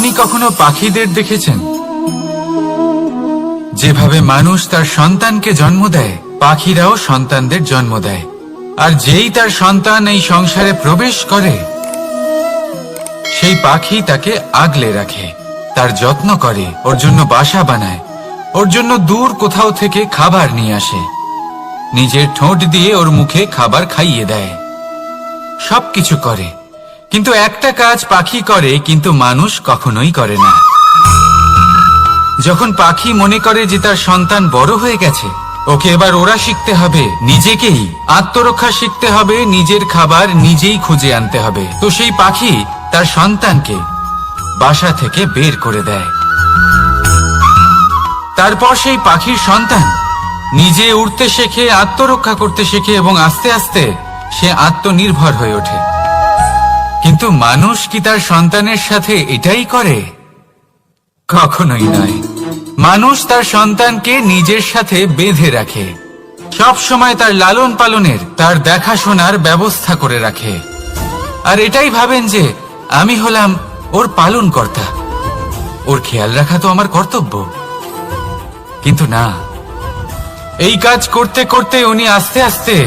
আপনি কখনো পাখিদের দেখেছেন? যেভাবে মানুষ তার সন্তানকে জন্ম দেয়, পাখিরাও সন্তানদের জন্ম দেয়। আর যেই তার সন্তান এই সংসারে প্রবেশ করে, সেই পাখি তাকে আগলে রাখে, তার যত্ন করে, ওর জন্য বাসা বানায়, ওর জন্য দূর কোথাও থেকে খাবার নিয়ে আসে, নিজের ঠোঁট দিয়ে ওর মুখে খাবার খাইয়ে দেয়, সবকিছু করে। কিন্তু একটা কাজ পাখি করে, কিন্তু মানুষ কখনোই করে না। যখন পাখি মনে করে যে তার সন্তান বড় হয়ে গেছে, ওকে এবার ওরা শিখতে হবে, নিজেকেই আত্মরক্ষা শিখতে হবে, নিজের খাবার নিজেই খুঁজে আনতে হবে, তো সেই পাখি তার সন্তানকে বাসা থেকে বের করে দেয়। তারপর সেই পাখির সন্তান নিজে উড়তে শেখে, আত্মরক্ষা করতে শেখে এবং আস্তে আস্তে সে আত্মনির্ভর হয়ে ওঠে। কিন্তু মানুষ কি তার সন্তানের সাথে এটাই করে? কখনোই নয়। মানুষ তার সন্তানকে নিজের সাথে বেঁধে রাখে, সব সময় তার লালন পালনের, তার দেখাশোনার ব্যবস্থা করে রাখে, আর এটাই ভাবেন যে আমি হলাম ওর পালন কর্তা, ওর খেয়াল রাখা তো আমার কর্তব্য। কিন্তু না, এই কাজ করতে করতে উনি আস্তে আস্তে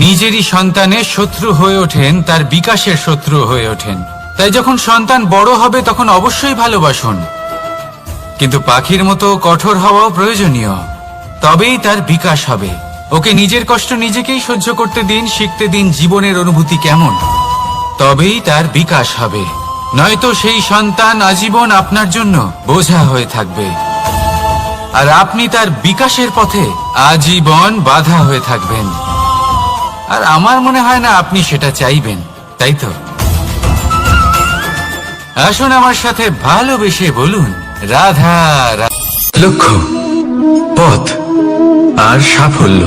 নিজেরই সন্তানের শত্রু হয়ে ওঠেন, তার বিকাশের শত্রু হয়ে ওঠেন। তাই যখন সন্তান বড় হবে তখন অবশ্যই ভালোবাসুন, কিন্তু পাখির মতো কঠোর হওয়াও প্রয়োজনীয়, তবেই তার বিকাশ হবে। ওকে নিজের কষ্ট নিজেকেই সহ্য করতে দিন, শিখতে দিন জীবনের অনুভূতি কেমন, তবেই তার বিকাশ হবে। নয়তো সেই সন্তান আজীবন আপনার জন্য বোঝা হয়ে থাকবে, আর আপনি তার বিকাশের পথে আজীবন বাধা হয়ে থাকবেন। আর আমার মনে হয় না আপনি সেটা চাইবেন, তাই তো? আসুন আমার সাথে ভালোবেসে বলুন রাধা রাধা। লক্ষ্য, পথ আর সাফল্য,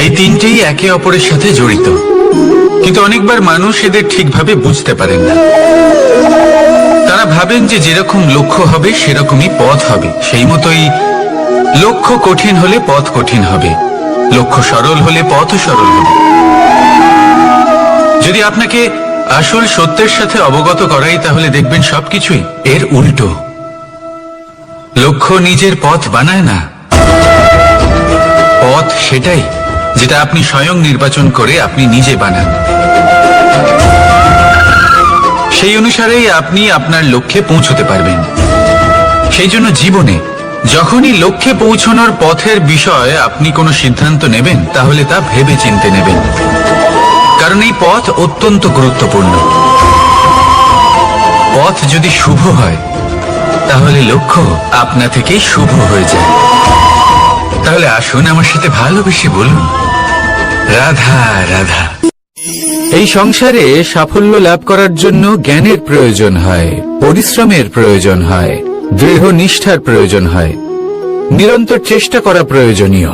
এই তিনটেই একে অপরের সাথে জড়িত, কিন্তু অনেকবার মানুষ এদের ঠিকভাবে বুঝতে পারেন না। তারা ভাবেন যে যেরকম লক্ষ্য হবে সেরকমই পথ হবে, সেই মতোই লক্ষ্য কঠিন হলে পথ কঠিন হবে, লক্ষ্য সরল হলে পথও সরল হবে। যদি আপনাকে আসল সত্যের সাথে অবগত করাই, তাহলে দেখবেন সবকিছুই এর উল্টো। লক্ষ্য নিজের পথ বানায় না, পথ সেটাই যেটা আপনি স্বয়ং নির্বাচন করে আপনি নিজে বানান। সেই অনুসারেই আপনি আপনার লক্ষ্যে পৌঁছতে পারবেন। সেই জন্য জীবনে যখনই লক্ষ্যে পৌঁছানোর পথের বিষয়ে আপনি কোনো সিদ্ধান্ত নেবেন, তাহলে তা ভেবে চিন্তে নেবেন, কারণ এই পথ অত্যন্ত গুরুত্বপূর্ণ। পথ যদি শুভ হয়, তাহলে লক্ষ্য আপনা থেকেই শুভ হয়ে যায়। তাহলে আসুন আমার সাথে ভালোবেসে বলুন রাধা রাধা। এই সংসারে সাফল্য লাভ করার জন্য জ্ঞানের প্রয়োজন হয়, পরিশ্রমের প্রয়োজন হয়, দৃঢ় নিষ্ঠার প্রয়োজন হয়, নিরন্তর চেষ্টা করা প্রয়োজনীয়।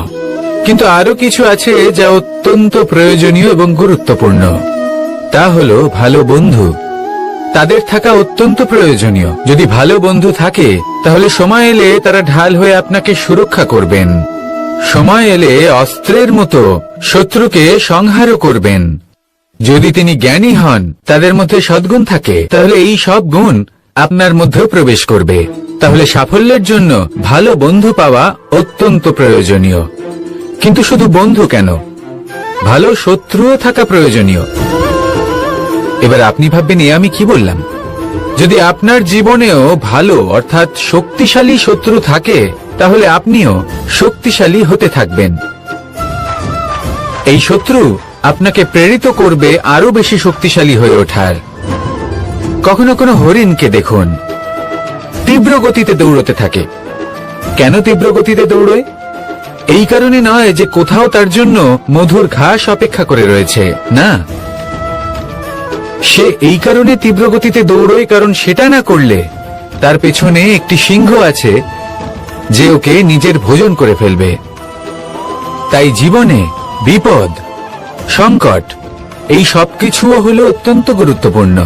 কিন্তু আরো কিছু আছে যা অত্যন্ত প্রয়োজনীয় এবং গুরুত্বপূর্ণ, তা হলো ভালো বন্ধু। তাদের থাকা অত্যন্ত প্রয়োজনীয়। যদি ভালো বন্ধু থাকে, তাহলে সময় এলে তারা ঢাল হয়ে আপনাকে সুরক্ষা করবেন, সময় এলে অস্ত্রের মতো শত্রুকে সংহারও করবেন। যদি তিনি জ্ঞানী হন, তাদের মধ্যে সদ্গুণ থাকে, তাহলে এই সব গুণ আপনার মধ্যেও প্রবেশ করবে। তাহলে সাফল্যের জন্য ভালো বন্ধু পাওয়া অত্যন্ত প্রয়োজনীয়। কিন্তু শুধু বন্ধু কেন, ভালো শত্রুও থাকা প্রয়োজনীয়। এবার আপনি ভাববেন, এ আমি কি বললাম? যদি আপনার জীবনেও ভালো অর্থাৎ শক্তিশালী শত্রু থাকে, তাহলে আপনিও শক্তিশালী হতে থাকবেন। এই শত্রু আপনাকে প্রেরিত করবে আরো বেশি শক্তিশালী হয়ে ওঠার। কখনো কোনো হরিণকে দেখুন, তীব্র গতিতে দৌড়তে থাকে। কেন তীব্র গতিতে দৌড়য়? এই কারণে নয় যে কোথাও তার জন্য মধুর ঘাস অপেক্ষা করে রয়েছে, না, সে এই কারণে তীব্র গতিতে দৌড়য় কারণ সেটা না করলে তার পেছনে একটি সিংহ আছে যে ওকে নিজের ভোজন করে ফেলবে। তাই জীবনে বিপদ, সংকট, এই সবকিছুও হলো অত্যন্ত গুরুত্বপূর্ণ।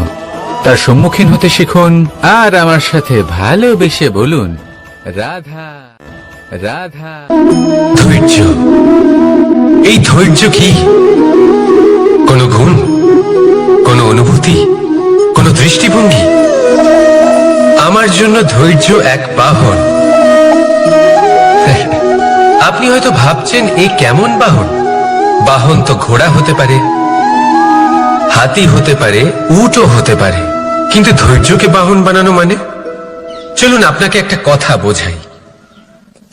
তার সম্মুখীন হতে শিখুন আর আমার সাথে ভালোবেসে বলুন রাধা রাধা। ধৈর্য, এই ধৈর্য কি কোনো গুণ, কোনো অনুভূতি, কোনো দৃষ্টিভঙ্গি? জন্য ধৈর্য এক বাহন। আপনি হয়তো ভাবছেন এই কেমন বাহন? বাহন তো ঘোড়া হতে পারে, হাতি হতে পারে, উটও হতে পারে, কিন্তু ধৈর্যকে বাহন বানানো মানে? চলুন আপনাকে একটা কথা বোঝাই।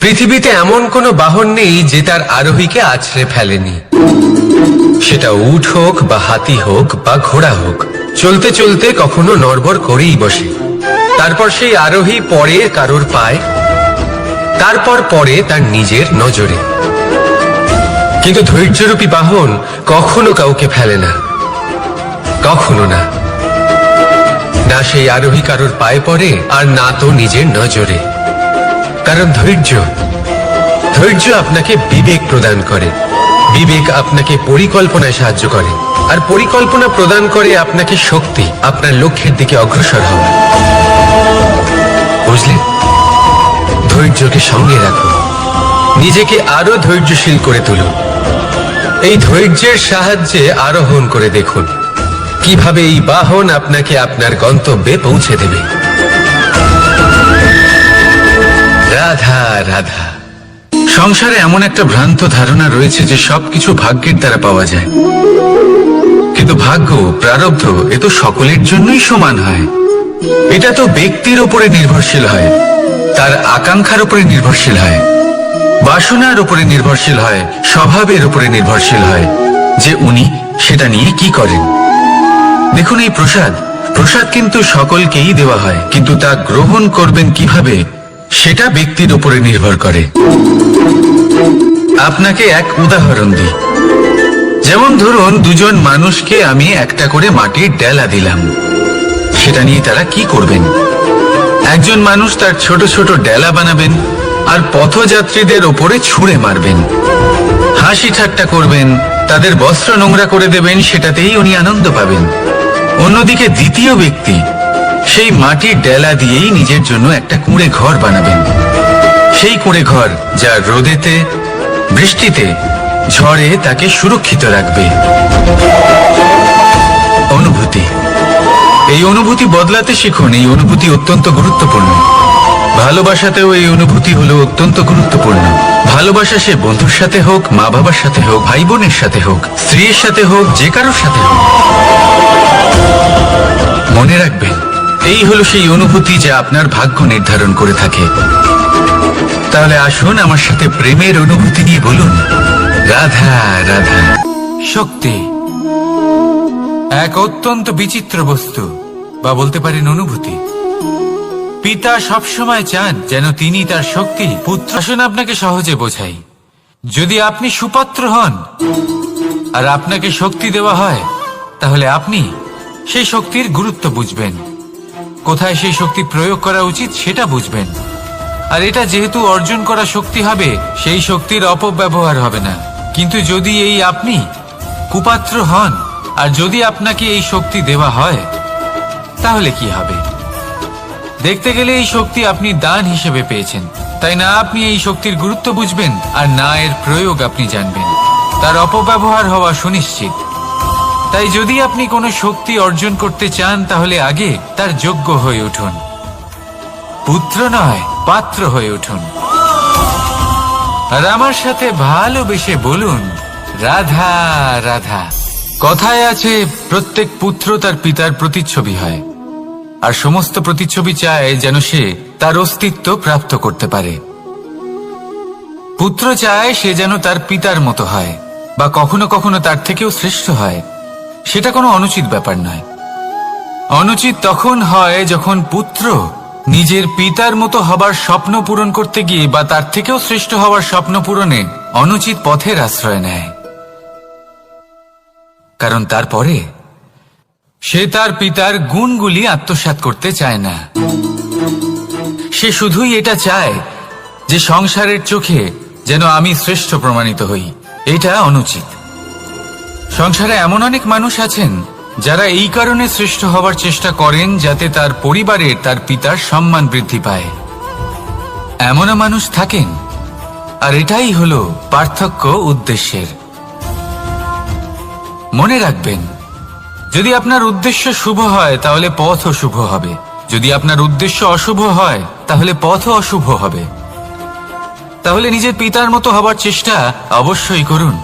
পৃথিবীতে এমন কোনো বাহন নেই যে তার আরোহীকে আছড়ে ফেলেনি। সেটা উট হোক বা হাতি হোক বা ঘোড়া হোক, চলতে চলতে কখনো নড়বড় করেই বসে। তারপর সেই আরোহী পরে কারোর পায়, তারপর পরে তার নিজের নজরে। কিন্তু ধৈর্যরূপী বাহন কখনো কাউকে ফেলে না, কখনো না। না সেই আরোহী কারোর পায়ে পড়ে, আর না তো নিজের নজরে। কারণ ধৈর্য আপনাকে বিবেক প্রদান করে, বিবেক আপনাকে পরিকল্পনায় সাহায্য করে, আর পরিকল্পনা প্রদান করে আপনাকে শক্তি, আপনার লক্ষ্যের দিকে অগ্রসর হওয়া। বুঝলেন? ধৈর্যকে সঙ্গে রাখুন, নিজেকে আরো ধৈর্যশীল করে তুলুন। এই ধৈর্যের সাহায্যে আরোহণ করে দেখুন কিভাবে এই বাহন আপনাকে আপনার গন্তব্যে পৌঁছে দেবে। রাধা রাধা। সংসারে এমন একটা ভ্রান্ত ধারণা রয়েছে যে সবকিছু ভাগ্যের দ্বারা পাওয়া যায়, কিন্তু ভাগ্য, প্রারব্ধ এ তো সকলের জন্যই সমান হয়। এটা তো ব্যক্তির উপরে নির্ভরশীল হয়, তার আকাঙ্ক্ষার উপরে নির্ভরশীল হয়, বাসনার উপরে নির্ভরশীল হয়, স্বভাবের উপরে নির্ভরশীল হয় যে উনি সেটা নিয়ে কি করেন। দেখুন, এই প্রসাদ কিন্তু সকলকেই দেওয়া হয়, কিন্তু তা গ্রহণ করবেন কিভাবে সেটা ব্যক্তির উপরে নির্ভর করে। আপনাকে এক উদাহরণ দিই। যেমন ধরুন, দুজন মানুষকে আমি একটা করে মাটির ডেলা দিলাম, সেটা নিয়ে তারা কি করবেন? একজন মানুষ তার ছোট ছোট ডেলা বানাবেন আর পথযাত্রীদের ওপরে ছুঁড়ে মারবেন, হাসি ঠাট্টা করবেন, তাদের বস্ত্র নোংরা করে দেবেন, সেটাতেই উনি আনন্দ পাবেন। অন্যদিকে দ্বিতীয় ব্যক্তি সেই মাটির ডেলা দিয়েই নিজের জন্য একটা কুঁড়ে ঘর বানাবেন। সেই কুঁড়ে ঘর যা রোদেতে, বৃষ্টিতে, ঝড়ে তাকে সুরক্ষিত রাখবে। অনুভূতি, এই অনুভূতি বদলাতে শিখুন। এই অনুভূতি অত্যন্ত গুরুত্বপূর্ণ। ভালোবাসাতেও এই অনুভূতি হলো অত্যন্ত গুরুত্বপূর্ণ। ভালোবাসা সে বন্ধুর সাথে হোক, মা বাবার সাথে হোক, ভাই বোনের সাথে হোক, স্ত্রীর সাথে হোক, যে কারোর সাথে হোক। মনে রাখবেন, এই হলো সেই অনুভূতি যা আপনার ভাগ্য নির্ধারণ করে থাকে। তাহলে আসুন আমার সাথে প্রেমের অনুভূতি নিয়ে বলুন, রাধা রাধা। শক্তি এক অত্যন্ত বিচিত্র বস্তু, বা বলতে পারেন অনুভূতি। পিতা সবসময় চান যেন তিনি তার শক্তি পুত্র। আসুন আপনাকে সহজে বোঝাই। যদি আপনি সুপাত্র হন আর আপনাকে শক্তি দেওয়া হয়, তাহলে আপনি সেই শক্তির গুরুত্ব বুঝবেন, কোথায় সেই শক্তি প্রয়োগ করা উচিত সেটা বুঝবেন। আর এটা যেহেতু অর্জন করা শক্তি হবে, সেই শক্তির অপব্যবহার হবে না। কিন্তু যদি এই আপনি কুপাত্র হন আর যদি আপনাকে এই শক্তি দেওয়া হয়, তাহলে কি হবে? দেখতে গেলে এই শক্তি আপনি দান হিসেবে পেয়েছেন, তাই না আপনি এই শক্তির গুরুত্ব বুঝবেন আর না এর প্রয়োগ আপনি জানবেন। তার অপব্যবহার হওয়া সুনিশ্চিত। তাই যদি আপনি কোনো শক্তি অর্জন করতে চান, তাহলে আগে তার যোগ্য হয়ে উঠুন। পুত্র নয়, পাত্র হয়ে উঠুন। আর আমার সাথে ভালোবেসে বলুন, রাধা রাধা। কথায় আছে, প্রত্যেক পুত্র তার পিতার প্রতিচ্ছবি হয়, আর সমস্ত প্রতিচ্ছবি চায় যেন সে তার অস্তিত্ব প্রাপ্ত করতে পারে। পুত্র চায় সে যেন তার পিতার মতো হয়, বা কখনো কখনো তার থেকেও শ্রেষ্ঠ হয়। সেটা কোনো অনুচিত ব্যাপার নয়। অনুচিত তখন হয় যখন পুত্র নিজের পিতার মতো হবার স্বপ্ন পূরণ করতে গিয়ে বা তার থেকেও শ্রেষ্ঠ হওয়ার স্বপ্ন পূরণে অনুচিত পথের আশ্রয় নেয়। কারণ তারপরে সে তার পিতার গুণগুলি আত্মসাৎ করতে চায় না। সে শুধুই এটা চায় যে সংসারের চোখে যেন আমি শ্রেষ্ঠ প্রমাণিত হই। এটা অনুচিত। সংসারে এমন অনেক মানুষ আছেন যারা এই কারণে শ্রেষ্ঠ হবার চেষ্টা করেন যাতে তার পরিবারের, তার পিতার সম্মান বৃদ্ধি পায়। এমনও মানুষ থাকেন, আর এটাই হলো পার্থক্য উদ্দেশ্যের। মনে রাখবেন, যদি আপনার উদ্দেশ্য শুভ হয় তাহলে পথও শুভ হবে, যদি আপনার উদ্দেশ্য অশুভ হয় তাহলে পথও অশুভ হবে। তাহলে নিজের পিতার মতো হবার চেষ্টা অবশ্যই করুন,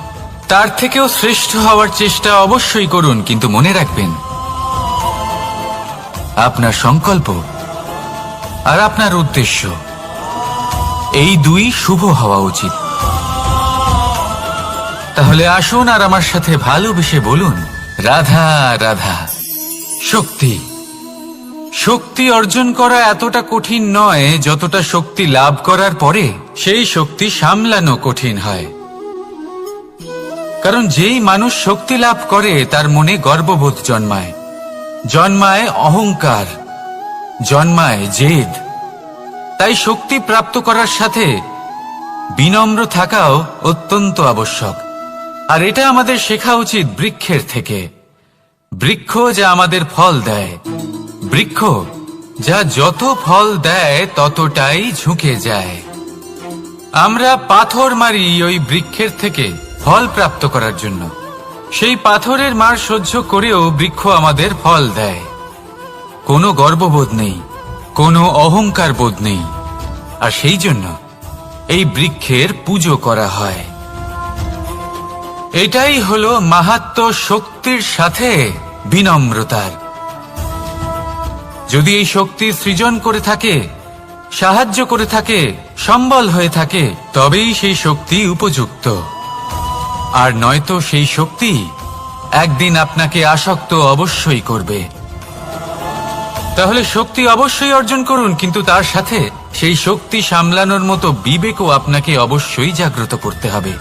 তার থেকেও শ্রেষ্ঠ হওয়ার চেষ্টা অবশ্যই করুন, কিন্তু মনে রাখবেন আপনার সংকল্প আর আপনার উদ্দেশ্য এই দুই শুভ হওয়া উচিত। তাহলে আসুন আর আমার সাথে ভালোবেসে বলুন, রাধা রাধা। শক্তি শক্তি অর্জন করা এতটা কঠিন নয় যতটা শক্তি লাভ করার পরে সেই শক্তি সামলানো কঠিন হয়। কারণ যেই মানুষ শক্তি লাভ করে তার মনে গর্ববোধ জন্মায়, জন্মায় অহংকার, জন্মায় জেদ। তাই শক্তি প্রাপ্ত করার সাথে বিনম্র থাকাও অত্যন্ত আবশ্যক। আর এটা আমাদের শেখা উচিত বৃক্ষের থেকে। বৃক্ষ যা আমাদের ফল দেয়, বৃক্ষ যা যত ফল দেয় ততটাই ঝুঁকে যায়। আমরা পাথর মারি ওই বৃক্ষের থেকে ফল প্রাপ্ত করার জন্য। সেই পাথরের মার সহ্য করেও বৃক্ষ আমাদের ফল দেয়। কোনো গর্ববোধ নেই, কোনো অহংকার বোধ নেই। আর সেই জন্য এই বৃক্ষের পুজো করা হয়। এটাই হলো মাহাত্ম্য শক্তির সাথে বিনম্রতার। যদি এই শক্তি সৃজন করে থাকে, সাহায্য করে থাকে, সম্বল হয়ে থাকে, তবেই সেই শক্তি উপযুক্ত। আর নয়তো সেই শক্তি একদিন আপনাকে আসক্ত অবশ্যই করবে। তাহলে শক্তি অবশ্যই অর্জন করুন, কিন্তু তার সাথে সেই শক্তি সামলানোর মতো বিবেকও আপনাকে অবশ্যই জাগ্রত করতে হবে।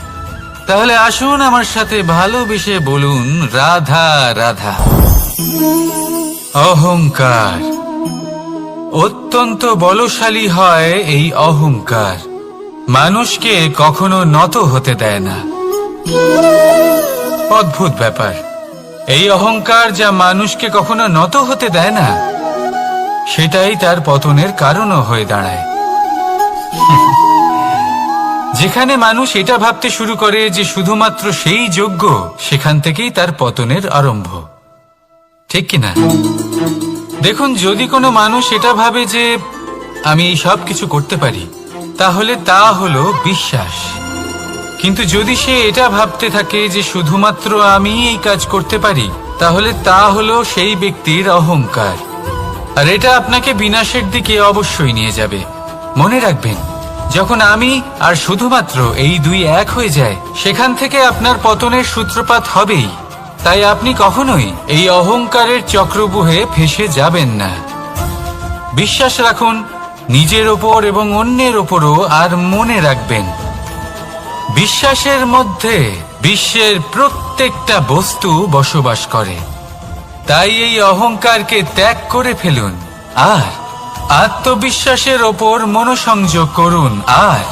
তাহলে আসুন আমার সাথে ভালোবেসে বলুন, রাধা রাধা। অহংকার অত্যন্ত বলশালী হয়। এই অহংকার মানুষকে কখনো নত হতে দেয় না। অদ্ভুত ব্যাপার, এই অহংকার যা মানুষকে কখনো নত হতে দেয় না, সেটাই তার পতনের কারণও হয়ে দাঁড়ায়। যেখানে মানুষ এটা ভাবতে শুরু করে যে শুধুমাত্র সেই যোগ্য, সেখান থেকেই তার পতনের আরম্ভ। ঠিক কিনা? দেখুন, যদি কোনো মানুষ এটা ভাবে যে আমি এই সব কিছু করতে পারি, তাহলে তা হলো বিশ্বাস। কিন্তু যদি সে এটা ভাবতে থাকে যে শুধুমাত্র আমি এই কাজ করতে পারি, তাহলে তা হলো সেই ব্যক্তির অহংকার। আর এটা আপনাকে বিনাশের দিকে অবশ্যই নিয়ে যাবে। মনে রাখবেন, যখন আমি আর শুধুমাত্র এই দুই এক হয়ে যায়, সেখান থেকে আপনার পতনের সূত্রপাত হবেই। তাই আপনি কখনোই এই অহংকারের চক্রব্যূহে ফেঁসে যাবেন না। বিশ্বাস রাখুন নিজের ওপর এবং অন্যের ওপরও। আর মনে রাখবেন, বিশ্বাসের মধ্যে বিশ্বের প্রত্যেকটা বস্তু বসবাস করে। তাই এই অহংকারকে ত্যাগ করে ফেলুন আর আত্মবিশ্বাসের ওপর মনোসংযোগ করুন। আর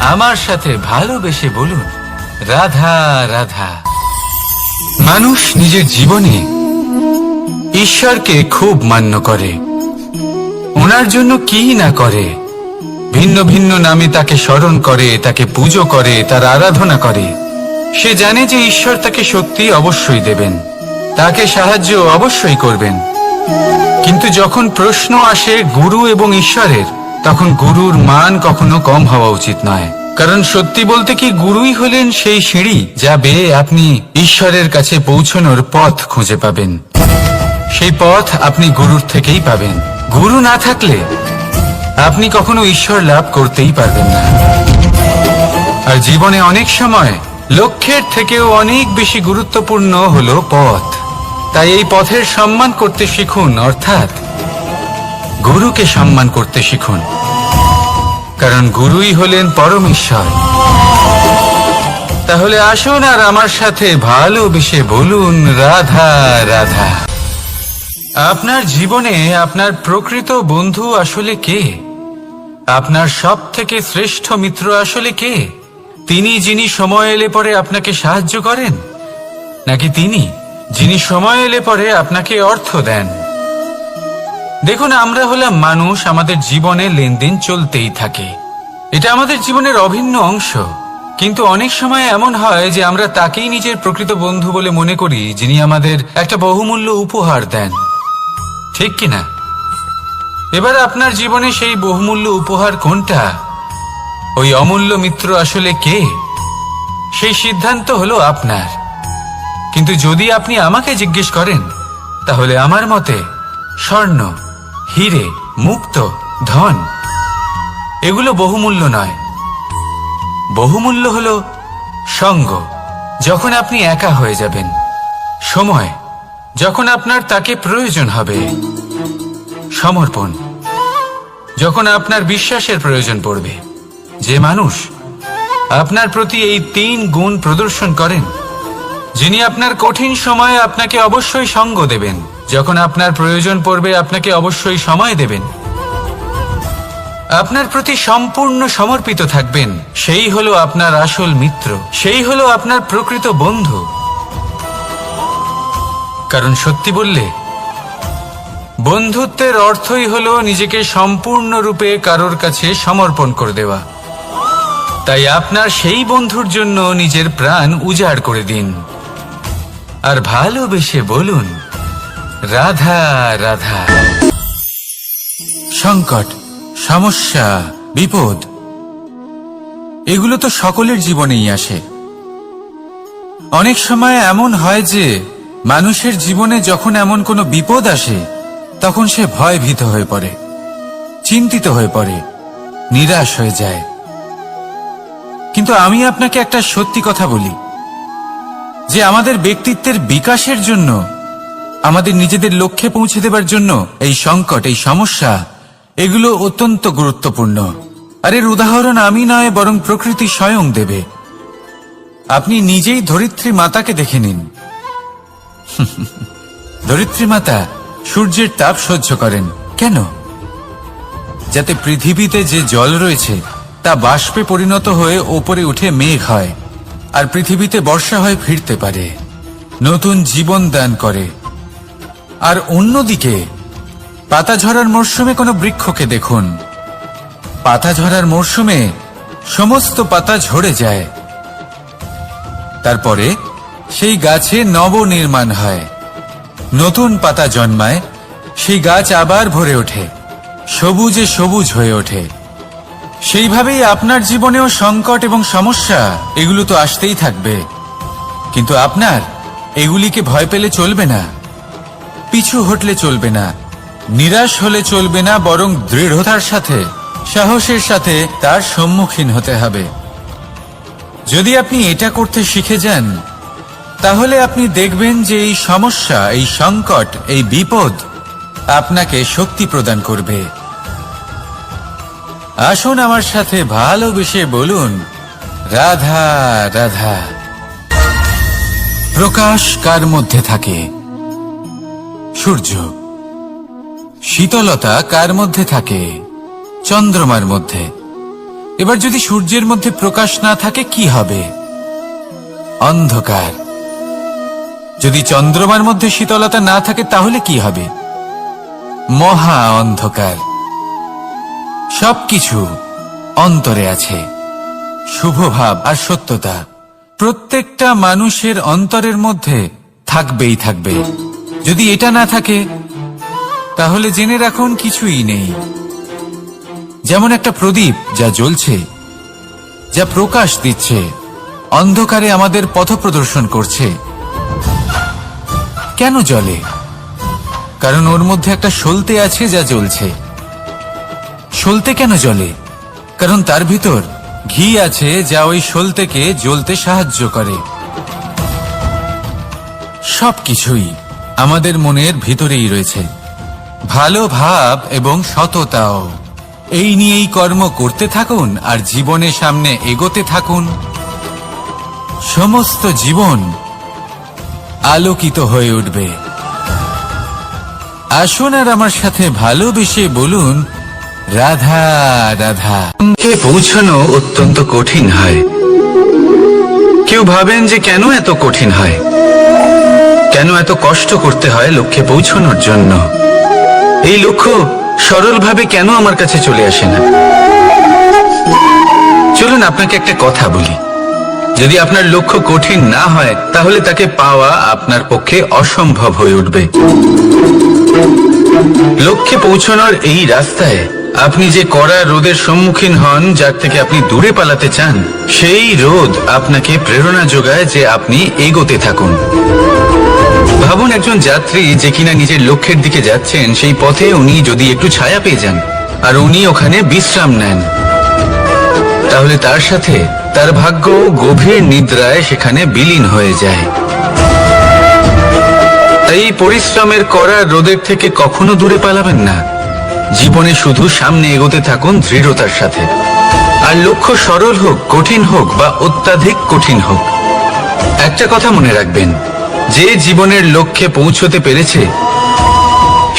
আমার সাথে ভালোবেসে বলুন, রাধা রাধা। মানুষ নিজের জীবনে ঈশ্বরকে খুব মান্য করে, ওনার জন্য কি না করে। ভিন্ন ভিন্ন নামে তাকে স্মরণ করে, তাকে পুজো করে, তার আরাধনা করে। সে জানে যে ঈশ্বর তাকে শক্তি অবশ্যই দেবেন, তাকে সাহায্য অবশ্যই করবেন। কিন্তু যখন প্রশ্ন আসে গুরু এবং ঈশ্বরের, তখন গুরুর মান কখনো কম হওয়া উচিত নয়। কারণ সত্যি বলতে কি, গুরুই হলেন সেই সিঁড়ি যা বেয়ে আপনি ঈশ্বরের কাছে পৌঁছানোর পথ খুঁজে পাবেন। সেই পথ আপনি গুরুর থেকেই পাবেন। গুরু না থাকলে আপনি কখনো ঈশ্বর লাভ করতেই পারবেন না। আর জীবনে অনেক সময় লক্ষ্যের থেকেও অনেক বেশি গুরুত্বপূর্ণ হলো পথ। তাই এই পথের সম্মান করতে শিখুন, অর্থাৎ গুরুকে সম্মান করতে শিখুন। কারণ গুরুই হলেন পরমেশ্বর। তাহলে আসুন আর আমার সাথে ভালোবেসে বলুন, রাধা রাধা। আপনার জীবনে আপনার প্রকৃত বন্ধু আসলে কে? আপনার সব থেকে শ্রেষ্ঠ মিত্র আসলে কে? তিনি যিনি সময় এলে পরে আপনাকে সাহায্য করেন, নাকি তিনি যিনি সময় এলে পরে আপনাকে অর্থ দেন? দেখুন, আমরা হলাম মানুষ, আমাদের জীবনে লেনদেন চলতেই থাকে। এটা আমাদের জীবনের অভিন্ন অংশ। কিন্তু অনেক সময় এমন হয় যে আমরা তাকেই নিজের প্রকৃত বন্ধু বলে মনে করি, যিনি আমাদের একটা বহুমূল্য উপহার দেন। ঠিক কিনা? এবার আপনার জীবনে সেই বহুমূল্য উপহার কোনটা, ওই অমূল্য মিত্র আসলে কে, সেই সিদ্ধান্ত হলো আপনার। কিন্তু যদি আপনি আমাকে জিজ্ঞেস করেন, তাহলে আমার মতে স্বর্ণ, হিরে, মুক্ত, ধন এগুলো বহুমূল্য নয়। বহুমূল্য হলো সঙ্গ, যখন আপনি একা হয়ে যাবেন, সময়, যখন আপনার তাকে প্রয়োজন হবে, সমর্পণ, যখন আপনার বিশ্বাসের প্রয়োজন পড়বে। যে মানুষ আপনার প্রতি এই 3 গুণ প্রদর্শন করেন, যিনি আপনার কঠিন সময়ে আপনাকে অবশ্যই সঙ্গ দেবেন, যখন আপনার প্রয়োজন পড়বে আপনাকে অবশ্যই সময় দেবেন, আপনার প্রতি সম্পূর্ণ সমর্পিত থাকবেন, সেই হলো আপনার আসল মিত্র, সেই হলো আপনার প্রকৃত বন্ধু। কারণ সত্যি বললে, বন্ধুত্বের অর্থই হলো নিজেকে সম্পূর্ণরূপে কারোর কাছে সমর্পণ করে দেওয়া। তাই আপনার সেই বন্ধুর জন্য নিজের প্রাণ উজাড় করে দিন, আর ভালোবেসে বলুন, রাধা রাধা। সংকট, সমস্যা, বিপদ এগুলো তো সকলের জীবনেই আসে। অনেক সময় এমন হয় যে মানুষের জীবনে যখন এমন কোনো বিপদ আসে, তখন সে ভয়ভীত হয়ে পড়ে, চিন্তিত হয়ে পড়ে, নিরাশ হয়ে যায়। কিন্তু আমি আপনাকে একটা সত্যি কথা বলি, যে আমাদের ব্যক্তিত্বের বিকাশের জন্য, আমাদের নিজেদের লক্ষ্যে পৌঁছে দেবার জন্য এই সংকট, এই সমস্যা এগুলো অত্যন্ত গুরুত্বপূর্ণ। আর এর উদাহরণ আমি নয়, বরং প্রকৃতি স্বয়ং দেবে। আপনি নিজেই ধরিত্রী মাতাকে দেখে নিন। ধরিত্রী মাতা সূর্যের তাপ সহ্য করেন কেন? যাতে পৃথিবীতে যে জল রয়েছে তা বাষ্পে পরিণত হয়ে ওপরে উঠে মেঘ হয়, আর পৃথিবীতে বর্ষা হয়ে ফিরতে পারে, নতুন জীবন দান করে। আর অন্যদিকে পাতা ঝরার মরশুমে কোনো বৃক্ষকে দেখুন, পাতা ঝরার মরশুমে সমস্ত পাতা ঝরে যায়, তারপরে সেই গাছে নবনির্মাণ হয়, নতুন পাতা জন্মায়, সেই গাছ আবার ভরে ওঠে, সবুজে সবুজ হয়ে ওঠে। সেইভাবেই আপনার জীবনেও সংকট এবং সমস্যা এগুলো তো আসতেই থাকবে, কিন্তু আপনার এগুলিকে ভয় পেলে চলবে না, পিছু হটলে চলবে না, নিরাশ হলে চলবে না, বরং দৃঢ়তার সাথে, সাহসের সাথে তার সম্মুখীন হতে হবে। যদি আপনি এটা করতে শিখে যান, তাহলে আপনি দেখবেন যে এই সমস্যা, এই সংকট, এই বিপদ আপনাকে শক্তি প্রদান করবে। আসুন আমার সাথে ভালোবেসে বলুন, রাধা রাধা। প্রকাশ কার মধ্যে থাকে? সূর্য। শীতলতা কার মধ্যে থাকে? চন্দ্রমার মধ্যে। এবার যদি সূর্যের মধ্যে প্রকাশ না থাকে কি হবে? অন্ধকার। যদি চন্দ্রমার মধ্যে শীতলতা না থাকে তাহলে কি হবে? মহা অন্ধকার। সবকিছু অন্তরে আছে, শুভভাব আর সত্যতা প্রত্যেকটা মানুষের অন্তরের মধ্যে থাকবেই থাকবে। যদি এটা না থাকে তাহলে জেনে রাখুন কিছুই নেই। যেমন একটা প্রদীপ যা জ্বলছে, যা প্রকাশ দিচ্ছে, অন্ধকারে আমাদের পথ প্রদর্শন করছে। কেন জ্বলে? কারণ ওর মধ্যে একটা সলতে আছে যা জ্বলছে। সলতে কেন জ্বলে? কারণ তার ভিতর ঘি আছে যা ওই সলতেকে জ্বলতে সাহায্য করে। সবকিছুই আমাদের মনের ভিতরেই রয়েছে, ভালো ভাব এবং সততাও। এই নিয়েই কর্ম করতে থাকুন আর জীবনের সামনে এগোতে থাকুন। সমস্ত জীবন আলোকিত হয়ে উঠবে। আসুন আর আমার সাথে ভালোবেসে বলুন, রাধা রাধা। পৌঁছানো অত্যন্ত কঠিন হয়। কেউ ভাবেন যে কেন এত কঠিন হয়, কেন এত কষ্ট করতে হয় লক্ষ্যে পৌঁছানোর জন্য। এই লক্ষ্য সরলভাবে কেন আমার কাছে চলে আসে না? চলুন আপনাকে একটা কথা বলি, যদি আপনার লক্ষ্য কঠিন না হয় তাহলে তাকে পাওয়া আপনার পক্ষে অসম্ভব হয়ে উঠবে। লক্ষ্যে পৌঁছানোর এই রাস্তায় আপনি যে কড়া রোদের সম্মুখীন হন, যার থেকে আপনি দূরে পালাতে চান, সেই রোদ আপনাকে প্রেরণা যোগায় যে আপনি এগোতে থাকুন। ভাবুন একজন যাত্রী যে কিনা নিজের লক্ষ্যের দিকে যাচ্ছেন, সেই পথে উনি যদি একটু ছায়া পেয়ে যান আর উনি ওখানে বিশ্রাম নেন, তাহলে তার সাথে তার ভাগ্য গভীর নিদ্রায় সেখানে বিলীন হয়ে যায়। তাই পরিশ্রমের করা রোদের থেকে কখনো দূরে পালাবেন না। জীবনে শুধু সামনে এগোতে থাকুন দৃঢ়তার সাথে। আর লক্ষ্য সরল হোক, কঠিন হোক বা অত্যাধিক কঠিন হোক, একটা কথা মনে রাখবেন, যে জীবনের লক্ষ্যে পৌঁছতে পেরেছে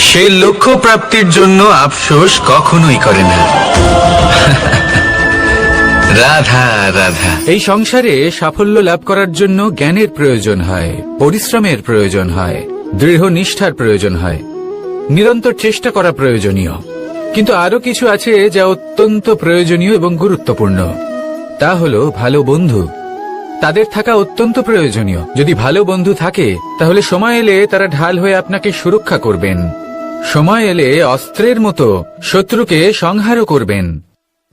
সে লক্ষ্য প্রাপ্তির জন্য আফসোস কখনোই করে না। রাধা রাধা। এই সংসারে সাফল্য লাভ করার জন্য জ্ঞানের প্রয়োজন হয়, পরিশ্রমের প্রয়োজন হয়, দৃঢ় নিষ্ঠার প্রয়োজন হয়, নিরন্তর চেষ্টা করা প্রয়োজনীয়। কিন্তু আরো কিছু আছে যা অত্যন্ত প্রয়োজনীয় এবং গুরুত্বপূর্ণ। তা হলো ভালো বন্ধু। তাদের থাকা অত্যন্ত প্রয়োজনীয়। যদি ভালো বন্ধু থাকে তাহলে সময় এলে তারা ঢাল হয়ে আপনাকে সুরক্ষা করবেন। সময় এলে অস্ত্রের মতো শত্রুকে সংহারও করবেন।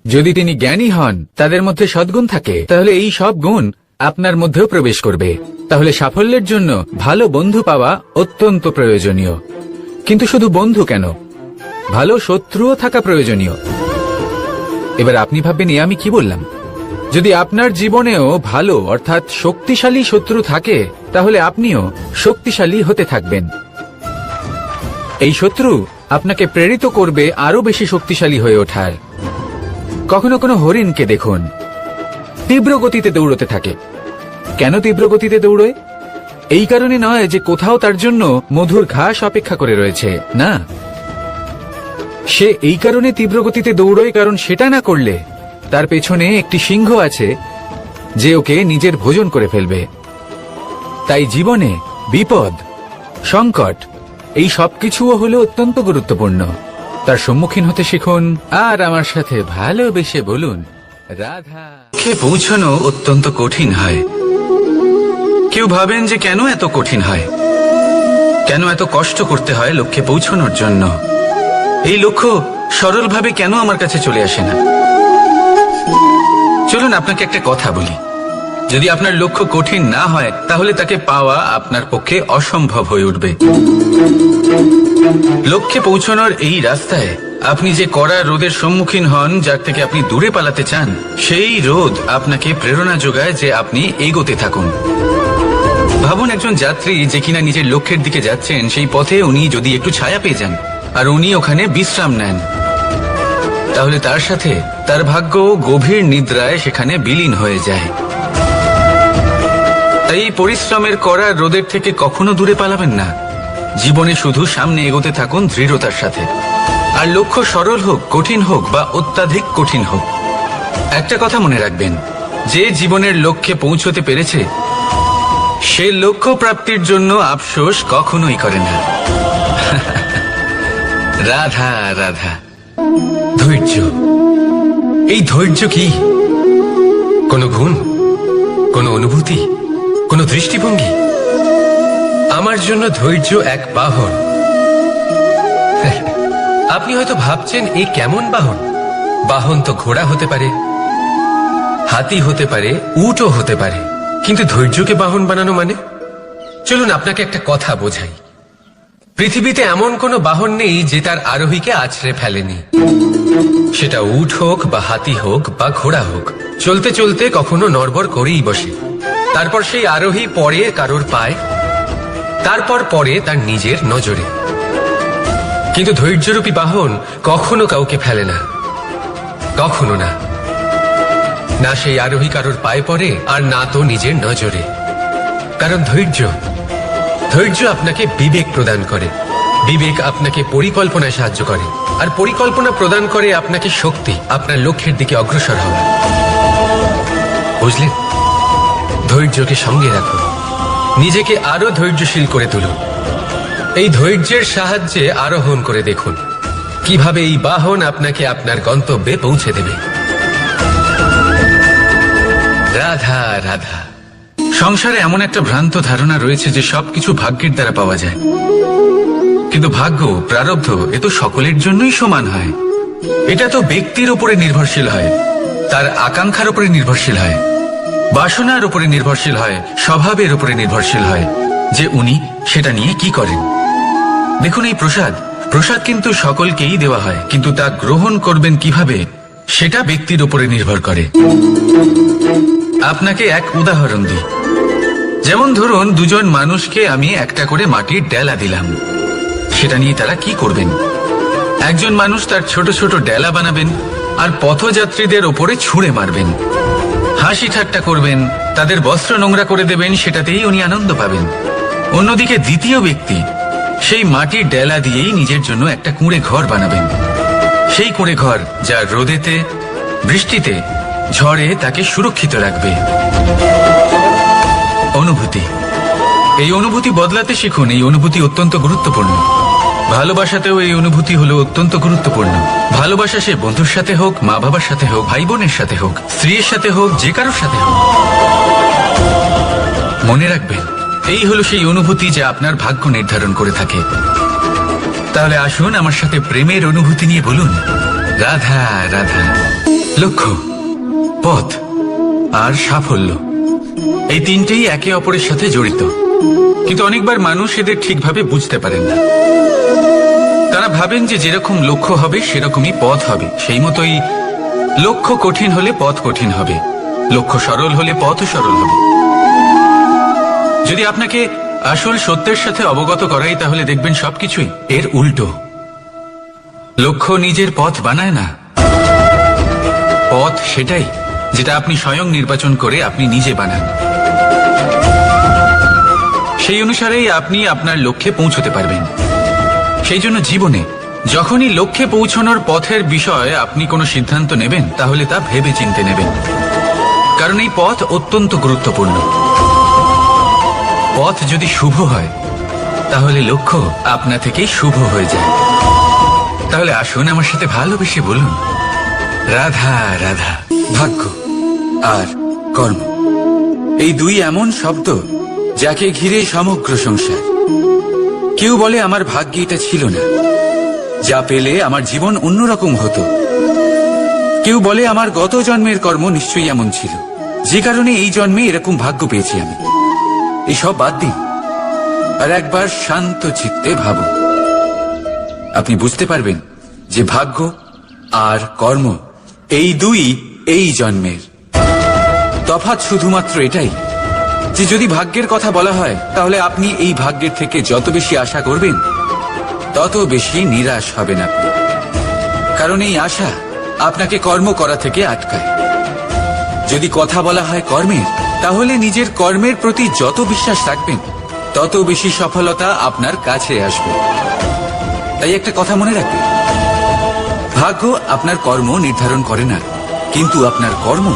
যদি তিনি জ্ঞানী হন, তাদের মধ্যে সদ্গুণ থাকে, তাহলে এই সব গুণ আপনার মধ্যেও প্রবেশ করবে। তাহলে সাফল্যের জন্য ভালো বন্ধু পাওয়া অত্যন্ত প্রয়োজনীয়। কিন্তু শুধু বন্ধু কেন, ভালো শত্রুও থাকা প্রয়োজনীয়। এবার আপনি ভাববেন, আমি কি বললাম? যদি আপনার জীবনেও ভালো অর্থাৎ শক্তিশালী শত্রু থাকে, তাহলে আপনিও শক্তিশালী হতে থাকবেন। এই শত্রু আপনাকে প্রেরিত করবে আরো বেশি শক্তিশালী হয়ে ওঠার। কখনো কোনো হরিণকে দেখুন, তীব্র গতিতে দৌড়তে থাকে। কেন তীব্র গতিতে দৌড়ে? এই কারণে নয় যে কোথাও তার জন্য মধুর ঘাস অপেক্ষা করে রয়েছে, না। সে এই কারণে তীব্র গতিতে দৌড়য় কারণ সেটা না করলে তার পেছনে একটি সিংহ আছে যে ওকে নিজের ভোজন করে ফেলবে। তাই জীবনে বিপদ, সংকট, এই সবকিছুও হলো অত্যন্ত গুরুত্বপূর্ণ। তার সম্মুখীন হতে শিখুন আর আমার সাথে ভালোবেসে বলুন, রাধা। লক্ষ্যে পৌঁছানো অত্যন্ত কঠিন হয়। কেউ ভাবেন যে কেন এত কঠিন হয়, কেন এত কষ্ট করতে হয় লক্ষ্যে পৌঁছানোর জন্য। এই লক্ষ্য সরলভাবে কেন আমার কাছে চলে আসে না? চলুন আপনাকে একটা কথা বলি, যদি আপনার লক্ষ্য কঠিন না হয় তাহলে তাকে পাওয়া আপনার পক্ষে অসম্ভব হয়ে উঠবে। লক্ষ্যে পৌঁছানোর এই রাস্তায় আপনি যে কড়া রোদের সম্মুখীন হন, যার থেকে আপনি দূরে পালাতে চান, সেই রোদ আপনাকে প্রেরণা যোগায় যে আপনি এগোতে থাকুন। ভাবুন একজন যাত্রী যে কিনা নিজের লক্ষ্যের দিকে যাচ্ছেন, সেই পথে উনি যদি একটু ছায়া পেয়ে যান আর উনি ওখানে বিশ্রাম নেন, তাহলে তার সাথে তার ভাগ্য গভীর নিদ্রায় সেখানে বিলীন হয়ে যায়। তাই পরিশ্রমের করা রোদের থেকে কখনো দূরে পালাবেন না। জীবনে শুধু সামনে এগোতে থাকুন দৃঢ়তার সাথে। আর লক্ষ্য সরল হোক, কঠিন হোক বা অত্যাধিক কঠিন হোক, একটা কথা মনে রাখবেন, যে জীবনের লক্ষ্যে পৌঁছতে পেরেছে সে লক্ষ্য প্রাপ্তির জন্য আফসোস কখনোই করে না। রাধা রাধা। ধৈর্য, এই ধৈর্য কি কোনো গুণ, কোনো অনুভূতি, কোনো দৃষ্টিভঙ্গি? আমার জন্য ধৈর্য এক বাহন। আপনি হয়তো ভাবছেন, এই কেমন বাহন? বাহন তো ঘোড়া হতে পারে, হাতি হতে পারে, উটও হতে পারে, কিন্তু ধৈর্যকে বাহন বানানো মানে? চলুন আপনাকে একটা কথা বোঝাই। পৃথিবীতে এমন কোনো বাহন নেই যে তার আরোহীকে আছড়ে ফেলেনি। সেটা উট হোক বা হাতি হোক বা ঘোড়া হোক, চলতে চলতে কখনো নড়বড় করেই বসে। তারপর সেই আরোহী পড়ে কারোর পায়, তারপর পড়ে তার নিজের নজরে। কিন্তু ধৈর্যরূপী বাহন কখনো কাউকে ফেলে না, কখনো না। না সেই আরোহী কারোর পায়ে পড়ে আর না তো নিজের নজরে। কারণ ধৈর্য আপনাকে বিবেক প্রদান করে, বিবেক আপনাকে পরিকল্পনায় সাহায্য করে, আর পরিকল্পনা প্রদান করে আপনাকে শক্তি, আপনার লক্ষ্যের দিকে অগ্রসর হওয়া। বুঝলেন? ধৈর্যকে সঙ্গে রাখুন, নিজেকে আরো ধৈর্যশীল করে তুলুন। এই ধৈর্যের সাহায্যে আরোহণ করে দেখুন কিভাবে এই বাহন আপনাকে আপনার গন্তব্যে পৌঁছে দেবে। রাধা রাধা। সংসারে এমন একটা ভ্রান্ত ধারণা রয়েছে যে সবকিছু ভাগ্যের দ্বারা পাওয়া যায়। কিন্তু ভাগ্য, প্রারব্ধ এ তো সকলের জন্যই সমান হয়। এটা তো ব্যক্তির উপরে নির্ভরশীল হয়, তার আকাঙ্ক্ষার উপরে নির্ভরশীল হয়, বাসনার উপরে নির্ভরশীল হয়, স্বভাবের উপরে নির্ভরশীল হয় যে উনি সেটা নিয়ে কি করেন। দেখুন, এই প্রসাদ কিন্তু সকলকেই দেওয়া হয়, কিন্তু তা গ্রহণ করবেন কিভাবে সেটা ব্যক্তির উপরে নির্ভর করে। আপনাকে এক উদাহরণ দিই। যেমন ধরুন, দুজন মানুষকে আমি একটা করে মাটির ডেলা দিলাম, সেটা নিয়ে তারা কি করবেন? একজন মানুষ তার ছোট ছোট ডেলা বানাবেন আর পথযাত্রীদের ওপরে ছুঁড়ে মারবেন, হাসি ঠাট্টা করবেন, তাদের বস্ত্র নোংরা করে দেবেন, সেটাতেই উনি আনন্দ পাবেন। অন্যদিকে দ্বিতীয় ব্যক্তি সেই মাটির ডেলা দিয়েই নিজের জন্য একটা কুঁড়ে ঘর বানাবেন। সেই কুঁড়ে ঘর যা রোদেতে, বৃষ্টিতে, ঝড়ে তাকে সুরক্ষিত রাখবে। অনুভূতি, এই অনুভূতি বদলাতে শিখুন। এই অনুভূতি অত্যন্ত গুরুত্বপূর্ণ। ভালোবাসাতেও এই অনুভূতি হলো অত্যন্ত গুরুত্বপূর্ণ। ভালোবাসা সে বন্ধুর সাথে হোক, মা বাবার সাথে হোক, ভাই বোনের সাথে হোক, স্ত্রীর সাথে হোক, যে কারোর সাথে হোক। মনে রাখবেন, এই হলো সেই অনুভূতি যা আপনার ভাগ্য নির্ধারণ করে থাকে। তাহলে আসুন আমার সাথে প্রেমের অনুভূতি নিয়ে বলুন, রাধা রাধা। লক্ষ্য, পথ আর সাফল্য, এই তিনটেই একে অপরের সাথে জড়িত, কিন্তু অনেকবার মানুষ এদের ঠিকভাবে বুঝতে পারেন না। তারা ভাবেন যে যেরকম লক্ষ্য হবে সেরকমই পথ হবে, সেই মতোই লক্ষ্য কঠিন হলে পথ কঠিন হবে, লক্ষ্য সরল হলে পথও সরল হবে। যদি আপনাকে আসল সত্যের সাথে অবগত করাই, তাহলে দেখবেন সবকিছুই এর উল্টো। লক্ষ্য নিজের পথ বানায় না, পথ সেটাই যেটা আপনি স্বয়ং নির্বাচন করে আপনি নিজে বানান। সেই অনুসারেই আপনি আপনার লক্ষ্যে পৌঁছতে পারবেন। সেই জন্য জীবনে যখনই লক্ষ্যে পৌঁছানোর পথের বিষয়ে আপনি কোনো সিদ্ধান্ত নেবেন, তাহলে তা ভেবে চিন্তে নেবেন, কারণ এই পথ অত্যন্ত গুরুত্বপূর্ণ। পথ যদি শুভ হয়, তাহলে লক্ষ্য আপনা থেকেই শুভ হয়ে যায়। তাহলে আসুন আমার সাথে ভালোবেসে বলুন, রাধা রাধা। ভাগ্য আর কর্ম, এই দুই এমন শব্দ যাকে ঘিরে সমগ্র সংসার। কেউ বলে আমার ভাগ্যে এটা ছিল না, যা পেলে আমার জীবন অন্যরকম হতো। কেউ বলে আমার গত জন্মের কর্ম নিশ্চয়ই এমন ছিল, যে কারণে এই জন্মে এরকম ভাগ্য পেয়েছি আমি। এসব বাদ দিন আর একবার শান্ত চিত্তে ভাবুন। আপনি বুঝতে পারবেন যে ভাগ্য আর কর্ম এই দুই এই জন্মের। তফাৎ শুধুমাত্র এটাই যে যদি ভাগ্যের কথা বলা হয়, তাহলে আপনি এই ভাগ্যের থেকে যত বেশি আশা করবেন, তত বেশি নিরাশ হবেন আপনি, কারণ এই আশা আপনাকে কর্ম করা থেকে আটকায়। যদি কথা বলা হয় কর্মের, তাহলে নিজের কর্মের প্রতি যত বিশ্বাস রাখবেন, তত বেশি সফলতা আপনার কাছে আসবে। তাই একটা কথা মনে রাখবেন, ভাগ্য আপনার কর্ম নির্ধারণ করে না, কিন্তু আপনার কর্ম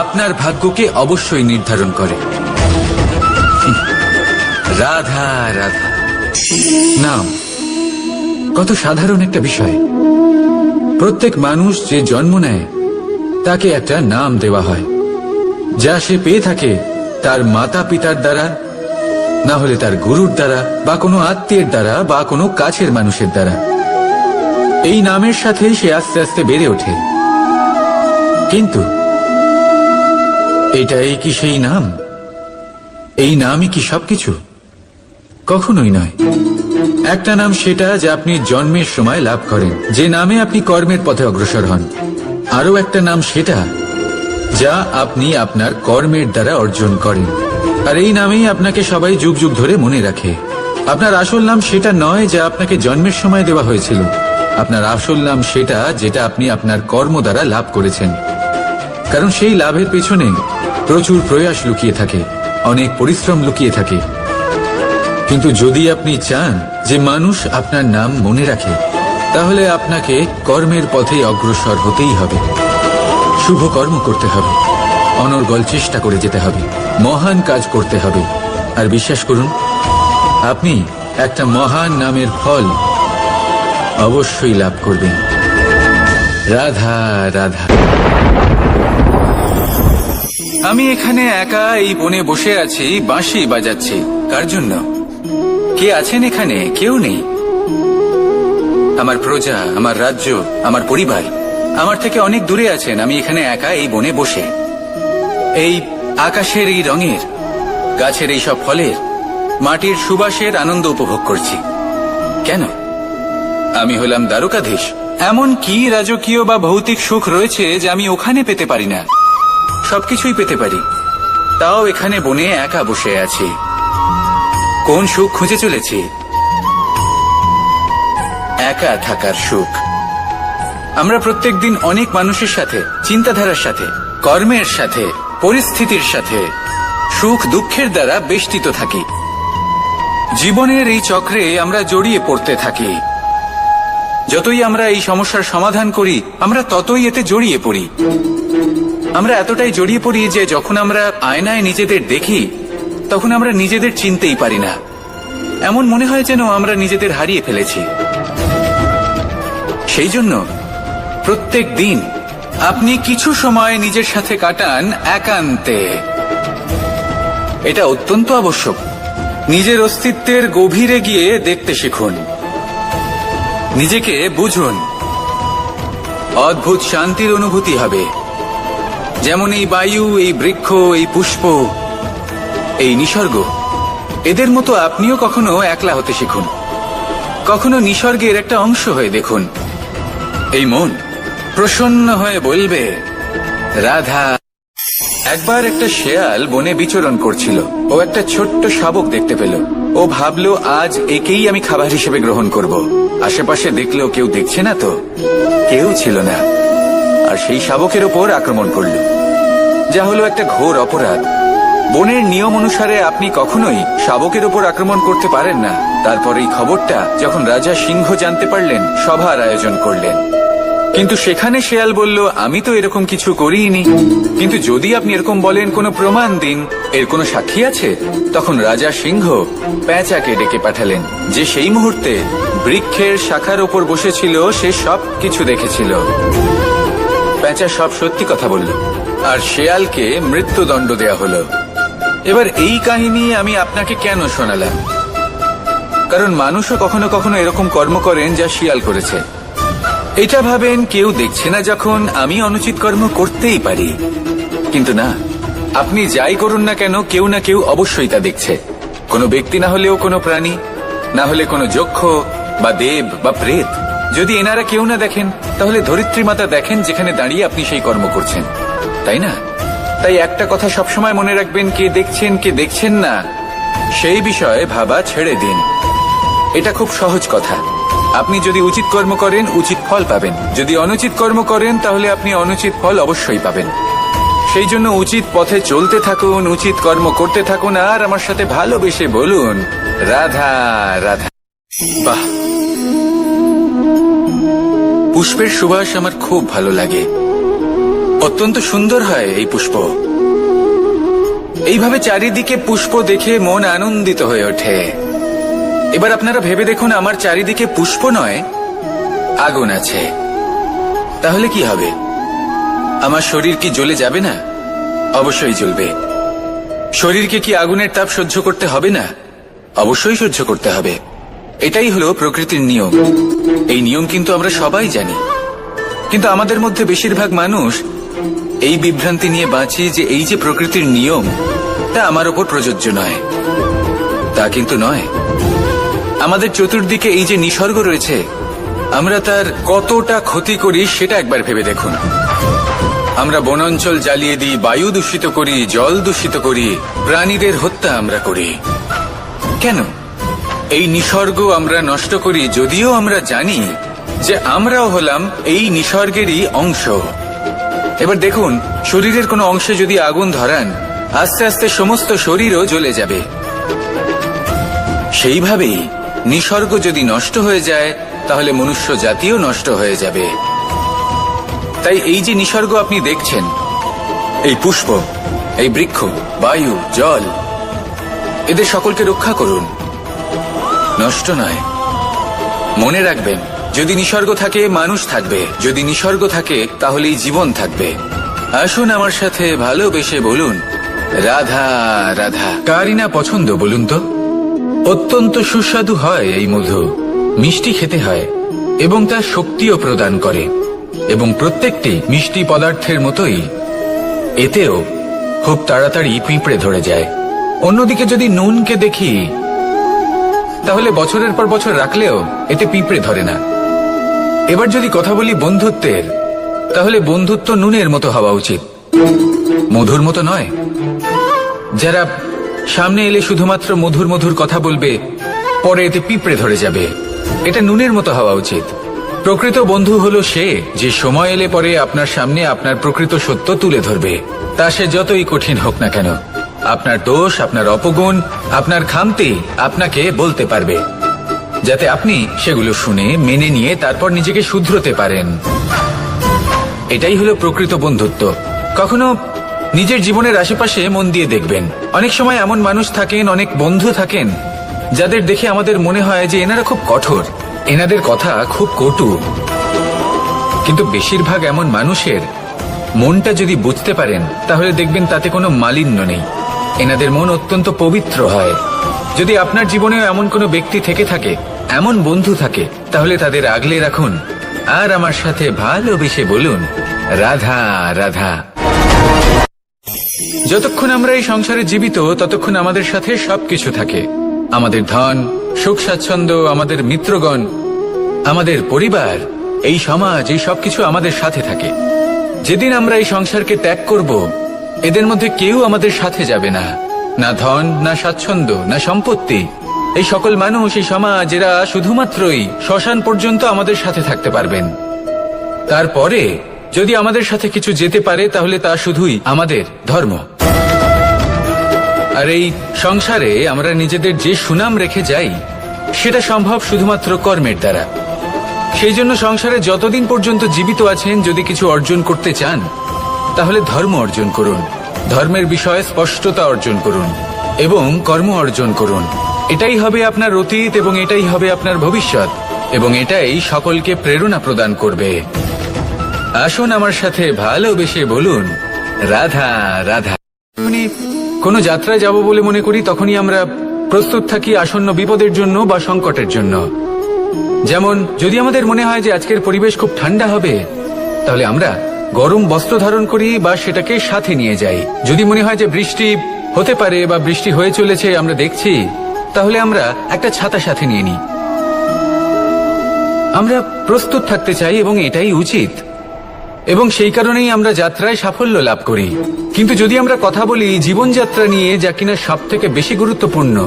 আপনার ভাগ্যকে অবশ্যই নির্ধারণ করে। রাধা রাধা নাম কত সাধারণ একটা বিষয়। প্রত্যেক মানুষ যে জন্ম নেয়, তাকে একটা নাম দেওয়া হয়, যা সে পেয়ে থাকে তার মাতা পিতার দ্বারা, না হলে তার গুরুর দ্বারা, বা কোনো আত্মীয়ের দ্বারা, বা কোনো কাছের মানুষের দ্বারা। এই নামের সাথে সে আস্তে আস্তে বেড়ে ওঠে। কিন্তু এটাই কি সেই নাম? এই নামই কি সবকিছু? কখনোই নয়। একটা নাম সেটা যা আপনি জন্মের সময় লাভ করেন, যে নামে আপনি কর্মের পথে অগ্রসর হন। আরও একটা নাম সেটা যা আপনি আপনার কর্মের দ্বারা অর্জন করেন, আর এই নামেই আপনাকে সবাই যুগ যুগ ধরে মনে রাখে। আপনার আসল নাম সেটা নয় যা আপনাকে জন্মের সময় দেওয়া হয়েছিল। আপনার আসল নাম সেটা যেটা আপনি আপনার কর্ম দ্বারা লাভ করেছেন, কারণ সেই লাভের পেছনে প্রচুর প্রয়াস লুকিয়ে থাকে, অনেক পরিশ্রম লুকিয়ে থাকে। কিন্তু যদি আপনি চান যে মানুষ আপনার নাম মনে রাখে, তাহলে আপনাকে কর্মের পথে অগ্রসর হতেই হবে, শুভ কর্ম করতে হবে, অনর্গল চেষ্টা করে যেতে হবে, মহান কাজ করতে হবে। আর বিশ্বাস করুন, আপনি একটা মহান নামের ফল অবশ্যই লাভ করবেন। রাধা রাধা। আমি এখানে একা এই বনে বসে আছি, বাঁশি বাজাচ্ছি। কার জন্য? কে আছেন এখানে? কেউ নেই। আমার প্রজা, আমার রাজ্য, আমার পরিবার আমার থেকে অনেক দূরে আছেন। আমি এখানে একা এই বনে বসে এই আকাশের এই রঙের, গাছের এই সব ফলের, মাটির সুবাসের আনন্দ উপভোগ করছি। কেন? আমি হলাম দ্বারকাধীশ। এমন কি রাজকীয় বা ভৌতিক সুখ রয়েছে যে আমি ওখানে পেতে পারি না? সবকিছুই পেতে পারি, তাও এখানে বনে একা বসে আছি। কোন সুখ খুঁজে চলেছি? একা থাকার সুখ। আমরা প্রত্যেকদিন অনেক মানুষের সাথে, চিন্তাধারার সাথে, কর্মের সাথে, পরিস্থিতির সাথে, সুখ দুঃখের দ্বারা বেষ্টিত থাকি। জীবনের এই চক্রে আমরা জড়িয়ে পড়তে থাকি। যতই আমরা এই সমস্যার সমাধান করি, আমরা ততই এতে জড়িয়ে পড়ি। আমরা এতটাই জড়িয়ে পড়ি যে যখন আমরা আয়নায় নিজেদের দেখি, তখন আমরা নিজেদের চিনতেই পারি না। এমন মনে হয় যেন আমরা নিজেদের হারিয়ে ফেলেছি। সেই জন্য প্রত্যেক দিন আপনি কিছু সময় নিজের সাথে কাটান একান্তে। এটা অত্যন্ত আবশ্যক। নিজের অস্তিত্বের গভীরে গিয়ে দেখতে শিখুন, নিজেকে বুঝুন। অদ্ভুত শান্তির অনুভূতি হবে। যেমন এই বায়ু, এই বৃক্ষ, এই পুষ্প, এই নিসর্গ, এদের মতো আপনিও কখনো একলা হতে শিখুন। কখনো নিসর্গের একটা অংশ হয়ে দেখুন। এই মন প্রসন্ন হয়ে বলবে, রাধা। একবার একটা শেয়াল বনে বিচরণ করছিল। ও একটা ছোট্ট শাবক দেখতে পেল। ও ভাবলো, আজ একেই আমি খাবার হিসেবে গ্রহণ করব। আশেপাশে দেখলো কেউ দেখছে না তো, কেউ ছিল না। আর সেই শাবকের ওপর আক্রমণ করলো, যা হলো একটা ঘোর অপরাধ। বনের নিয়ম অনুসারে আপনি কখনোই শাবকের ওপর আক্রমণ করতে পারেন না। তারপর এই খবরটা যখন রাজা সিংহ জানতে পারলেন, সভার আয়োজন করলেন। কিন্তু সেখানে শেয়াল বলল, আমি তো এরকম কিছু করিনি। কিন্তু যদি আপনি এরকম বলেন, কোনো প্রমাণ দিন, এর কোনো সাক্ষী আছে? তখন রাজা সিংহ পেঁচাকে ডেকে পাঠালেন, যে সেই মুহূর্তে বৃক্ষের শাখার ওপর বসেছিল। সে সব কিছু দেখেছিল। পেঁচা সব সত্যি কথা বলল, আর শেয়ালকে মৃত্যুদণ্ড দেয়া হলো। এবার এই কাহিনী আমি আপনাকে কেন শোনালাম? কারণ মানুষও কখনো কখনো এরকম কর্ম করেন যা শিয়াল করেছে। এটা ভাবেন কেউ দেখছে না, যখন আমি অনুচিত কর্ম করতেই পারি। কিন্তু না, আপনি যাই করুন না কেন, কেউ না কেউ অবশ্যই তা দেখছে। কোনো ব্যক্তি না হলেও কোনো প্রাণী, না হলে কোনো যক্ষ বা দেব বা প্রেত। যদি এনারা কেউ না দেখেন, তাহলে ধরিত্রী মাতা দেখেন, যেখানে দাঁড়িয়ে আপনি সেই কর্ম করছেন, তাই না? তাই একটা কথা সবসময় মনে রাখবেন, কে দেখছেন কে দেখছেন না সেই বিষয়ে ভাবা ছেড়ে দিন। এটা খুব সহজ কথা। আপনি যদি উচিত কর্ম করেন, উচিত ফল পাবেন। যদি অনুচিত কর্ম করেন, তাহলে আপনি অনুচিত ফল অবশ্যই পাবেন। সেই জন্য উচিত পথে চলতে থাকুন, উচিত কর্ম করতে থাকুন, আর আমার সাথে ভালোবেসে বলুন, রাধা রাধা। বাহ, পুষ্পের সুবাস আমার খুব ভালো লাগে। অত্যন্ত সুন্দর হয় এই পুষ্প। এইভাবে চারিদিকে পুষ্প দেখে মন আনন্দিত হয়ে ওঠে। এবার আপনারা ভেবে দেখুন, আমার চারিদিকে পুষ্প নয়, আগুন আছে। তাহলে কি হবে? আমার শরীর কি জ্বলে যাবে না? অবশ্যই জ্বলবে। শরীরকে কি আগুনের তাপ সহ্য করতে হবে না? অবশ্যই সহ্য করতে হবে। এটাই হলো প্রকৃতির নিয়ম। এই নিয়ম কিন্তু আমরা সবাই জানি, কিন্তু আমাদের মধ্যে বেশিরভাগ মানুষ এই বিভ্রান্তি নিয়ে বাঁচি যে এই যে প্রকৃতির নিয়ম, তা আমার ওপর প্রযোজ্য নয়। তা কিন্তু নয়। আমাদের চতুর্দিকে এই যে নিসর্গ রয়েছে, আমরা তার কতটা ক্ষতি করি সেটা একবার ভেবে দেখুন। আমরা বনাঞ্চল জ্বালিয়ে দিই, বায়ু দূষিত করি, জল দূষিত করি, প্রাণীদের হত্যা আমরা করি। কেন? এই নিসর্গ আমরা নষ্ট করি, যদিও আমরা জানি যে আমরাও হলাম এই নিসর্গেরই অংশ। এবার দেখুন, শরীরের কোনো অংশে যদি আগুন ধরান, আস্তে আস্তে সমস্ত শরীরও জ্বলে যাবে। সেইভাবেই নিসর্গ যদি নষ্ট হয়ে যায়, তাহলে মনুষ্য জাতিও নষ্ট হয়ে যাবে। তাই এই যে নিসর্গ আপনি দেখছেন, এই পুষ্প, এই বৃক্ষ, বায়ু, জল, এদের সকলকে রক্ষা করুন, নষ্ট নয়। মনে রাখবেন, যদি নিসর্গ থাকে, মানুষ থাকবে। যদি নিসর্গ থাকে, তাহলেই জীবন থাকবে। আসুন আমার সাথে ভালোবেসে বলুন, রাধা রাধা। কারই না পছন্দ বলুন তো? অত্যন্ত সুস্বাদু হয় এই মধু, মিষ্টি খেতে হয় এবং তা শক্তিও প্রদান করে, এবং প্রত্যেকটি মিষ্টি পদার্থের মতোই এতেও খুব তাড়াতাড়ি পিঁপড়ে ধরে যায়। অন্যদিকে যদি নুনকে দেখি, তাহলে বছরের পর বছর রাখলেও এতে পিঁপড়ে ধরে না। এবার যদি কথা বলি বন্ধুত্বের, তাহলে বন্ধুত্ব নুনের মতো হওয়া উচিত, মধুর মতো নয়। যারা সামনে এলে শুধুমাত্র মধুর মধুর কথা বলবে, পরে এতে পিঁপড়ে ধরে যাবে, এটা নুনের মতো হওয়া উচিত। প্রকৃত বন্ধু হলো সে যে সময় এলে পরে আপনার সামনে আপনার প্রকৃত সত্য তুলে ধরবে, তা সে যতই কঠিন হোক না কেন। আপনার দোষ, আপনার অপগুণ, আপনার খামতি আপনাকে বলতে পারবে, যাতে আপনি সেগুলো শুনে মেনে নিয়ে তারপর নিজেকে শুধরোতে পারেন। এটাই হলো প্রকৃত বন্ধুত্ব। কখনো নিজের জীবনের আশেপাশে মন দিয়ে দেখবেন, অনেক সময় এমন মানুষ থাকেন, অনেক বন্ধু থাকেন, যাদের দেখে আমাদের মনে হয় যে এনারা খুব কঠোর, এনাদের কথা খুব কটু। কিন্তু বেশিরভাগ এমন মানুষের মনটা যদি বুঝতে পারেন, তাহলে দেখবেন তাতে কোনো মালিন্য নেই, এনাদের মন অত্যন্ত পবিত্র হয়। যদি আপনার জীবনেও এমন কোনো ব্যক্তি থেকে থাকে, এমন বন্ধু থাকে, তাহলে তাদের আগলে রাখুন আর আমার সাথে ভালোবেসে বলুন, রাধা রাধা। যতক্ষণ আমরা এই সংসারে জীবিত, ততক্ষণ আমাদের সাথে সবকিছু থাকে, আমাদের ধন, সুখ স্বাচ্ছন্দ্য, আমাদের মিত্রগণ, আমাদের পরিবার, এই সমাজ, এই সবকিছু আমাদের সাথে থাকে। যেদিন আমরা এই সংসারকে ত্যাগ করব, এদের মধ্যে কেউ আমাদের সাথে যাবে না, না ধন, না স্বাচ্ছন্দ্য, না সম্পত্তি। এই সকল মানুষ, এই সমাজ, এরা শুধুমাত্রই শ্মশান পর্যন্ত আমাদের সাথে থাকতে পারবেন। তারপরে যদি আমাদের সাথে কিছু যেতে পারে, তাহলে তা শুধুই আমাদের ধর্ম। আর এই সংসারে আমরা নিজেদের যে সুনাম রেখে যাই, সেটা সম্ভব শুধুমাত্র কর্মের দ্বারা। সেই জন্য সংসারে যতদিন পর্যন্ত জীবিত আছেন, যদি কিছু অর্জন করতে চান, তাহলে ধর্ম অর্জন করুন, ধর্মের বিষয়ে স্পষ্টতা অর্জন করুন এবং কর্ম অর্জন করুন। এটাই হবে আপনার অতীত এবং এটাই হবে আপনার ভবিষ্যৎ, এবং এটাই সকলকে প্রেরণা প্রদান করবে। আসুন আমার সাথে ভালোবেসে বলুন, রাধা রাধা। কোনো যাত্রায় যাব বলে মনে করি, তখনই আমরা প্রস্তুত থাকি আসন্ন বিপদের জন্য বা সংকটের জন্য। যেমন যদি আমাদের মনে হয় যে আজকের পরিবেশ খুব ঠান্ডা হবে, তাহলে আমরা গরম বস্ত্র ধারণ করি বা সেটাকে সাথে নিয়ে যাই। যদি মনে হয় যে বৃষ্টি হতে পারে বা বৃষ্টি হয়ে চলেছে, আমরা দেখছি, তাহলে আমরা একটা ছাতা সাথে নিয়ে নিই। আমরা প্রস্তুত থাকতে চাই এবং এটাই উচিত, এবং সেই কারণেই আমরা যাত্রায় সাফল্য লাভ করি। কিন্তু যদি আমরা কথা বলি জীবনযাত্রা নিয়ে, যা কিনা সব থেকে বেশি গুরুত্বপূর্ণ,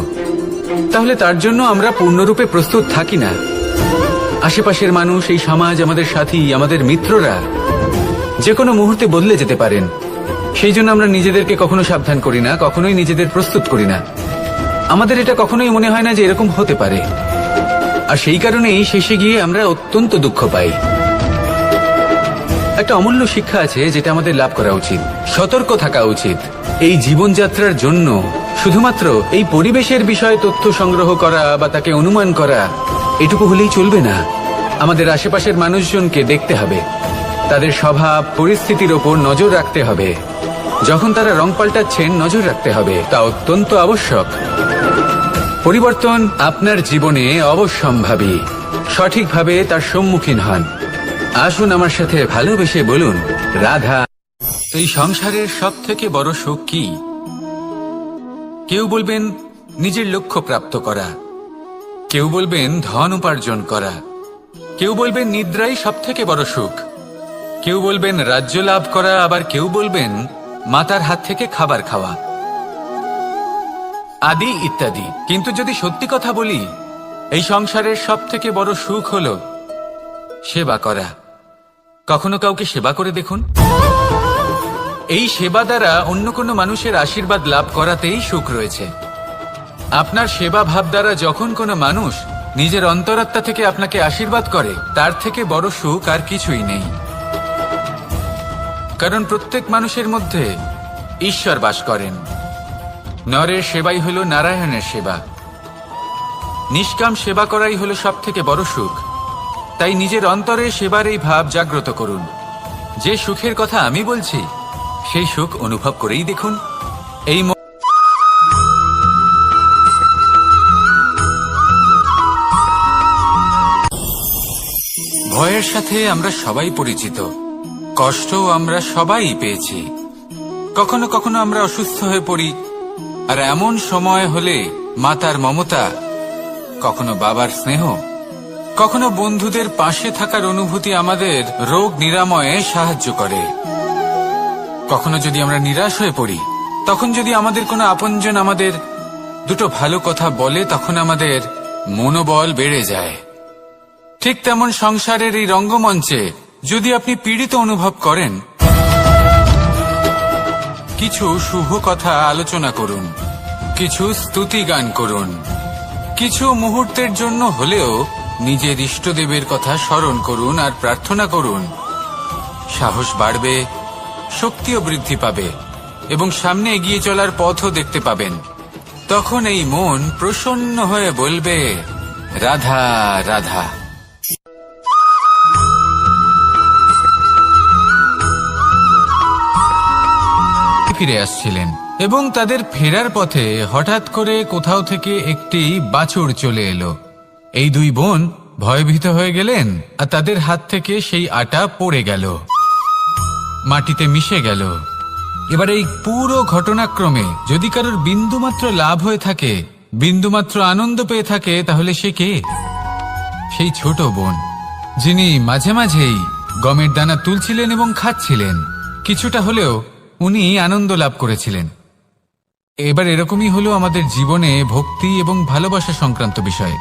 তাহলে তার জন্য আমরা পূর্ণরূপে প্রস্তুত থাকি না। আশেপাশের মানুষ, এই সমাজ, আমাদের সাথী, আমাদের মিত্ররা যে কোনো মুহূর্তে বদলে যেতে পারেন। সেই জন্য আমরা নিজেদেরকে কখনো সাবধান করি না, কখনোই নিজেদের প্রস্তুত করি না। আমাদের এটা কখনোই মনে হয় না যে এরকম হতে পারে, আর সেই কারণেই শেষে গিয়ে আমরা অত্যন্ত দুঃখ পাই। একটা অমূল্য শিক্ষা আছে যেটা আমাদের লাভ করা উচিত, সতর্ক থাকা উচিত। এই জীবনযাত্রার জন্য শুধুমাত্র এই পরিবেশের বিষয়ে তথ্য সংগ্রহ করা বা তাকে অনুমান করা, এটুকু হলেই চলবে না। আমাদের আশেপাশের মানুষজনকে দেখতে হবে, তাদের স্বভাব, পরিস্থিতির ওপর নজর রাখতে হবে। যখন তারা রং পাল্টাচ্ছেন, নজর রাখতে হবে, তা অত্যন্ত আবশ্যক। পরিবর্তন আপনার জীবনে অবশ্যম্ভাবী, সঠিকভাবে তার সম্মুখীন হন। আসুন আমার সাথে ভালোবেসে বলুন, রাধা। এই সংসারের সব থেকে বড় সুখ কি? কেউ বলবেন নিজের লক্ষ্য প্রাপ্ত করা, কেউ বলবেন ধন উপার্জন করা, কেউ বলবেন নিদ্রাই সব থেকে বড় সুখ, কেউ বলবেন রাজ্য লাভ করা, আবার কেউ বলবেন মাতার হাত থেকে খাবার খাওয়া, আদি ইত্যাদি। কিন্তু যদি সত্যি কথা বলি, এই সংসারের সব থেকে বড় সুখ হলো সেবা করা। কখনো কাউকে সেবা করে দেখুন, এই সেবা দ্বারা অন্য কোনো মানুষের আশীর্বাদ লাভ করাতেই সুখ রয়েছে। আপনার সেবা ভাব দ্বারা যখন কোনো মানুষ নিজের অন্তরাত্মা থেকে আপনাকে আশীর্বাদ করে, তার থেকে বড় সুখ আর কিছুই নেই। কারণ প্রত্যেক মানুষের মধ্যে ঈশ্বর বাস করেন। নরের সেবাই হলো নারায়ণের সেবা। নিষ্কাম সেবা করাই হলো সব থেকে বড় সুখ। তাই নিজের অন্তরে সেবার এই ভাব জাগ্রত করুন। যে সুখের কথা আমি বলছি, সেই সুখ অনুভব করেই দেখুন। এই দুঃখের সাথে আমরা সবাই পরিচিত, কষ্টও আমরা সবাই পেয়েছি। কখনো কখনো আমরা অসুস্থ হয়ে পড়ি, আর এমন সময় হলে মাতার মমতা, কখনো বাবার স্নেহ, কখনো বন্ধুদের পাশে থাকার অনুভূতি আমাদের রোগ নিরাময়ে সাহায্য করে। কখনো যদি আমরা নিরাশ হয়ে পড়ি, তখন যদি আমাদের কোনো আপনজন আমাদের দুটো ভালো কথা বলে, তখন আমাদের মনোবল বেড়ে যায়। ঠিক তেমন সংসারের এই রঙ্গমঞ্চে যদি আপনি পীড়িত অনুভব করেন, কিছু শুভ কথা আলোচনা করুন, কিছু স্তুতি গান করুন, কিছু মুহূর্তের জন্য হলেও নিজের ইষ্টদেবের কথা স্মরণ করুন আর প্রার্থনা করুন। সাহস বাড়বে, শক্তিও বৃদ্ধি পাবে এবং সামনে এগিয়ে চলার পথও দেখতে পাবেন। তখন এই মন প্রসন্ন হয়ে বলবে, রাধা রাধা। ফিরে আসছিলেন এবং তাদের ফেরার পথে হঠাৎ করে কোথাও থেকে একটি বাছুর চলে এলো। এই দুই বোন ভয়ভীত হয়ে গেলেন আর তাদের হাত থেকে সেই আটা পড়ে গেল, মাটিতে মিশে গেল। এবার এই পুরো ঘটনাক্রমে যদি কারোর বিন্দুমাত্র লাভ হয়ে থাকে, বিন্দুমাত্র আনন্দ পেয়ে থাকে, তাহলে সে কে? সেই ছোট বোন, যিনি মাঝে মাঝেই গমের দানা তুলছিলেন এবং খাচ্ছিলেন। কিছুটা হলেও উনি আনন্দ লাভ করেছিলেন। এবার এরকমই হলো আমাদের জীবনে ভক্তি এবং ভালোবাসা সংক্রান্ত বিষয়ে।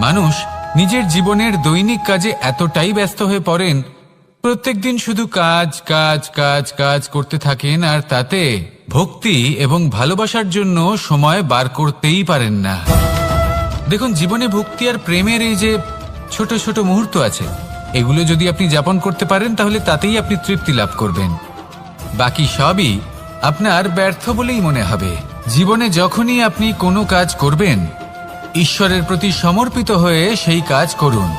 মানুষ নিজের জীবনের দৈনিক কাজে এতটাই ব্যস্ত হয়ে পড়েন, প্রত্যেকদিন শুধু কাজ কাজ কাজ কাজ করতে থাকেন, আর তাতে ভক্তি এবং ভালোবাসার জন্য সময় বার করতেই পারেন না। দেখুন, জীবনে ভক্তি আর প্রেমের এই যে ছোট ছোট মুহূর্ত আছে, এগুলো যদি আপনি যাপন করতে পারেন, তাহলে তাতেই আপনি তৃপ্তি লাভ করবেন। বাকি সবই আপনার ব্যর্থ বলেই মনে হবে। জীবনে যখনই আপনি কোনো কাজ করবেন, ঈশ্বরের প্রতি সমর্পিত হয়ে সেই কাজ করুন।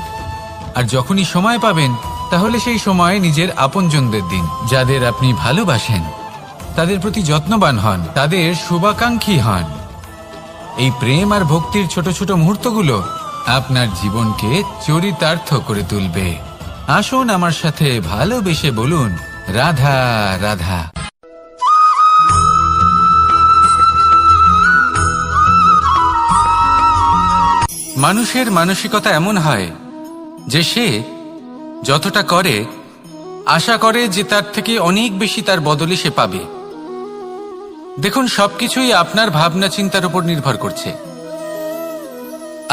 আর যখনই সময় পাবেন, তাহলে সেই সময় নিজের আপনজনদের দিন, যাদের আপনি ভালোবাসেন। তাদের প্রতি যত্নবান হন, তাদের শুভাকাঙ্ক্ষী হন। এই প্রেম আর ভক্তির ছোট ছোট মুহূর্তগুলো আপনার জীবনকে চরিতার্থ করে তুলবে। আসুন আমার সাথে ভালোবেসে বলুন, রাধা রাধা। মানুষের মানসিকতা এমন হয় যে সে যতটা করে আশা করে যে তার থেকে অনেক বেশি তার বদলে সে পাবে। দেখুন, সবকিছুই আপনার ভাবনা চিন্তার উপর নির্ভর করছে।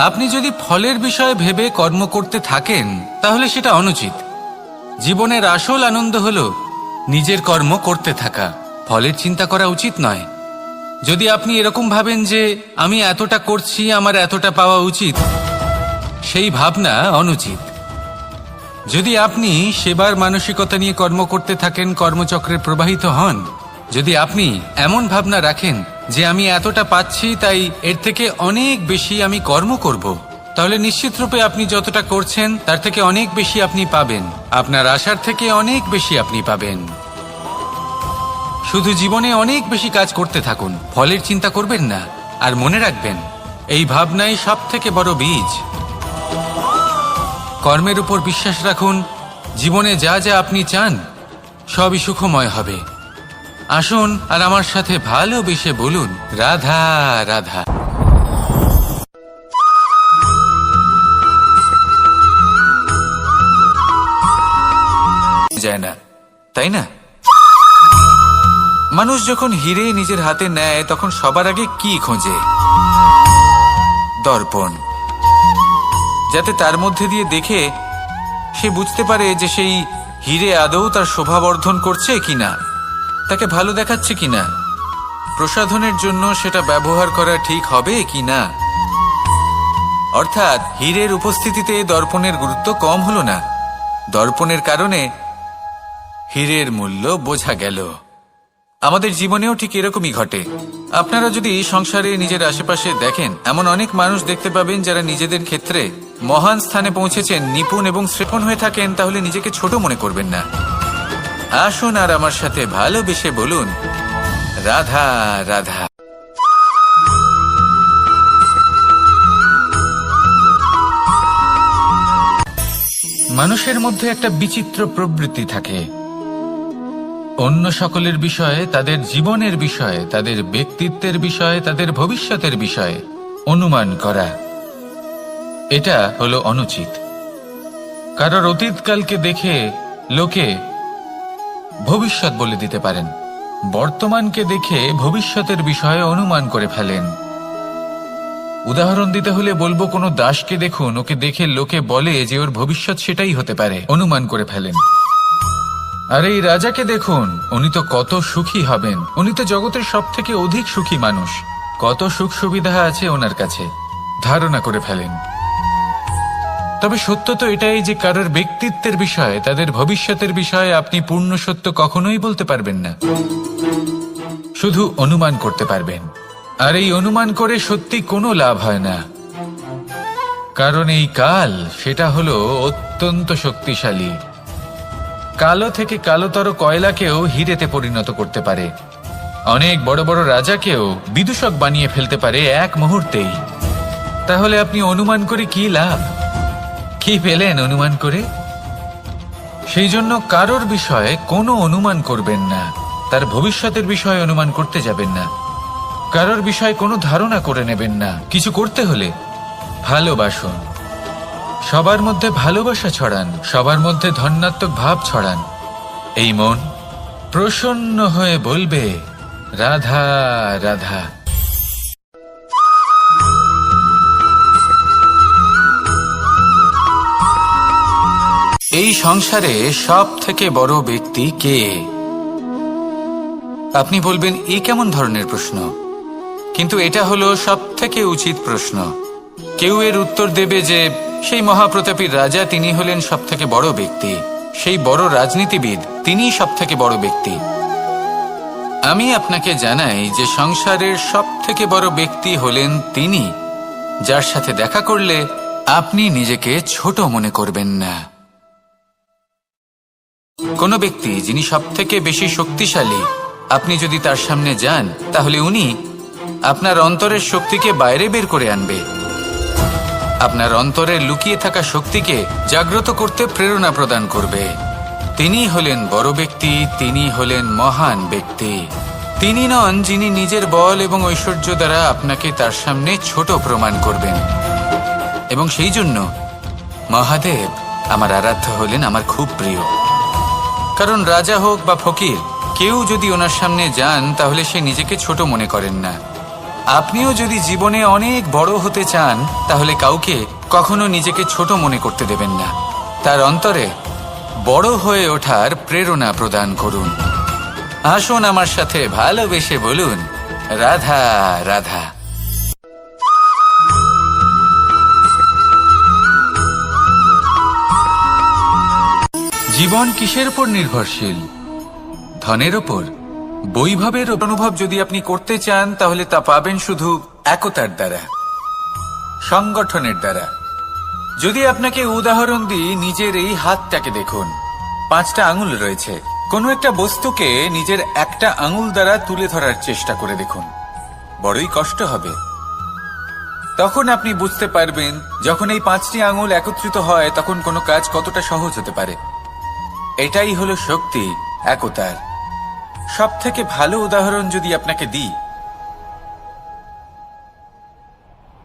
আপনি যদি ফলের বিষয়ে ভেবে কর্ম করতে থাকেন, তাহলে সেটা অনুচিত। জীবনের আসল আনন্দ হলো নিজের কর্ম করতে থাকা, ফলের চিন্তা করা উচিত নয়। যদি আপনি এরকম ভাবেন যে আমি এতটা করছি, আমার এতটা পাওয়া উচিত, সেই ভাবনা অনুচিত। যদি আপনি সেবার মানসিকতা নিয়ে কর্ম করতে থাকেন, কর্মচক্রে প্রবাহিত হন, যদি আপনি এমন ভাবনা রাখেন যে আমি এতটা পাচ্ছি, তাই এর থেকে অনেক বেশি আমি কর্ম করব, তাহলে নিশ্চিতরূপে আপনি যতটা করছেন তার থেকে অনেক বেশি আপনি পাবেন। আপনার আশার থেকে অনেক বেশি আপনি পাবেন। শুধু জীবনে অনেক বেশি কাজ করতে থাকুন, ফলের চিন্তা করবেন না। আর মনে রাখবেন, এই ভাবনাই সব থেকে বড় বীজ। কর্মের উপর বিশ্বাস রাখুন। জীবনে যা যা আপনি চান সবই সুখময় হবে। আসুন আর আমার সাথে ভালোবেসে বলুন, রাধা রাধা। যায় না, তাই না? মানুষ যখন হিরে নিজের হাতে নেয়, তখন সবার আগে কি খোঁজে? দর্পণ, যাতে তার মধ্যে দিয়ে দেখে সে বুঝতে পারে যে সেই হিরে আদৌ তার শোভাবর্ধন করছে কিনা, তাকে ভালো দেখাচ্ছে কিনা, প্রসাধনের জন্য সেটা ব্যবহার করা ঠিক হবে কিনা। অর্থাৎ হীরের উপস্থিতিতে দর্পণের গুরুত্ব কম হলো না। দর্পণের কারণে হীরের মূল্য বোঝা গেল। আমাদের জীবনেও ঠিক এরকমই ঘটে। আপনারা যদি সংসারে নিজের আশেপাশে দেখেন, এমন অনেক মানুষ দেখতে পাবেন যারা নিজেদের ক্ষেত্রে মহান স্থানে পৌঁছেছেন, নিপুণ এবং শ্রেষ্ঠ হয়ে থাকেন, তাহলে নিজেকে ছোট মনে করবেন না। আসুন আর আমার সাথে ভালোবেসে বলুন, রাধা রাধা। মানুষের মধ্যে একটা বিচিত্র প্রবৃত্তি থাকে অন্য সকলের বিষয়ে, তাদের জীবনের বিষয়ে, তাদের ব্যক্তিত্বের বিষয়ে, তাদের ভবিষ্যতের বিষয়ে অনুমান করা। এটা হলো অনুচিত। কারোর অতীতকালকে দেখে লোকে ভবিষ্যৎ বলে দিতে পারেন, বর্তমানকে দেখে ভবিষ্যতের বিষয়ে অনুমান করে ফেলেন। উদাহরণ দিতে হলে বলবো, কোনো দাসকে দেখুন, ওকে দেখে লোকে বলে যে ওর ভবিষ্যৎ সেটাই হতে পারে, অনুমান করে ফেলেন। আর এই রাজাকে দেখুন, উনি তো কত সুখী হবেন, উনি তো জগতের সব থেকে অধিক সুখী মানুষ, কত সুখ সুবিধা আছে ওনার কাছে, ধারণা করে ফেলেন। তবে সত্য তো এটাই যে কারোর ব্যক্তিত্বের বিষয়ে, তাদের ভবিষ্যতের বিষয়ে আপনি পূর্ণ সত্য কখনোই বলতে পারবেন না, শুধু অনুমান করতে পারবেন। আর এই অনুমান করে সত্যি কোনো লাভ হয় না, কারণ এই কাল সেটা হলো অত্যন্ত শক্তিশালী। কালো থেকে কালোতর কয়লাকেও হিরেতে পরিণত করতে পারে, অনেক বড় বড় রাজাকেও বিদূষক বানিয়ে ফেলতে পারে এক মুহূর্তেই। তাহলে আপনি অনুমান করে কি লাভ? কি পেলেন অনুমান করে? সেই জন্য কারোর বিষয়ে কোনো অনুমান করবেন না, তার ভবিষ্যতের বিষয়ে অনুমান করতে যাবেন না, কারোর বিষয়ে কোনো ধারণা করে নেবেন না। কিছু করতে হলে ভালোবাসুন, সবার মধ্যে ভালোবাসা ছড়ান, সবার মধ্যে ধন্যাত্মক ভাব ছড়ান। এই মন প্রসন্ন হয়ে বলবে, রাধা রাধা। এই সংসারে সব থেকে বড় ব্যক্তি কে? আপনি বলবেন, এই কেমন ধরনের প্রশ্ন? কিন্তু এটা হলো সব থেকে উচিত প্রশ্ন। কেউ এর উত্তর দেবে যে সেই মহাপ্রতাপী রাজা, তিনি হলেন সব থেকে বড় ব্যক্তি, সেই বড় রাজনীতিবিদ, তিনিই সব থেকে বড় ব্যক্তি। আমি আপনাকে জানাই যে সংসারের সব থেকে বড় ব্যক্তি হলেন তিনি, যার সাথে দেখা করলে আপনি নিজেকে ছোট মনে করবেন না। কোনো ব্যক্তি যিনি সব থেকে বেশি শক্তিশালী, আপনি যদি তার সামনে যান, তাহলে উনি আপনার অন্তরের শক্তিকে বাইরে বের করে আনবে, আপনার অন্তরের লুকিয়ে থাকা শক্তিকে জাগ্রত করতে প্রেরণা প্রদান করবে। তিনি হলেন বড় ব্যক্তি, তিনি হলেন মহান ব্যক্তি। তিনি নন যিনি নিজের বল এবং ঐশ্বর্য দ্বারা আপনাকে তার সামনে ছোট প্রমাণ করবেন। এবং সেই জন্য মহাদেব আমার আরাধ্য হলেন আমার খুব প্রিয়। কারণ রাজা হোক বা ফকির, কেউ যদি ওনার সামনে যান তাহলে সে নিজেকে ছোট মনে করেন না। আপনিও যদি জীবনে অনেক বড় হতে চান, তাহলে কাউকে কখনো নিজেকে ছোট মনে করতে দেবেন না। তার অন্তরে বড় হয়ে ওঠার প্রেরণা প্রদান করুন। আসুন আমার সাথে ভালোবেসে বলুন, রাধা রাধা। জীবন কিসের উপর নির্ভরশীল? ধনের ওপর? বৈভবের অনুভব যদি আপনি করতে চান, তাহলে তা পাবেন শুধু একতার দ্বারা, সংগঠনের দ্বারা। যদি আপনাকে উদাহরণ দিই, নিজের এই হাতটাকে দেখুন, 5টা আঙুল রয়েছে। কোনো একটা বস্তুকে নিজের একটা আঙুল দ্বারা তুলে ধরার চেষ্টা করে দেখুন, বড়ই কষ্ট হবে। তখন আপনি বুঝতে পারবেন, যখন এই 5টি আঙুল একত্রিত হয়, তখন কোনো কাজ কতটা সহজ হতে পারে। এটাই হলো শক্তি, একতার। সব থেকে ভালো উদাহরণ যদি আপনাকে দিই,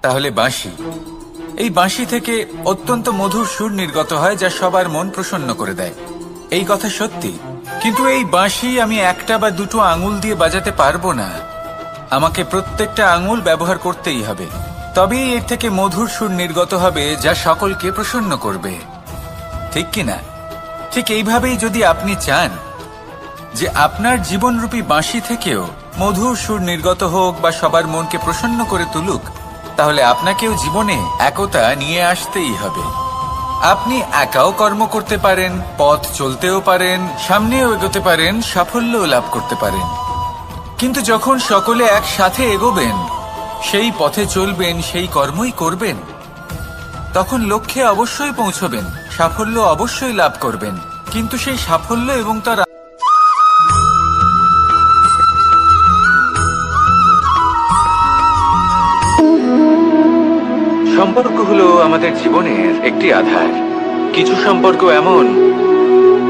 তাহলে বাঁশি। এই বাঁশি থেকে অত্যন্ত মধুর সুর নির্গত হয়, যা সবার মন প্রসন্ন করে দেয়। এই কথা সত্যি। কিন্তু এই বাঁশি আমি একটা বা দুটো আঙুল দিয়ে বাজাতে পারবো না, আমাকে প্রত্যেকটা আঙুল ব্যবহার করতেই হবে। তবেই এর থেকে মধুর সুর নির্গত হবে, যা সকলকে প্রসন্ন করবে। ঠিক কিনা? ঠিক এইভাবেই যদি আপনি চান যে আপনার জীবনরূপী বাঁশি থেকেও মধুর সুর নির্গত হোক বা সবার মনকে প্রসন্ন করে তুলুক, তাহলে আপনাকেও জীবনে একতা নিয়ে আসতেই হবে। আপনি একাও কর্ম করতে পারেন, পথ চলতেও পারেন, সামনেও এগোতে পারেন, সাফল্যও লাভ করতে পারেন। কিন্তু যখন সকলে একসাথে এগোবেন, সেই পথে চলবেন, সেই কর্মই করবেন, তখন লক্ষ্যে অবশ্যই পৌঁছবেন, সাফল্য অবশ্যই লাভ করবেন। কিন্তু সেই সাফল্য এবং তার সম্পর্ক হলো আমাদের জীবনের একটি আধার। কিছু সম্পর্ক এমন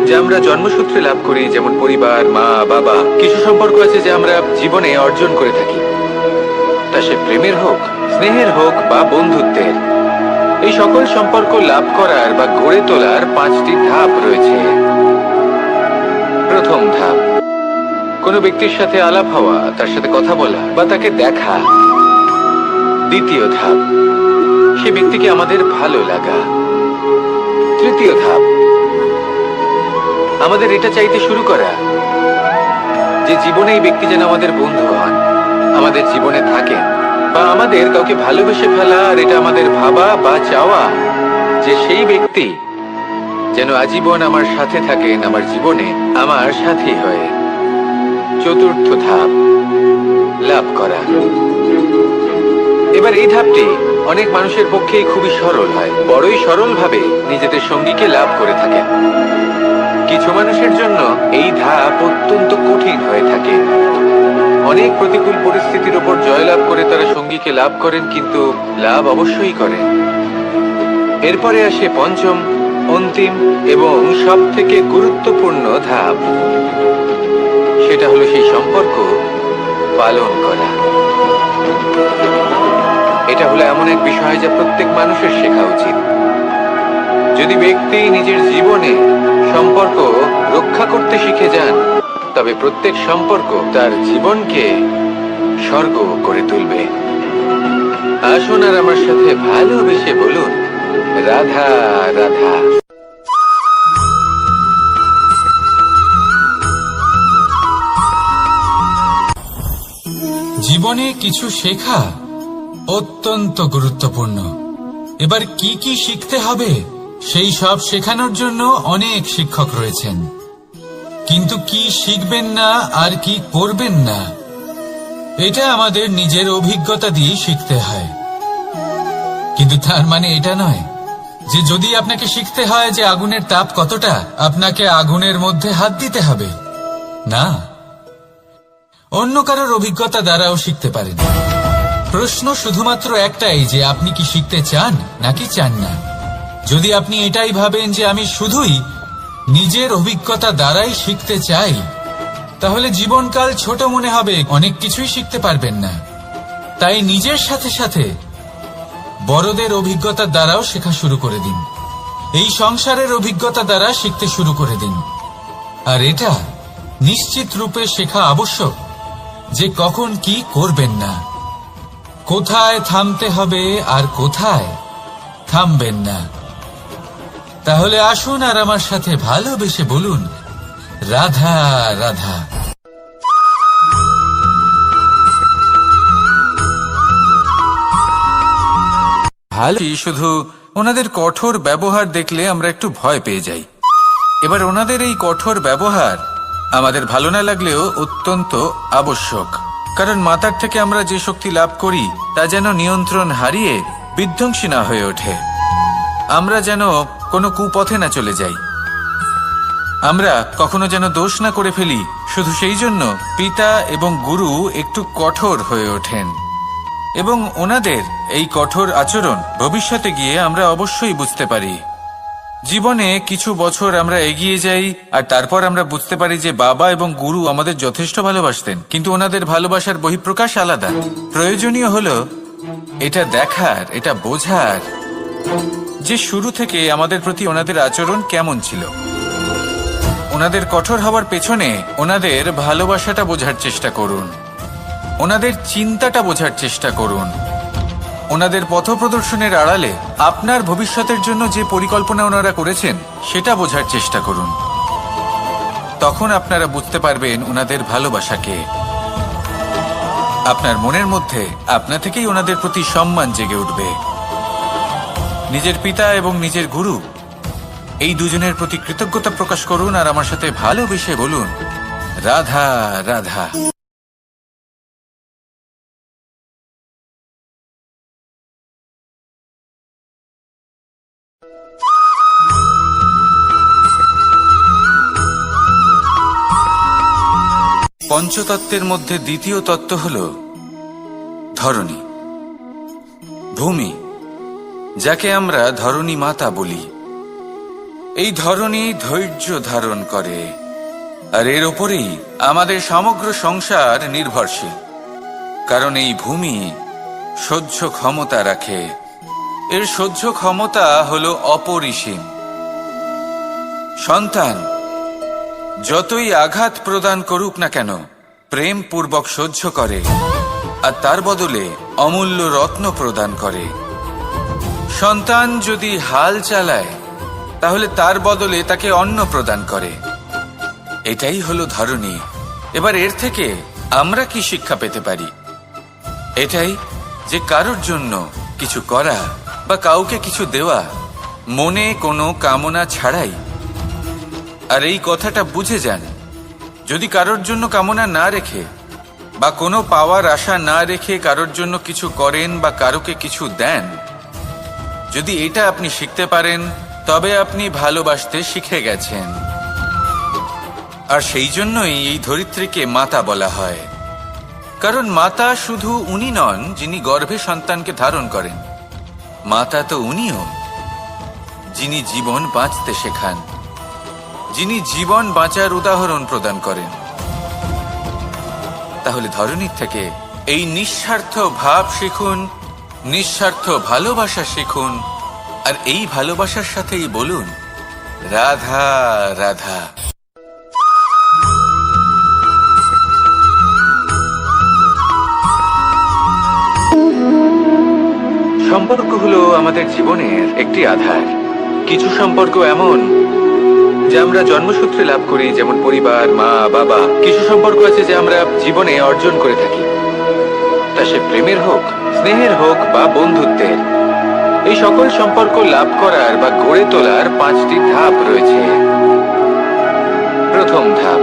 যে আমরা জন্মসূত্রে লাভ করি, যেমন পরিবার, মা বাবা। কিছু সম্পর্ক আছে যে আমরা জীবনে অর্জন করে থাকি, তা সে প্রেমের হোক, স্নেহের হোক বা বন্ধুত্বের। এই সকল সম্পর্ক লাভ করার বা গড়ে তোলার 5টি ধাপ রয়েছে। প্রথম ধাপ, কোনো ব্যক্তির সাথে আলাপ হওয়া, তার সাথে কথা বলা বা তাকে দেখা। দ্বিতীয় ধাপ, সে ব্যক্তিকে আমাদের ভালো লাগা। তৃতীয় ধাপ, আমাদের এটা চাইতে শুরু করা যে জীবনে এই ব্যক্তি যেন আমাদের বন্ধু হন, আমাদের জীবনে থাকেন, বা আমাদের কাউকে ভালোবেসে ফেলা। আর এটা আমাদের ভাবা বা চাওয়া যে সেই ব্যক্তি যেন আজীবন আমার সাথে থাকেন, আমার জীবনে আমার সাথী হয়ে। চতুর্থ ধাপ, লাভ করা। এবার এই ধাপটি অনেক মানুষের পক্ষেই খুবই সরল হয়, বড়ই সরল ভাবে নিজেদের সঙ্গীকে লাভ করে থাকেন। কিছু মানুষের জন্য এই ধাপ অত্যন্ত কঠিন হয়ে থাকে। অনেক প্রতিকূল পরিস্থিতির উপর জয়লাভ করে তারা সঙ্গীকে লাভ করেন, কিন্তু লাভ অবশ্যই করেন। এরপরে আসে পঞ্চম, অন্তিম এবং সব থেকে গুরুত্বপূর্ণ ধাপ। সেটা হলো সেই সম্পর্ক পালন করা। এটা হলো এমন এক বিষয় যা প্রত্যেক মানুষের শেখা উচিত। যদি ব্যক্তি নিজের জীবনে সম্পর্ক রক্ষা করতে শিখে যান, তবে প্রত্যেক সম্পর্ক তার জীবনকে স্বর্গ করে তুলবে। আসুন আর আমার সাথে ভালোবেসে বলুন, রাধা রাধা। জীবনে কিছু শেখা অত্যন্ত গুরুত্বপূর্ণ। এবার কি কি শিখতে হবে সেই সব শেখানোর জন্য অনেক শিক্ষক রয়েছেন, কিন্তু কি শিখবেন না আর কি করবেন না এটা আমাদের নিজের অভিজ্ঞতা দিয়ে শিখতে হয়। কিন্তু তার মানে এটা নয় যে যদি আপনাকে শিখতে হয় যে আগুনের তাপ কতটা, আপনাকে আগুনের মধ্যে হাত দিতে হবে। না, অন্য কারোর অভিজ্ঞতা দ্বারাও শিখতে পারেন। প্রশ্ন শুধুমাত্র একটাই যে আপনি কি শিখতে চান নাকি চান না। যদি আপনি এটাই ভাবেন যে আমি শুধুই নিজের অভিজ্ঞতা দ্বারাই শিখতে চাই, তাহলে জীবনকাল ছোট মনে হবে, অনেক কিছুই শিখতে পারবেন না। তাই নিজের সাথে সাথে বড়দের অভিজ্ঞতা দ্বারাও শেখা শুরু করে দিন। এই সংসারের অভিজ্ঞতা দ্বারা শিখতে শুরু করে দিন। আর এটা নিশ্চিত রূপে শেখা আবশ্যক যে কখন কি করবেন না, কোথায় থামতে হবে আর কোথায় থামবেন না। তাহলে আসুন আর আমার সাথে ভালোবেসে বলুন, রাধা রাধা। ভালো, শুধু ওনাদের কঠোর ব্যবহার দেখলে আমরা একটু ভয় পেয়ে যাই। এবার ওনাদের এই কঠোর ব্যবহার আমাদের ভালো না লাগলেও অত্যন্ত আবশ্যক, কারণ মাতার থেকে আমরা যে শক্তি লাভ করি তা যেন নিয়ন্ত্রণ হারিয়ে বিধ্বংসী না হয়ে ওঠে। আমরা যেন কোনো কুপথে না চলে যাই, আমরা কখনো যেন দোষ না করে ফেলি। শুধু সেই জন্য পিতা এবং গুরু একটু কঠোর হয়ে ওঠেন, এবং ওনাদের এই কঠোর আচরণ ভবিষ্যতে গিয়ে আমরা অবশ্যই বুঝতে পারি। জীবনে কিছু বছর আমরা এগিয়ে যাই আর তারপর আমরা বুঝতে পারি যে বাবা এবং গুরু আমাদের যথেষ্ট ভালোবাসতেন, কিন্তু ওনাদের ভালোবাসার বহিঃপ্রকাশ আলাদা। প্রয়োজনীয় হলো এটা দেখার, এটা বোঝার যে শুরু থেকে আমাদের প্রতি ওনাদের আচরণ কেমন ছিল। ওনাদের কঠোর হওয়ার পেছনে ওনাদের ভালোবাসাটা বোঝার চেষ্টা করুন, ওনাদের চিন্তাটা বোঝার চেষ্টা করুন, ওনাদের পথপ্রদর্শনের আড়ালে আপনার ভবিষ্যতের জন্য যে পরিকল্পনা ওনারা করেছেন সেটা বোঝার চেষ্টা করুন। তখন আপনারা বুঝতে পারবেন ওনাদের ভালোবাসাকে। আপনার মনের মধ্যে আপনা থেকেই ওনাদের প্রতি সম্মান জেগে উঠবে। নিজের পিতা এবং নিজের গুরু এই দুজনের প্রতি কৃতজ্ঞতা প্রকাশ করুন আর আমার সাথে ভালোবেসে বলুন, রাধা রাধা। পঞ্চতত্ত্বের মধ্যে দ্বিতীয় তত্ত্ব হল ধরণী, ভূমি, যাকে আমরা ধরণী মাতা বলি। এই ধরনী ধৈর্য ধারণ করে, আর এর ওপরেই আমাদের সমগ্র সংসার নির্ভরশীল। কারণ এই ভূমি সহ্য ক্ষমতা রাখে, এর সহ্য ক্ষমতা হলো অপরিসীম। সন্তান যতই আঘাত প্রদান করুক না কেন, প্রেম পূর্বক সহ্য করে, আর তার বদলে অমূল্য রত্ন প্রদান করে। সন্তান যদি হাল চালায়, তাহলে তার বদলে তাকে অন্ন প্রদান করে। এটাই হলো ধরনী। এবার এর থেকে আমরা কি শিক্ষা পেতে পারি? এটাই যে কারোর জন্য কিছু করা বা কাউকে কিছু দেওয়া মনে কোনো কামনা ছাড়াই। আর এই কথাটা বুঝে যান, যদি কারোর জন্য কামনা না রেখে বা কোনো পাওয়ার আশা না রেখে কারোর জন্য কিছু করেন বা কারোকে কিছু দেন, যদি এটা আপনি শিখতে পারেন, তবে আপনি ভালোবাসতে শিখে গেছেন। আর সেই জন্যই এই ধরিত্রীকে মাতা বলা হয়। কারণ মাতা শুধু উনি নন যিনি গর্ভে সন্তানকে ধারণ করেন, মাতা তো উনিও যিনি জীবন বাঁচতে শেখান, যিনি জীবন বাঁচার উদাহরণ প্রদান করেন। তাহলে ধরনীর থেকে এই নিঃস্বার্থ ভাব শিখুন, নিঃস্বার্থ ভালোবাসা শিখুন, আর এই ভালোবাসার সাথেই বলুন রাধা রাধা। সম্পর্ক হলো আমাদের জীবনের একটি আধার। কিছু সম্পর্ক এমন যে আমরা জন্মসূত্রে লাভ করি, যেমন পরিবার, মা, বাবা। কিছু সম্পর্ক আছে যে আমরা জীবনে অর্জন করে থাকি, তা সে প্রেমের হোক, স্নেহের হোক বা বন্ধুত্বের। এই সকল সম্পর্ক লাভ করার বা গড়ে তোলার 5টি ধাপ রয়েছে। প্রথম ধাপ,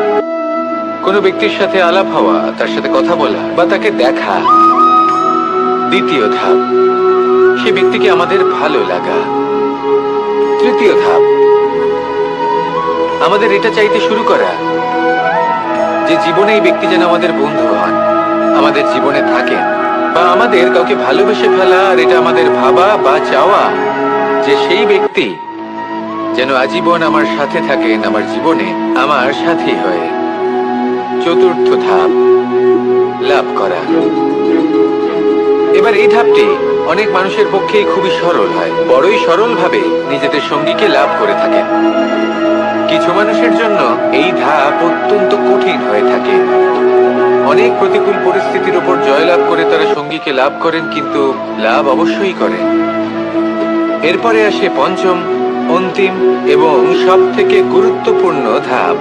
কোনো ব্যক্তির সাথে আলাপ হওয়া, তার সাথে কথা বলা বা তাকে দেখা। দ্বিতীয় ধাপ, সে ব্যক্তিকে আমাদের ভালো লাগা। তৃতীয় ধাপ, আমাদের এটা চাইতে শুরু করা যে জীবনে এই ব্যক্তি যেন আমাদের বন্ধু হন, আমাদের জীবনে থাকেন, বা আমাদের কাউকে ভালোবেসে ফেলা। আর এটা আমাদের ভাবা বা চাওয়া যে সেই ব্যক্তি যেন আজীবন আমার সাথে থাকেন, আমার জীবনে আমার সাথী হয়ে। চতুর্থ ধাপ, লাভ করা। এবার এই ধাপটি অনেক মানুষের পক্ষেই খুবই সরল হয়, বড়ই সরল ভাবে নিজেদের সঙ্গীকে লাভ করে থাকেন। কিছু মানুষের জন্য এই ধাপ অত্যন্ত কঠিন হয়ে থাকে। অনেক প্রতিকূল পরিস্থিতির উপর জয়লাভ করে তারা সঙ্গীকে লাভ করেন, কিন্তু লাভ অবশ্যই করেন। এরপরে আসে পঞ্চম, অন্তিম এবং সব থেকে গুরুত্বপূর্ণ ধাপ।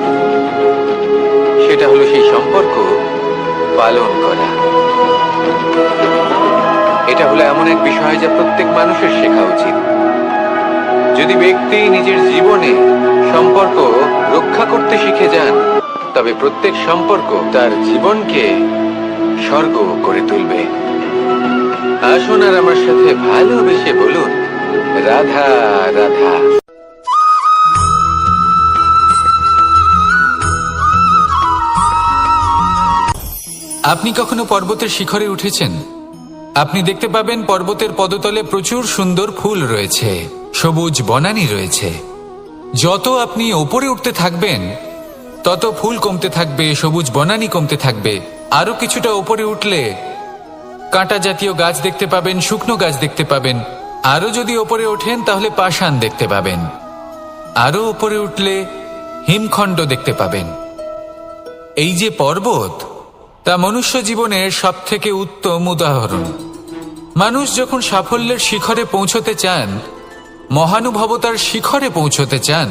সেটা হলো সেই সম্পর্ক পালন করা। এটা হলো এমন এক বিষয় যা প্রত্যেক মানুষের শেখা উচিত। যদি ব্যক্তি নিজের জীবনে সম্পর্ক রক্ষা করতে শিখে যান, তবে প্রত্যেক সম্পর্ক তার জীবনকে স্বর্গ করে তুলবে। আসুন আর আমার সাথে ভালোবেসে বলুন রাধা রাধা। আপনি কখনো পর্বতের শিখরে উঠেছেন? আপনি দেখতে পাবেন পর্বতের পদতলে প্রচুর সুন্দর ফুল রয়েছে, সবুজ বনানী রয়েছে। যত আপনি ওপরে উঠতে থাকবেন, তত ফুল কমতে থাকবে, সবুজ বনানী কমতে থাকবে। আরো কিছুটা ওপরে উঠলে কাঁটা জাতীয় গাছ দেখতে পাবেন, শুকনো গাছ দেখতে পাবেন। আরো যদি ওপরে ওঠেন তাহলে পাষাণ দেখতে পাবেন। আরো ওপরে উঠলে হিমখণ্ড দেখতে পাবেন। এই যে পর্বত, তা মনুষ্য জীবনের সবথেকে উত্তম উদাহরণ। মানুষ যখন সাফল্যের শিখরে পৌঁছতে চান, মহানুভবতার শিখরে পৌঁছতে চান,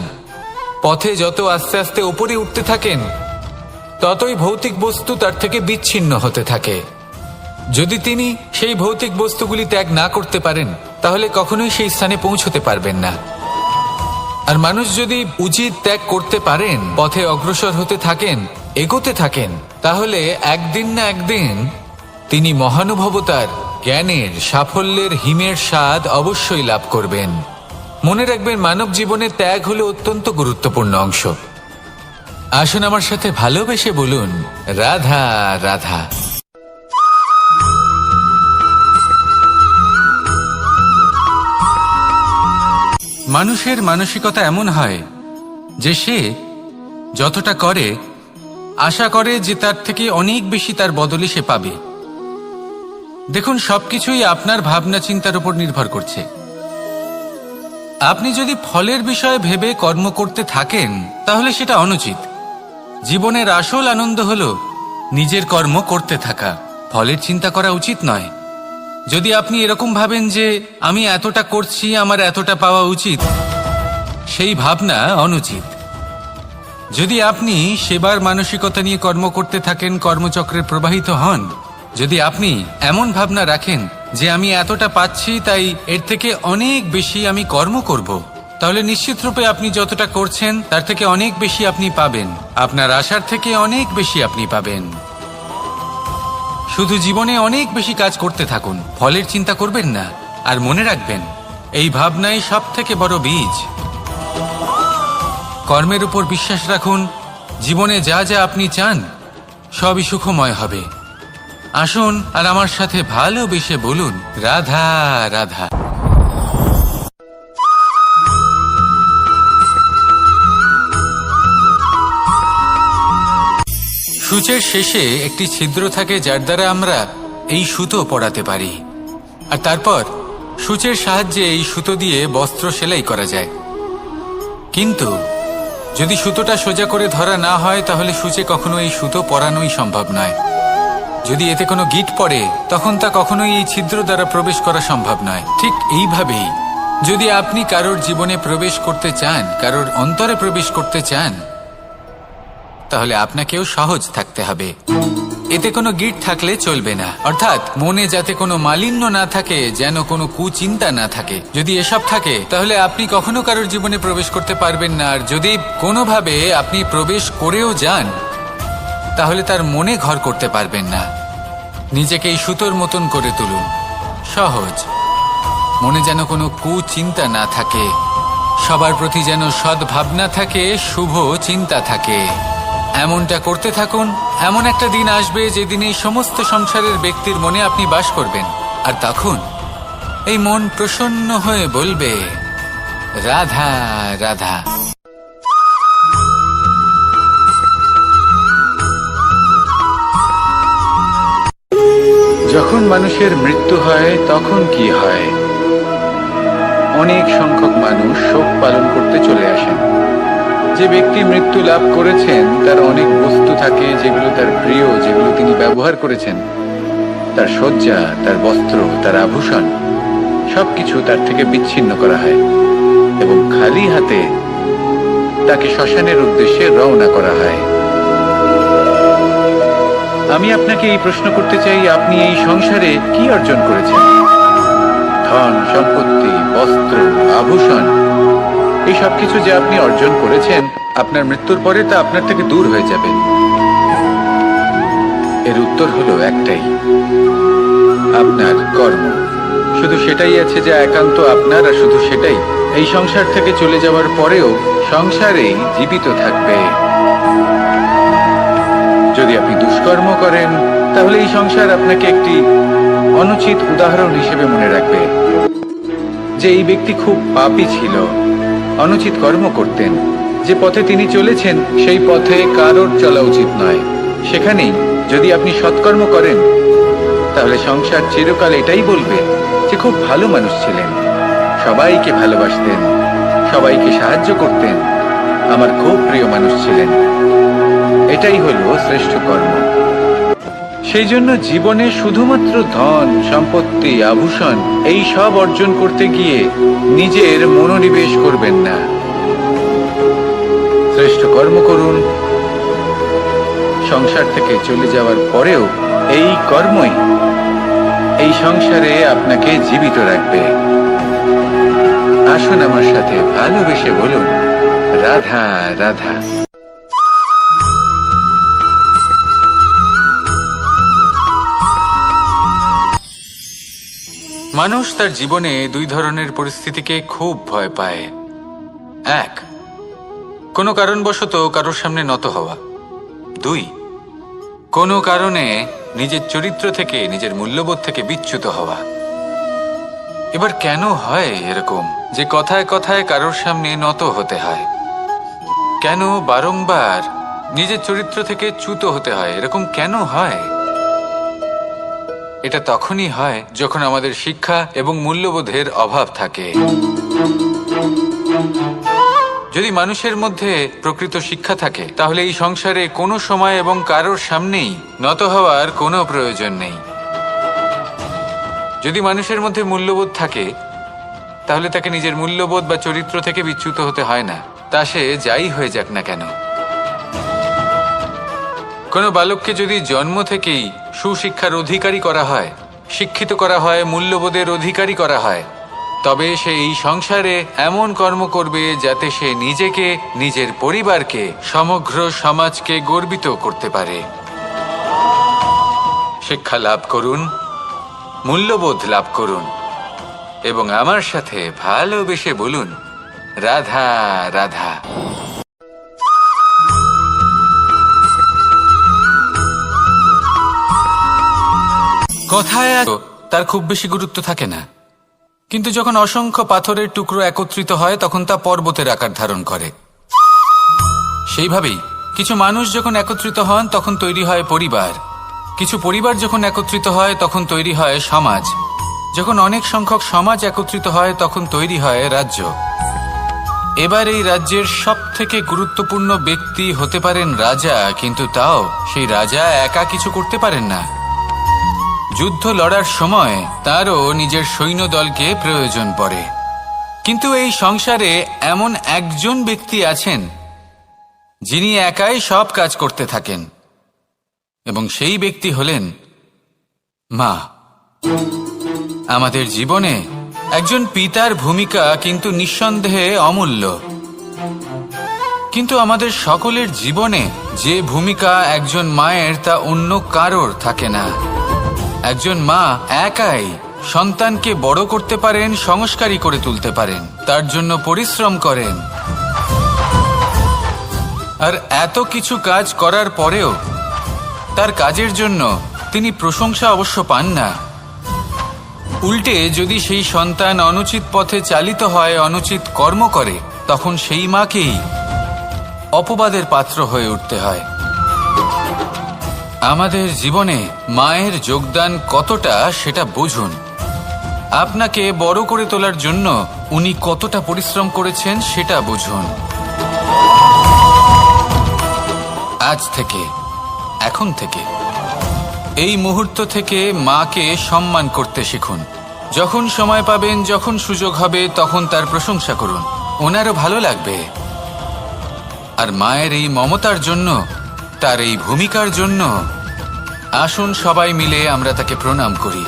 পথে যত আস্তে আস্তে উপরে উঠতে থাকেন, ততই ভৌতিক বস্তু তার থেকে বিচ্ছিন্ন হতে থাকে। যদি তিনি সেই ভৌতিক বস্তুগুলি ত্যাগ না করতে পারেন, তাহলে কখনোই সেই স্থানে পৌঁছতে পারবেন না। আর মানুষ যদি উচিত ত্যাগ করতে পারেন, পথে অগ্রসর হতে থাকেন, এগোতে থাকেন, তাহলে একদিন না একদিন তিনি মহানুভবতার, জ্ঞানের, সাফল্যের হিমের স্বাদ অবশ্যই লাভ করবেন। মনে রাখবেন, মানব জীবনে ত্যাগ হলো অত্যন্ত গুরুত্বপূর্ণ অংশ। আসুন আমার সাথে ভালোবেসে বলুন রাধা রাধা। মানুষের মানসিকতা এমন হয় যে সে যতটা করে আশা করে যে তার থেকে অনেক বেশি তার বদলে সে পাবে। দেখুন, সবকিছুই আপনার ভাবনা চিন্তার উপর নির্ভর করছে। আপনি যদি ফলের বিষয়ে ভেবে কর্ম করতে থাকেন তাহলে সেটা অনুচিত। জীবনের আসল আনন্দ হলো নিজের কর্ম করতে থাকা, ফলের চিন্তা করা উচিত নয়। যদি আপনি এরকম ভাবেন যে আমি এতটা করছি, আমার এতটা পাওয়া উচিত, সেই ভাবনা অনুচিত। যদি আপনি সেবার মানসিকতা নিয়ে কর্ম করতে থাকেন, কর্মচক্রে প্রবাহিত হন, যদি আপনি এমন ভাবনা রাখেন যে আমি এতটা পাচ্ছি তাই এর থেকে অনেক বেশি আমি কর্ম করব, তাহলে নিশ্চিত রূপে আপনি যতটা করছেন তার থেকে অনেক বেশি আপনি পাবেন, আপনার আশার থেকে অনেক বেশি আপনি পাবেন। শুধু জীবনে অনেক বেশি কাজ করতে থাকুন, ফলের চিন্তা করবেন না। আর মনে রাখবেন, এই ভাবনাই সব থেকে বড় বীজ। কর্মের উপর বিশ্বাস রাখুন, জীবনে যা যা আপনি চান সবই সুখময় হবে। আসুন আর আমার সাথে ভালোবেসে বলুন, রাধা রাধা। সূচের শেষে একটি ছিদ্র থাকে যার দ্বারা আমরা এই সুতো পরাতে পারি, আর তারপর সূচের সাহায্যে এই সুতো দিয়ে বস্ত্র সেলাই করা যায়। কিন্তু যদি সুতোটা সোজা করে ধরা না হয় তাহলে সূচে কখনো এই সুতো পরানোই সম্ভব নয়। যদি এতে কোনো গিঁট পড়ে তখন তা কখনোই এই ছিদ্র দ্বারা প্রবেশ করা সম্ভব নয়। ঠিক এইভাবেই যদি আপনি কারোর জীবনে প্রবেশ করতে চান, কারোর অন্তরে প্রবেশ করতে চান, তাহলে আপনাকেও সহজ থাকতে হবে। এতে কোনো গিঁট থাকলে চলবে না, অর্থাৎ মনে যাতে কোনো মালিন্য না থাকে, যেন কোনো কুচিন্তা না থাকে। যদি এসব থাকে তাহলে আপনি কখনো কারোর জীবনে প্রবেশ করতে পারবেন না। আর যদি কোনোভাবে আপনি প্রবেশ করেও যান তাহলে তার মনে ঘর করতে পারবেন না। নিজেকে এই সুতোর মতন করে তুলুন, সহজ। মনে যেন কোনো কুচিন্তা না থাকে, সবার প্রতি যেন সদ্ভাবনা থাকে, শুভ চিন্তা থাকে। এমনটা করতে থাকুন। এমন একটা দিন আসবে যেদিন এই সমস্ত সংসারের ব্যক্তির মনে আপনি বাস করবেন, আর তখন এই মন প্রসন্ন হয়ে বলবে, রাধা রাধা। যখন মানুষের মৃত্যু হয় তখন কি হয়? অনেক সংখ্যক মানুষ শোক পালন করতে চলে আসেন। যে ব্যক্তি মৃত্যু লাভ করেছেন তার অনেক বস্তু থাকে যেগুলো তার প্রিয়, যেগুলো তিনি ব্যবহার করেছেন। তার শয্যা, তার বস্ত্র, তার আভূষণ সবকিছু তার থেকে বিচ্ছিন্ন করা হয় এবং খালি হাতে তাকে শ্মশানের উদ্দেশ্যে রওনা করা হয়। আমি আপনাকে এই প্রশ্ন করতে চাই, আপনি এই সংসারে কি অর্জন করেছেন? ধন সম্পত্তি, বস্ত্র, আভূষণ, এই সব কিছু যে আপনি অর্জন করেছেন, আপনার মৃত্যুর পরে তা আপনার থেকে দূর হয়ে যাবে। এর উত্তর হলো একটাই, আপনার কর্ম। শুধু সেটাই আছে যা একান্ত আপনার, আর শুধু সেটাই এই সংসার থেকে চলে যাওয়ার পরেও সংসারেই জীবিত থাকবে। যদি আপনি দুষ্কর্ম করেন তাহলে এই সংসার আপনাকে একটি অনুচিত উদাহরণ হিসেবে মনে রাখবে যে এই ব্যক্তি খুব পাপী ছিল, অনুচিত কর্ম করতেন। যে পথে তিনি চলেছেন সেই পথে কারোর চলা উচিত নয়। সেখানেই যদি আপনি সৎকর্ম করেন তাহলে সংসার চিরকাল এটাই বলবে যে খুব ভালো মানুষ ছিলেন, সবাইকে ভালোবাসতেন, সবাইকে সাহায্য করতেন, আমার খুব প্রিয় মানুষ ছিলেন। এটাই হলো শ্রেষ্ঠ কর্ম। সেই জন্য জীবনে শুধুমাত্র ধন সম্পত্তি, আভূষণ এই সব অর্জন করতে গিয়ে নিজের মনোনিবেশ করবেন না। শ্রেষ্ঠ কর্ম করুন। সংসার থেকে চলে যাওয়ার পরেও এই কর্মই এই সংসারে আপনাকে জীবিত রাখবে। আসুন আমার সাথে ভালোবেসে বলুন, রাধা রাধা। মানুষ তার জীবনে দুই ধরনের পরিস্থিতিকে খুব ভয় পায়। এক, কোনো কারণবশত কারোর সামনে নত হওয়া। দুই, কোনো কারণে নিজের চরিত্র থেকে, নিজের মূল্যবোধ থেকে বিচ্যুত হওয়া। এবার কেন হয় এরকম যে কথায় কথায় কারোর সামনে নত হতে হয়? কেন বারংবার নিজের চরিত্র থেকে চ্যুত হতে হয়? এরকম কেন হয়? এটা তখনই হয় যখন আমাদের শিক্ষা এবং মূল্যবোধের অভাব থাকে। যদি মানুষের মধ্যে প্রকৃত শিক্ষা থাকে তাহলে এই সংসারে কোনো সময় এবং কারোর সামনেই নত হওয়ার কোনো প্রয়োজন নেই। যদি মানুষের মধ্যে মূল্যবোধ থাকে তাহলে তাকে নিজের মূল্যবোধ বা চরিত্র থেকে বিচ্যুত হতে হয় না, তা সে যাই হয়ে যাক না কেন। কোনো বালককে যদি জন্ম থেকেই সুশিক্ষার অধিকারী করা হয়, শিক্ষিত করা হয়, মূল্যবোধের অধিকারী করা হয়, তবে সে এই সংসারে এমন কর্ম করবে যাতে সে নিজেকে, নিজের পরিবারকে, সমগ্র সমাজকে গর্বিত করতে পারে। শিক্ষা লাভ করুন, মূল্যবোধ লাভ করুন এবং আমার সাথে ভালোবেসে বলুন, রাধা রাধা। কথায় তার খুব বেশি গুরুত্ব থাকে না, কিন্তু যখন অসংখ্য পাথরের টুকরো একত্রিত হয় তখন তা পর্বতের আকার ধারণ করে। সেইভাবেই কিছু মানুষ যখন একত্রিত হন তখন তৈরি হয় পরিবার, কিছু পরিবার যখন একত্রিত হয় তখন তৈরি হয় সমাজ, যখন অনেক সংখ্যক সমাজ একত্রিত হয় তখন তৈরি হয় রাজ্য। এবার এই রাজ্যের সবথেকে গুরুত্বপূর্ণ ব্যক্তি হতে পারেন রাজা, কিন্তু তাও সেই রাজা একা কিছু করতে পারেন না। যুদ্ধ লড়ার সময় তারও নিজের সৈন্যদলকে প্রয়োজন পড়ে। কিন্তু এই সংসারে এমন একজন ব্যক্তি আছেন যিনি একাই সব কাজ করতে থাকেন, এবং সেই ব্যক্তি হলেন মা। আমাদের জীবনে একজন পিতার ভূমিকা কিন্তু নিঃসন্দেহে অমূল্য, কিন্তু আমাদের সকলের জীবনে যে ভূমিকা একজন মায়ের তা অন্য কারোর থাকে না। একজন মা একাই সন্তানকে বড় করতে পারেন, সংস্কারী করে তুলতে পারেন, তার জন্য পরিশ্রম করেন। আর এত কিছু কাজ করার পরেও তার কাজের জন্য তিনি প্রশংসা অবশ্য পান না। উল্টে যদি সেই সন্তান অনুচিত পথে চালিত হয়, অনুচিত কর্ম করে, তখন সেই মাকেই অপবাদের পাত্র হয়ে উঠতে হয়। আমাদের জীবনে মায়ের যোগদান কতটা সেটা বুঝুন। আপনাকে বড় করে তোলার জন্য উনি কতটা পরিশ্রম করেছেন সেটা বুঝুন। আজ থেকে, এখন থেকে, এই মুহূর্ত থেকে মাকে সম্মান করতে শিখুন। যখন সময় পাবেন, যখন সুযোগ হবে, তখন তার প্রশংসা করুন, ওনারও ভালো লাগবে। আর মায়ের এই মমতার জন্য, তার এই ভূমিকার জন্য আসুন সবাই মিলে আমরা তাকে প্রণাম করি,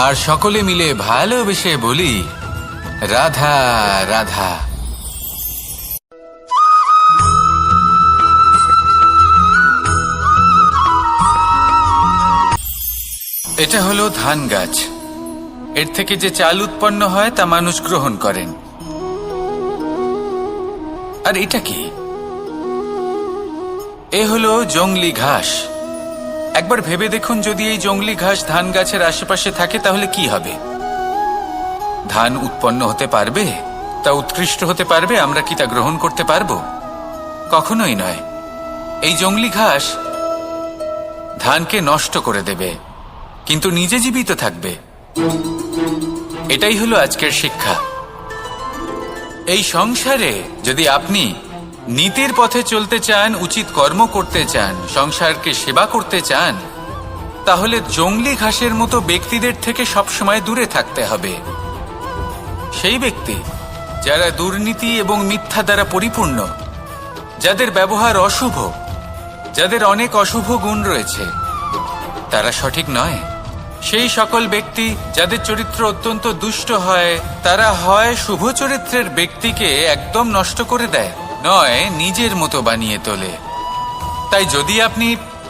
আর সকলে মিলে ভালোবেসে বলি, রাধা রাধা। এটা হলো ধান গাছ। এর থেকে যে চাল উৎপন্ন হয় তা মানুষ গ্রহণ করেন। আর এটা কি? এ হলো জংলি ঘাস। একবার ভেবে দেখুন, যদি এই জংলি ঘাস ধান গাছের আশেপাশে থাকে তাহলে কি হবে? ধান উৎপন্ন হতে পারবে? তা উৎকৃষ্ট হতে পারবে? আমরা কি তা গ্রহণ করতে পারবো? কখনোই নয়। এই জংলি ঘাস ধানকে নষ্ট করে দেবে, কিন্তু নিজে জীবিত থাকবে। এটাই হলো আজকের শিক্ষা। এই সংসারে যদি আপনি নীতির পথে চলতে চান, উচিত কর্ম করতে চান, সংসারকে সেবা করতে চান, তাহলে জংলি ঘাসের মতো ব্যক্তিদের থেকে সবসময় দূরে থাকতে হবে। সেই ব্যক্তি যারা দুর্নীতি এবং মিথ্যা দ্বারা পরিপূর্ণ, যাদের ব্যবহার অশুভ, যাদের অনেক অশুভ গুণ রয়েছে, তারা সঠিক নয়। সেই সকল ব্যক্তি যাদের চরিত্র অত্যন্ত দুষ্ট হয়, তারা হয় শুভ চরিত্রের ব্যক্তিকে একদম নষ্ট করে দেয়, নয় নিজের মতো বানিয়ে তোলে। তাই যদি আপনি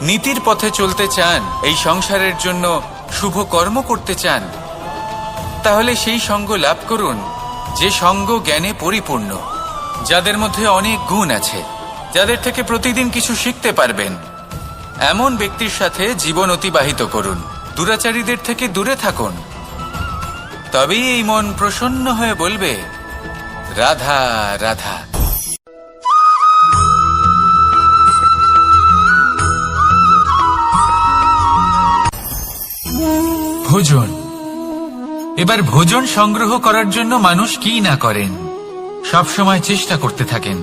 নীতির পথে চলতে চান, এই সংসারের জন্য শুভ কর্ম করতে চান, তাহলে সেই সঙ্গ লাভ করুন যে সঙ্গ জ্ঞানে পরিপূর্ণ, যাদের মধ্যে অনেক গুণ আছে, যাদের থেকে প্রতিদিন কিছু শিখতে পারবেন। এমন ব্যক্তির সাথে জীবন অতিবাহিত করুন। দুরাচারীদের থেকে দূরে থাকুন, তবেই এই মন প্রসন্ন হয়ে বলবে রাধা রাধা। ভোজন। এবার ভোজন সংগ্রহ করার জন্য মানুষ কি না করেন, সবসময় চেষ্টা করতে থাকেন।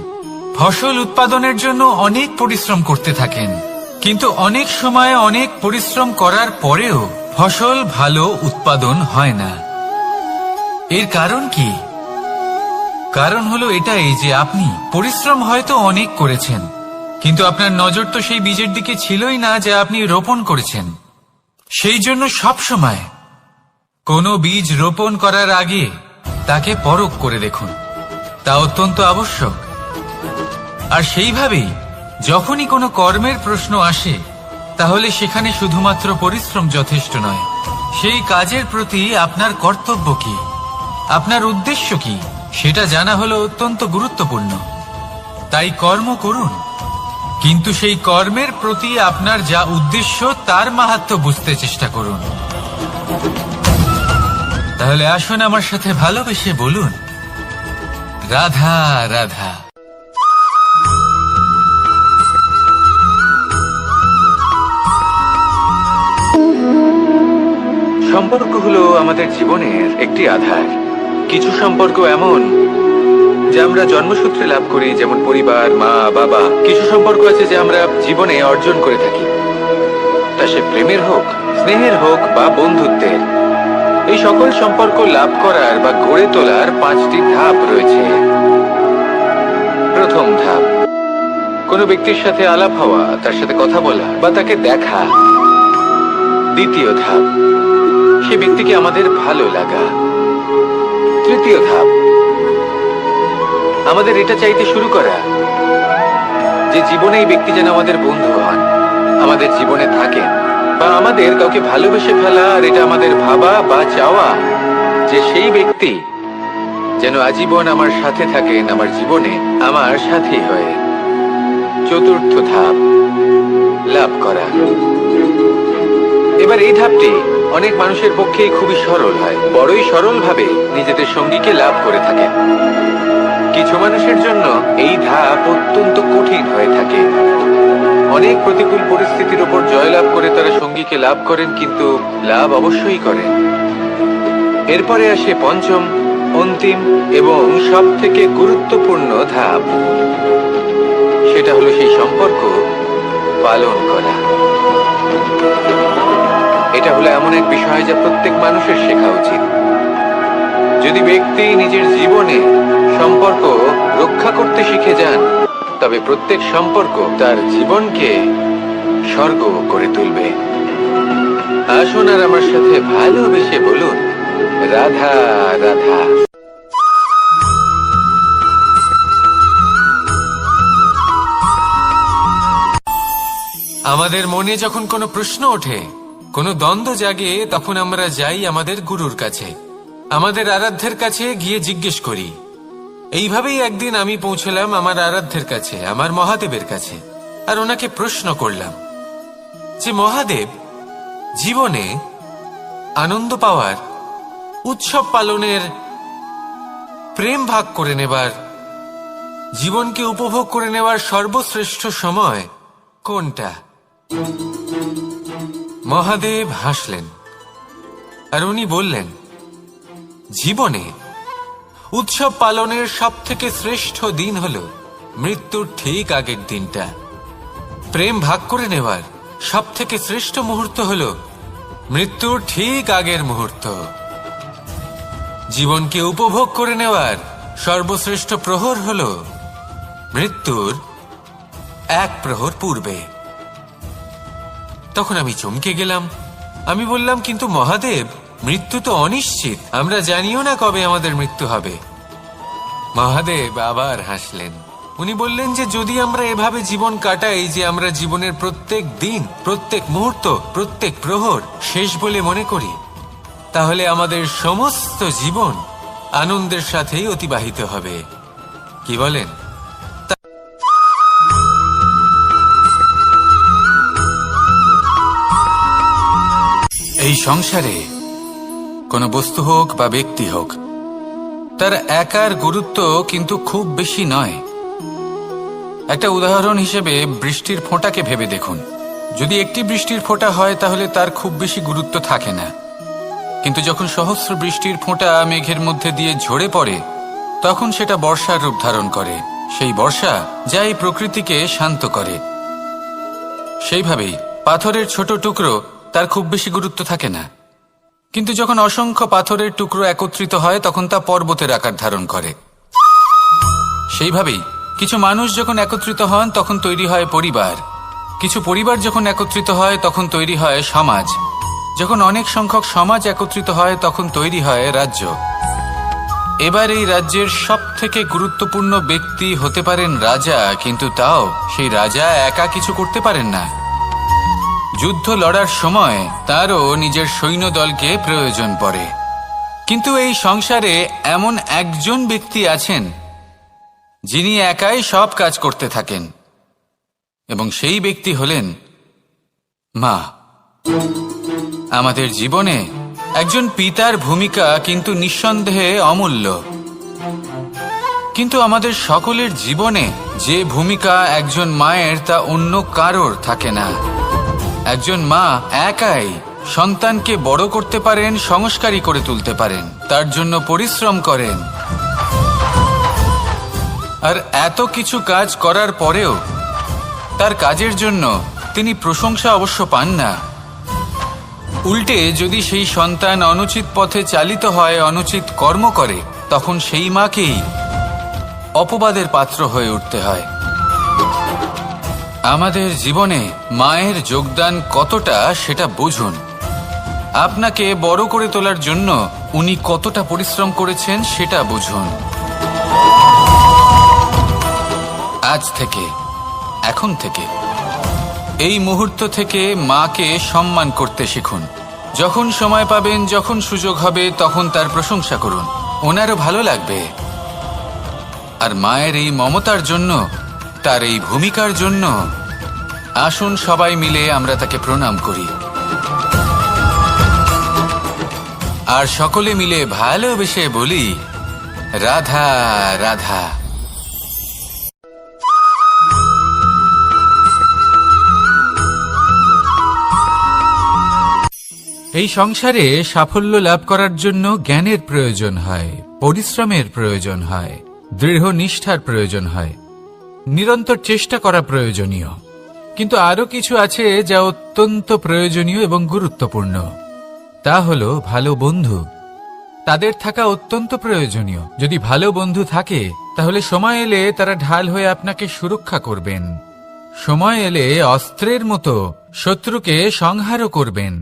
ফসল উৎপাদনের জন্য অনেক পরিশ্রম করতে থাকেন, কিন্তু অনেক সময় অনেক পরিশ্রম করার পরেও ফসল ভালো উৎপাদন হয় না। এর কারণ কি? কারণ হলো এটাই যে আপনি পরিশ্রম হয়তো অনেক করেছেন, কিন্তু আপনার নজর তো সেই বীজের দিকে ছিলই না যা আপনি রোপণ করেছেন। সেই জন্য সবসময় কোনো বীজ রোপণ করার আগে তাকে পরখ করে দেখুন, তা অত্যন্ত আবশ্যক। আর সেইভাবেই যখনই কোনো কর্মের প্রশ্ন আসে, তাহলে সেখানে শুধুমাত্র পরিশ্রম যথেষ্ট নয়। সেই কাজের প্রতি আপনার কর্তব্য কি, আপনার উদ্দেশ্য কি, সেটা জানা হলো অত্যন্ত গুরুত্বপূর্ণ। তাই কর্ম করুন, কিন্তু সেই কর্মের প্রতি আপনার যা উদ্দেশ্য তার মাহাত্ম্য বুঝতে চেষ্টা করুন। তাহলে আসুন আমার সাথে ভালোবেসে বলুন রাধা রাধা। সম্পর্ক হলো আমাদের জীবনের একটি আধার। কিছু সম্পর্ক এমন যে আমরা জন্মসূত্রে লাভ করি, যেমন পরিবার, মা বাবা। কিছু সম্পর্ক আছে যে আমরা জীবনে অর্জন করে থাকি, তা সে প্রেমের হোক, স্নেহের হোক বা বন্ধুত্বের। এই সকল সম্পর্ক লাভ করার বা গড়ে তোলার 5টি ধাপ রয়েছে। প্রথম ধাপ, কোনো ব্যক্তির সাথে আলাপ হওয়া, তার সাথে কথা বলা বা তাকে দেখা। দ্বিতীয় ধাপ, সে ব্যক্তিকে আমাদের ভালো লাগা। তৃতীয় ধাপ, আমাদের এটা চাইতে শুরু করা যে জীবনে এই ব্যক্তি যেন আমাদের বন্ধু হন, আমাদের জীবনে থাকেন, বা আমাদের কাউকে ভালোবেসে ফেলা। আর এটা আমাদের ভাবা বা চাওয়া যে সেই ব্যক্তি যেন আজীবন আমার সাথে থাকেন, আমার জীবনে আমার সাথী হয়ে। চতুর্থ ধাপ, লাভ করা। এবার এই ধাপটি অনেক মানুষের পক্ষেই খুবই সরল হয়, বড়ই সরল ভাবে নিজেদের সঙ্গীকে লাভ করে থাকেন। কিছু মানুষের জন্য এই ধাপ অত্যন্ত কঠিন হয়ে থাকে। অনেক প্রতিকূল পরিস্থিতির উপর জয়লাভ করে তারা সঙ্গীকে লাভ করেন, কিন্তু লাভ অবশ্যই করেন। এরপরে আসে পঞ্চম, অন্তিম এবং সব থেকে গুরুত্বপূর্ণ ধাপ। সেটা হলো সেই সম্পর্ক পালন করা। এটা হলো এমন এক বিষয় যা প্রত্যেক মানুষের শেখা উচিত। যদি ব্যক্তি নিজের জীবনে সম্পর্ক রক্ষা করতে শিখে যান, তবে প্রত্যেক সম্পর্ক তার জীবনকে স্বর্গ করে তুলবে। আসুন আর আমার সাথে ভালোবেসে বলুন রাধা রাধা। আমাদের মনে যখন কোনো প্রশ্ন ওঠে, কোনো দ্বন্দ্ব জাগে, তখন আমরা যাই আমাদের গুরুর কাছে, আমাদের আরাধ্যের কাছে গিয়ে জিজ্ঞেস করি। এইভাবেই একদিন আমি পৌঁছলাম আমার আরাধ্যের কাছে, আমার মহাদেবের কাছে, আর ওনাকে প্রশ্ন করলাম যে মহাদেব, জীবনে আনন্দ পাওয়ার, উৎসব পালনের, প্রেম ভাগ করে নেবার, জীবনকে উপভোগ করে নেওয়ার সর্বশ্রেষ্ঠ সময় কোনটা? মহাদেব হাসলেন আর উনি বললেন, জীবনে উৎসব পালনের সব থেকে শ্রেষ্ঠ দিন হল মৃত্যুর ঠিক আগের দিনটা। প্রেম ভাগ করে নেওয়ার সব থেকে শ্রেষ্ঠ মুহূর্ত হল মৃত্যুর ঠিক আগের মুহূর্ত। জীবনকে উপভোগ করে নেওয়ার সর্বশ্রেষ্ঠ প্রহর হল মৃত্যুর 1 প্রহর পূর্বে। তখন আমি চমকে গেলাম। আমি বললাম, কিন্তু মহাদেব, মৃত্যু তো অনিশ্চিত, আমরা জানিও না কবে আমাদের মৃত্যু হবে। মহাদেব আবার হাসলেন। উনি বললেন যে যদি আমরা এভাবে জীবন কাটাই যে আমরা জীবনের প্রত্যেক দিন, প্রত্যেক মুহূর্ত, প্রত্যেক প্রহর শেষ বলে মনে করি, তাহলে আমাদের সমস্ত জীবন আনন্দের সাথেই অতিবাহিত হবে। কি বলেন? এই সংসারে কোনো বস্তু হোক বা ব্যক্তি হোক, তার একার গুরুত্ব কিন্তু খুব বেশি নয়। একটা উদাহরণ হিসেবে বৃষ্টির ফোঁটাকে ভেবে দেখুন। যদি একটি বৃষ্টির ফোঁটা হয় তাহলে তার খুব বেশি গুরুত্ব থাকে না, কিন্তু যখন সহস্র বৃষ্টির ফোঁটা মেঘের মধ্যে দিয়ে ঝরে পড়ে তখন সেটা বর্ষার রূপ ধারণ করে। সেই বর্ষা যা এই প্রকৃতিকে শান্ত করে। সেইভাবেই পাথরের ছোট টুকরো, তার খুব বেশি গুরুত্ব থাকে না, কিন্তু যখন অসংখ্য পাথরের টুকরো একত্রিত হয় তখন তা পর্বতের আকার ধারণ করে। সেইভাবেই কিছু মানুষ যখন একত্রিত হন তখন তৈরি হয় পরিবার, কিছু পরিবার যখন একত্রিত হয় তখন তৈরি হয় সমাজ, যখন অনেক সংখ্যক সমাজ একত্রিত হয় তখন তৈরি হয় রাজ্য। এবার এই রাজ্যের সবথেকে গুরুত্বপূর্ণ ব্যক্তি হতে পারেন রাজা, কিন্তু তাও সেই রাজা একা কিছু করতে পারেন না। যুদ্ধ লড়ার সময় তারও নিজের সৈন্যদলকে প্রয়োজন পড়ে। কিন্তু এই সংসারে এমন একজন ব্যক্তি আছেন যিনি একাই সব কাজ করতে থাকেন, এবং সেই ব্যক্তি হলেন মা। আমাদের জীবনে একজন পিতার ভূমিকা কিন্তু নিঃসন্দেহে অমূল্য, কিন্তু আমাদের সকলের জীবনে যে ভূমিকা একজন মায়ের তা অন্য কারোর থাকে না। একজন মা একাই সন্তানকে বড় করতে পারেন, সংস্কারী করে তুলতে পারেন, তার জন্য পরিশ্রম করেন। আর এত কিছু কাজ করার পরেও তার কাজের জন্য তিনি প্রশংসা অবশ্য পান না। উল্টে যদি সেই সন্তান অনুচিত পথে চালিত হয়, অনুচিত কর্ম করে, তখন সেই মাকেই অপবাদের পাত্র হয়ে উঠতে হয়। আমাদের জীবনে মায়ের যোগদান কতটা সেটা বুঝুন। আপনাকে বড় করে তোলার জন্য উনি কতটা পরিশ্রম করেছেন সেটা বুঝুন। আজ থেকে, এখন থেকে, এই মুহূর্ত থেকে মাকে সম্মান করতে শিখুন। যখন সময় পাবেন, যখন সুযোগ হবে, তখন তার প্রশংসা করুন, ওনারও ভালো লাগবে। আর মায়ের এই মমতার জন্য, তার এই ভূমিকার জন্য আসুন সবাই মিলে আমরা তাকে প্রণাম করি, আর সকলে মিলে ভালোবেসে বলি রাধা রাধা। এই সংসারে সাফল্য লাভ করার জন্য জ্ঞানের প্রয়োজন হয়, পরিশ্রমের প্রয়োজন হয়, দৃঢ় নিষ্ঠার প্রয়োজন হয়, নিরন্তর চেষ্টা করা প্রয়োজনীয়। কিন্তু আরো কিছু আছে যা অত্যন্ত প্রয়োজনীয় এবং গুরুত্বপূর্ণ। তা হলো ভালো বন্ধু। তাদের থাকা অত্যন্ত প্রয়োজনীয়। যদি ভালো বন্ধু থাকে তাহলে সময় এলে তারা ঢাল হয়ে আপনাকে সুরক্ষা করবেন। সময় এলে অস্ত্রের মতো শত্রুকে সংহারও করবেন।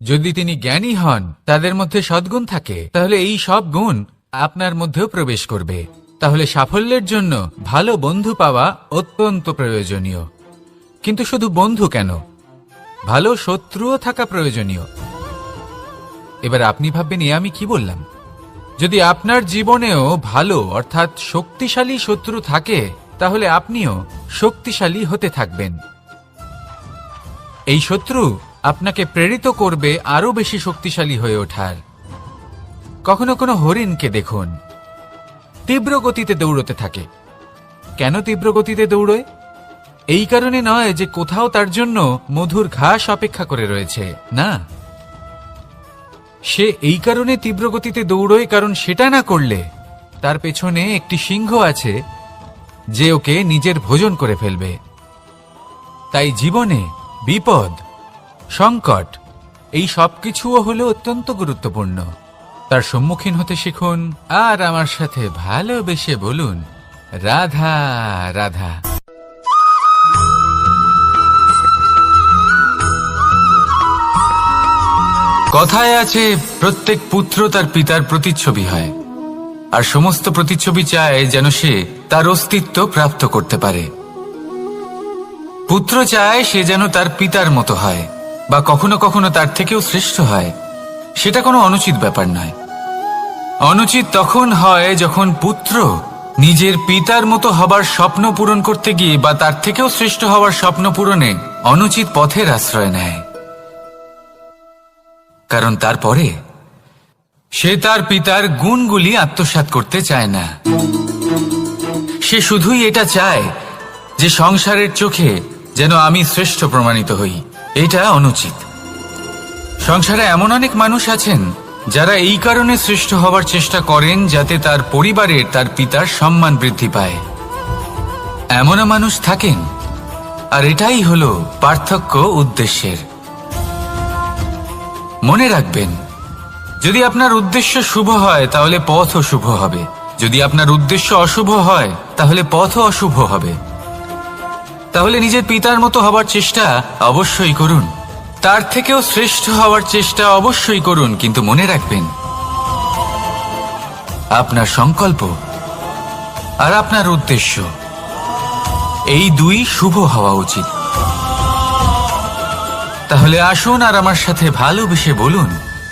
যদি তিনি জ্ঞানী হন, তাদের মধ্যে সদ্গুণ থাকে, তাহলে এই সব গুণ আপনার মধ্যেও প্রবেশ করবে। তাহলে সাফল্যের জন্য ভালো বন্ধু পাওয়া অত্যন্ত প্রয়োজনীয়। কিন্তু শুধু বন্ধু কেন, ভালো শত্রুও থাকা প্রয়োজনীয়। এবার আপনি ভাববেন, এ আমি কি বললাম? যদি আপনার জীবনেও ভালো অর্থাৎ শক্তিশালী শত্রু থাকে, তাহলে আপনিও শক্তিশালী হতে থাকবেন। এই শত্রু আপনাকে প্রেরিত করবে আরো বেশি শক্তিশালী হয়ে ওঠার। কখনো কোনো হরিণকে দেখুন, তীব্র গতিতে দৌড়তে থাকে। কেন তীব্র গতিতে দৌড়য়? এই কারণে নয় যে কোথাও তার জন্য মধুর ঘাস অপেক্ষা করে রয়েছে, না। সে এই কারণে তীব্র গতিতে দৌড়য় কারণ সেটা না করলে তার পেছনে একটি সিংহ আছে যে ওকে নিজের ভোজন করে ফেলবে। তাই জীবনে বিপদ, সংকট, এই সবকিছুও হলো অত্যন্ত গুরুত্বপূর্ণ। তার সম্মুখীন হতে শিখুন, আর আমার সাথে ভালোবেসে বলুন রাধা রাধা। কথায় আছে, প্রত্যেক পুত্র তার পিতার প্রতিচ্ছবি হয়, আর সমস্ত প্রতিচ্ছবি চায় যেন সে তার অস্তিত্ব প্রাপ্ত করতে পারে। পুত্র চায় সে যেন তার পিতার মতো হয়, বা কখনো কখনো তার থেকেও শ্রেষ্ঠ হয়। সেটা কোনো অনুচিত ব্যাপার নয়। অনুচিত তখন হয় যখন পুত্র নিজের পিতার মতো হবার স্বপ্ন পূরণ করতে গিয়ে বা তার থেকেও শ্রেষ্ঠ হওয়ার স্বপ্ন পূরণে অনুচিত পথের আশ্রয় নেয়। কারণ তারপরে সে তার পিতার গুণগুলি আত্মসাৎ করতে চায় না। সে শুধুই এটা চায় যে সংসারের চোখে যেন আমি শ্রেষ্ঠ প্রমাণিত হই। এটা অনুচিত। সংসারে এমন অনেক মানুষ আছেন যারা এই কারণে শ্রেষ্ঠ হবার চেষ্টা করেন যাতে তার পরিবারের তার পিতার সম্মান বৃদ্ধি পায়। এমনও মানুষ থাকেন, আর এটাই হলো পার্থক্য উদ্দেশ্যের। মনে রাখবেন, যদি আপনার উদ্দেশ্য শুভ হয় তাহলে পথও শুভ হবে, যদি আপনার উদ্দেশ্য অশুভ হয় তাহলে পথও অশুভ হবে। তাহলে নিজের পিতার মতো হবার চেষ্টা অবশ্যই করুন, তার থেকেও শ্রেষ্ঠ হওয়ার চেষ্টা অবশ্যই করুন, কিন্তু মনে রাখবেন আপনার সংকল্প আর আপনার উদ্দেশ্য এই দুই শুভ হওয়া উচিত। তাহলে আসুন আর আমার সাথে ভালোবেসে বলুন,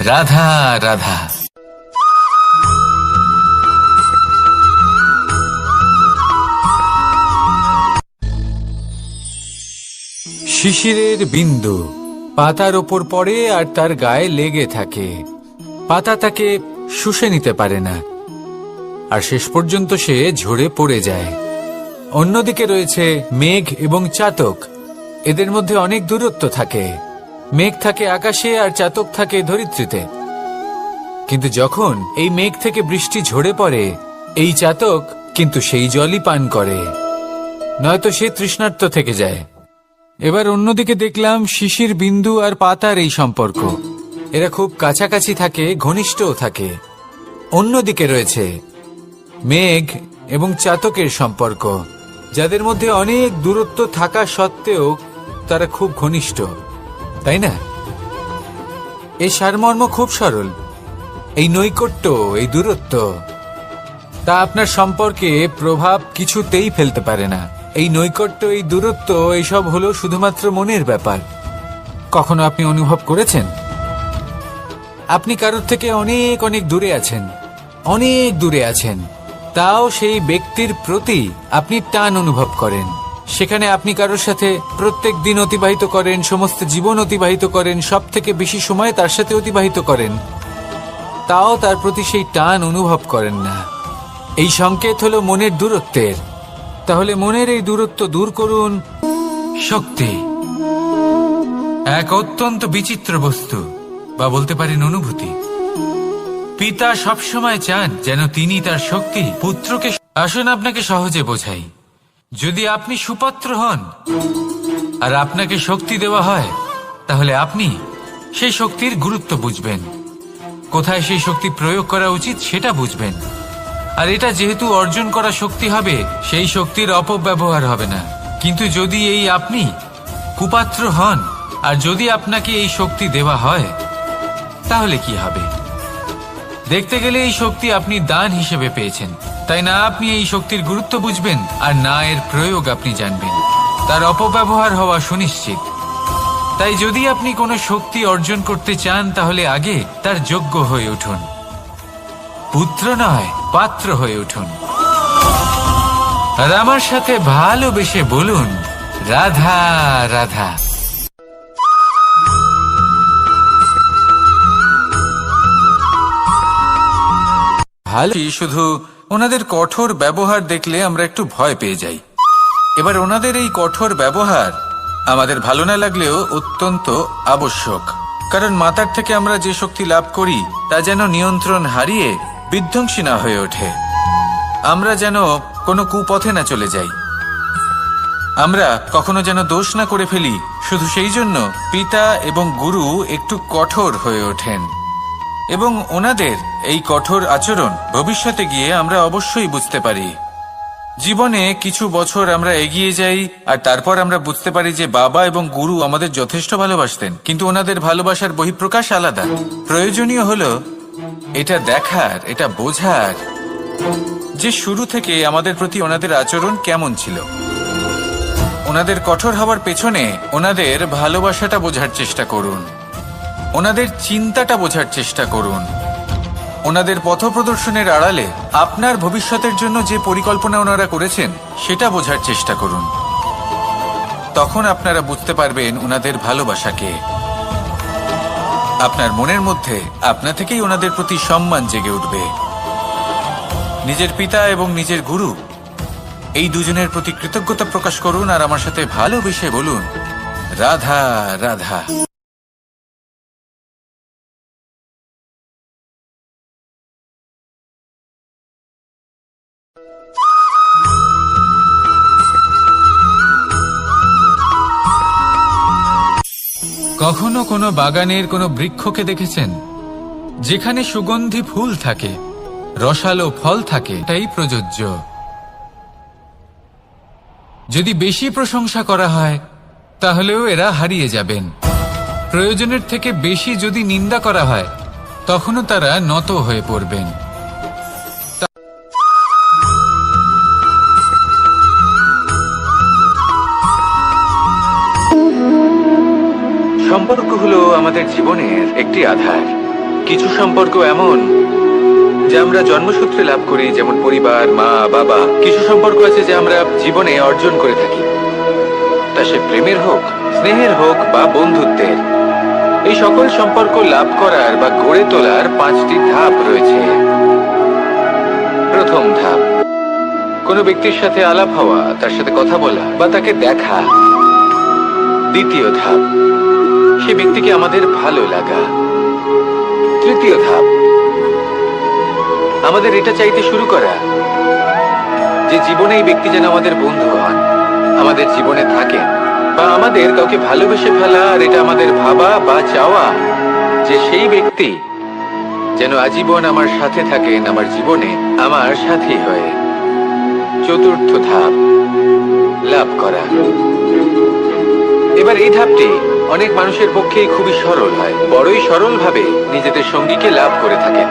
রাধা রাধা। শিশিরের বিন্দু পাতার ওপর পড়ে আর তার গায়ে লেগে থাকে। পাতা তাকে শুষে নিতে পারে না, আর শেষ পর্যন্ত সে ঝরে পড়ে যায়। অন্যদিকে রয়েছে মেঘ এবং চাতক। এদের মধ্যে অনেক দূরত্ব থাকে। মেঘ থাকে আকাশে আর চাতক থাকে ধরিত্রীতে। কিন্তু যখন এই মেঘ থেকে বৃষ্টি ঝরে পড়ে, এই চাতক কিন্তু সেই জলই পান করে, নয়তো সে তৃষ্ণার্ত থেকে যায়। এবার অন্যদিকে দেখলাম শিশির বিন্দু আর পাতার এই সম্পর্ক। এরা খুব কাছাকাছি থাকে, ঘনিষ্ঠও থাকে। অন্যদিকে রয়েছে মেঘ এবং চাতকের সম্পর্ক, যাদের মধ্যে অনেক দূরত্ব থাকা সত্ত্বেও তারা খুব ঘনিষ্ঠ, তাই না? এই সারমর্ম খুব সরল। এই নৈকট্য, এই দূরত্ব, তা আপনার সম্পর্কে প্রভাব কিছুতেই ফেলতে পারে না। এই নৈকট্য, এই দূরত্ব, এইসব হলো শুধুমাত্র মনের ব্যাপার। কখনো আপনি অনুভব করেছেন আপনি কারোর থেকে অনেক অনেক দূরে আছেন, অনেক দূরে আছেন, তাও সেই ব্যক্তির প্রতি আপনি টান অনুভব করেন। সেখানে আপনি কারোর সাথে প্রত্যেক দিন অতিবাহিত করেন, সমস্ত জীবন অতিবাহিত করেন, সব থেকে বেশি সময় তার সাথে অতিবাহিত করেন, তাও তার প্রতি সেই টান অনুভব করেন না। এই সংকেত হলো মনের দূরত্বের। তাহলে মনের এই দূরত্ব দূর করুন। শক্তি এক অত্যন্ত বিচিত্র বস্তু, বা বলতে পারেন অনুভূতি। পিতা সবসময় চান যেন তিনি তার শক্তি পুত্রকে। আসুন আপনাকে সহজে বোঝাই। যদি আপনি সুপাত্র হন আর আপনাকে শক্তি দেওয়া হয়, তাহলে আপনি সেই শক্তির গুরুত্ব বুঝবেন, কোথায় সেই শক্তি প্রয়োগ করা উচিত সেটা বুঝবেন। আর এটা যেহেতু অর্জন করা শক্তি হবে, সেই শক্তির অপব্যবহার হবে না। কিন্তু যদি এই আপনি কুপাত্র হন আর যদি আপনাকে এই শক্তি দেওয়া হয়, তাহলে কি হবে? দেখতে গেলে এই শক্তি আপনি দান হিসেবে পেয়েছেন, তাই না আপনি এই শক্তির গুরুত্ব বুঝবেন আর না এর প্রয়োগ আপনি জানবেন। তার অপব্যবহার হওয়া সুনিশ্চিত। তাই যদি আপনি কোনো শক্তি অর্জন করতে চান, তাহলে আগে তার যোগ্য হয়ে উঠুন। পুত্র নয়, পাত্র হয়ে উঠুন। আর আমার সাথে ভালোবেসে বলুন, রাধা রাধা। ভালো শুধু ওনাদের কঠোর ব্যবহার দেখলে আমরা একটু ভয় পেয়ে যাই। এবার ওনাদের এই কঠোর ব্যবহার আমাদের ভালো না লাগলেও অত্যন্ত আবশ্যক, কারণ মাতার থেকে আমরা যে শক্তি লাভ করি তা যেন নিয়ন্ত্রণ হারিয়ে বিধ্বংসী না হয়ে ওঠে। আমরা যেন কোনো কুপথে না চলে যাই, আমরা কখনো যেন দোষ না করে ফেলি। শুধু সেই জন্য পিতা এবং গুরু একটু কঠোর হয়ে ওঠেন, এবং ওনাদের এই কঠোর আচরণ ভবিষ্যতে গিয়ে আমরা অবশ্যই বুঝতে পারি। জীবনে কিছু বছর আমরা এগিয়ে যাই আর তারপর আমরা বুঝতে পারি যে বাবা এবং গুরু আমাদের যথেষ্ট ভালোবাসতেন, কিন্তু ওনাদের ভালোবাসার বহিঃপ্রকাশ আলাদা। প্রয়োজনীয় হলো এটা দেখার, এটা বোঝার যে শুরু থেকে আমাদের প্রতি ওনাদের আচরণ কেমন ছিল। ওনাদের কঠোর হওয়ার পেছনে ওনাদের ভালোবাসাটা বোঝার চেষ্টা করুন, ওনাদের চিন্তাটা বোঝার চেষ্টা করুন, ওনাদের পথপ্রদর্শনের আড়ালে আপনার ভবিষ্যতের জন্য যে পরিকল্পনা ওনারা করেছেন সেটা বোঝার চেষ্টা করুন। তখন আপনারা বুঝতে পারবেন ওনাদের ভালোবাসাকে। আপনার মনের মধ্যে আপনা থেকেই ওনাদের প্রতি সম্মান জেগে উঠবে। নিজের পিতা এবং নিজের গুরু এই দুজনের প্রতি কৃতজ্ঞতা প্রকাশ করুন আর আমার সাথে ভালোবেসে বলুন, রাধা রাধা। কখনো কোনো বাগানের কোনো বৃক্ষকে দেখেছেন যেখানে সুগন্ধি ফুল থাকে, রসালো ফল থাকে? এটাই প্রযোজ্য। যদি বেশি প্রশংসা করা হয় তাহলেও এরা হারিয়ে যাবেন। প্রয়োজনের থেকে বেশি যদি নিন্দা করা হয় তখনও তারা নত হয়ে পড়বেন। সম্পর্ক হলো আমাদের জীবনের একটি আধার। কিছু সম্পর্ক এমন যে আমরা জন্মসূত্রে লাভ করি, যেমন পরিবার, মা বাবা। কিছু সম্পর্ক আছে যে আমরা জীবনে অর্জন করে থাকি, তা সে প্রেমের হোক, স্নেহের হোক বা বন্ধুত্বের। এই সকল সম্পর্ক লাভ করার বা গড়ে তোলার 5টি ধাপ রয়েছে। প্রথম ধাপ, কোনো ব্যক্তির সাথে আলাপ হওয়া, তার সাথে কথা বলা বা তাকে দেখা। দ্বিতীয় ধাপ, সে ব্যক্তিকে আমাদের ভালো লাগা। তৃতীয় ধাপ, আমাদের এটা চাইতে শুরু করা যে জীবনে এই ব্যক্তি যেন আমাদের বন্ধু হন, আমাদের জীবনে থাকেন, বা আমাদের কাউকে ভালোবেসে ফেলা আর এটা আমাদের ভাবা বা চাওয়া যে সেই ব্যক্তি যেন আজীবন আমার সাথে থাকেন, আমার জীবনে আমার সাথী হয়ে। চতুর্থ ধাপ, লাভ করা। এবার এই ধাপটি অনেক মানুষের পক্ষেই খুবই সরল হয়, বড়ই সরলভাবে নিজেদের সঙ্গীকে লাভ করে থাকেন।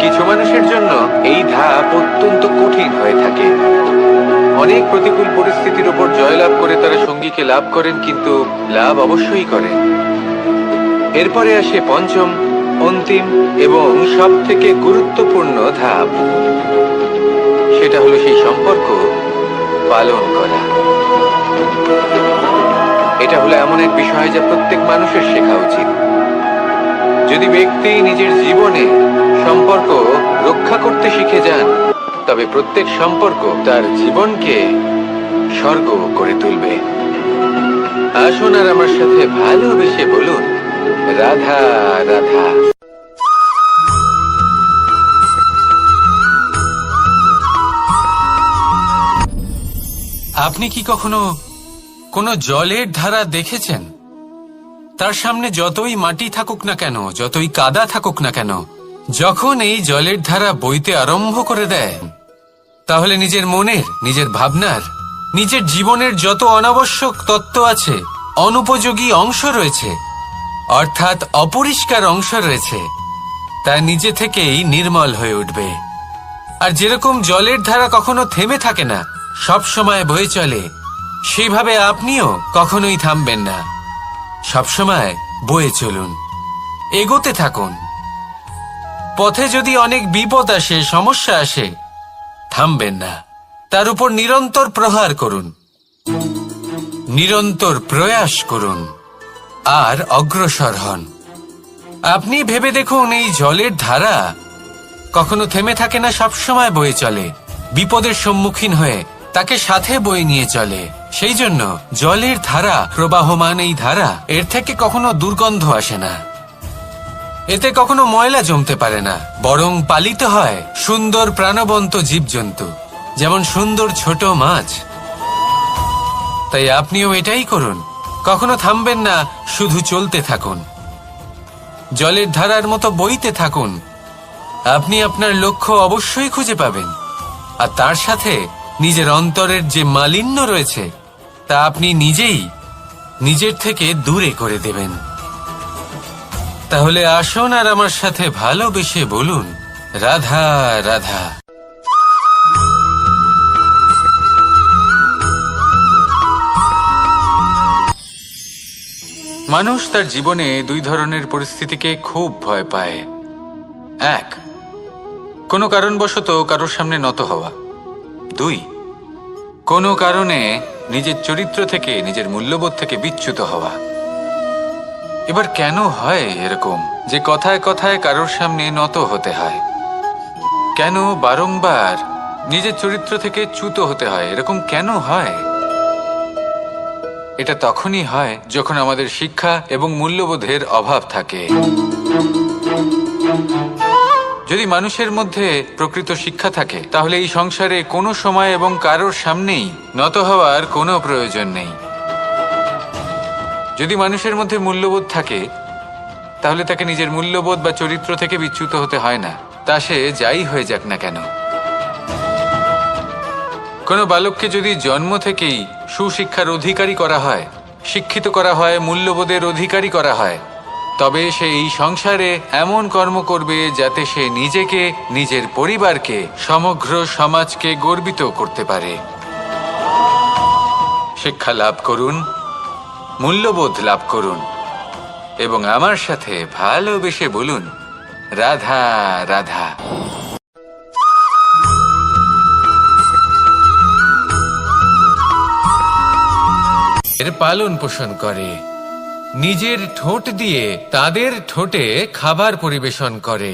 কিছু মানুষের জন্য এই ধাপ অত্যন্ত কঠিন হয়ে থাকে। অনেক প্রতিকূল পরিস্থিতির উপর জয়লাভ করে তারা সঙ্গীকে লাভ করেন, কিন্তু লাভ অবশ্যই করেন। এরপরে আসে পঞ্চম, অন্তিম এবং সব থেকে গুরুত্বপূর্ণ ধাপ। সেটা হলো সেই সম্পর্ক পালন করা। এটা হলো এমন এক বিষয় যা প্রত্যেক মানুষের শেখা উচিত। যদি ব্যক্তি নিজের জীবনে সম্পর্ক রক্ষা করতে শিখে যান, তবে প্রত্যেক সম্পর্ক তার জীবনকে স্বর্গ করে তুলবে। আসুন আর আমার সাথে ভালোবেসে বলুন, রাধা রাধা। আপনি কি কখনো কোনো জলের ধারা দেখেছেন? তার সামনে যতই মাটি থাকুক না কেন, যতই কাদা থাকুক না কেন, যখন এই জলের ধারা বইতে আরম্ভ করে দেয়, তাহলে নিজের মনের, নিজের ভাবনার, নিজের জীবনের যত অনাবশ্যক তত্ত্ব আছে, অনুপযোগী অংশ রয়েছে, অর্থাৎ অপরিষ্কার অংশ রয়েছে, তা নিজে থেকেই নির্মল হয়ে উঠবে। আর যেরকম জলের ধারা কখনো থেমে থাকে না, সব সময় বয়ে চলে, সেইভাবে আপনিও কখনোই থামবেন না। সবসময় বয়ে চলুন, এগোতে থাকুন। পথে যদি অনেক বিপদ আসে, সমস্যা আসে, থামবেন না, তার উপর নিরন্তর প্রহার করুন, নিরন্তর প্রয়াস করুন আর অগ্রসর হন। আপনি ভেবে দেখুন, এই জলের ধারা কখনো থেমে থাকে না, সবসময় বয়ে চলে, বিপদের সম্মুখীন হয়ে তাকে সাথে বয়ে নিয়ে চলে। সেই জন্য জলের ধারা, প্রবাহমান এই ধারা, এর থেকে কখনো দুর্গন্ধ আসে না, এতে কখনো ময়লা জমতে পারে না, বরং পালিত হয় সুন্দর প্রাণবন্ত জীবজন্তু, যেমন সুন্দর ছোট মাছ। তাই আপনিও এটাই করুন, কখনো থামবেন না, শুধু চলতে থাকুন, জলের ধারার মতো বইতে থাকুন। আপনি আপনার লক্ষ্য অবশ্যই খুঁজে পাবেন, আর তার সাথে নিজের অন্তরের যে মালিন্য রয়েছে তা আপনি নিজেই নিজের থেকে দূরে করে দেবেন। তাহলে আসুন আর আমার সাথে ভালোবেসে বলুন, রাধা রাধা। মানুষ তার জীবনে দুই ধরনের পরিস্থিতিকে খুব ভয় পায়। এক, কোনো কারণবশত কারোর সামনে নত হওয়া। দুই, কোনো কারণে নিজের চরিত্র থেকে, নিজের মূল্যবোধ থেকে বিচ্যুত হওয়া। এবার কেন হয় এরকম যে কথায় কথায় কারোর সামনে নত হতে হয়? কেন বারংবার নিজের চরিত্র থেকে চ্যুত হতে হয়? এরকম কেন হয়? এটা তখনই হয় যখন আমাদের শিক্ষা এবং মূল্যবোধের অভাব থাকে। যদি মানুষের মধ্যে প্রকৃত শিক্ষা থাকে তাহলে এই সংসারে কোনো সময় এবং কারোর সামনেই নত হওয়ার কোনো প্রয়োজন নেই। যদি মানুষের মধ্যে মূল্যবোধ থাকে তাহলে তাকে নিজের মূল্যবোধ বা চরিত্র থেকে বিচ্যুত হতে হয় না, তা সে যাই হয়ে যাক না কেন। কোনো বালককে যদি জন্ম থেকেই সুশিক্ষার অধিকারী করা হয়, শিক্ষিত করা হয়, মূল্যবোধের অধিকারী করা হয়, তবে সে এই সংসারে এমন কর্ম করবে যাতে সে নিজেকে, নিজের পরিবারকে, সমগ্র সমাজকে গর্বিত করতে পারে। শিক্ষা লাভ করুন, মূল্যবোধ লাভ করুন এবং আমার সাথে ভালোবেসে বলুন, রাধা রাধা। এর পালন পোষণ করে, নিজের ঠোঁট দিয়ে তাদের ঠোঁটে খাবার পরিবেশন করে।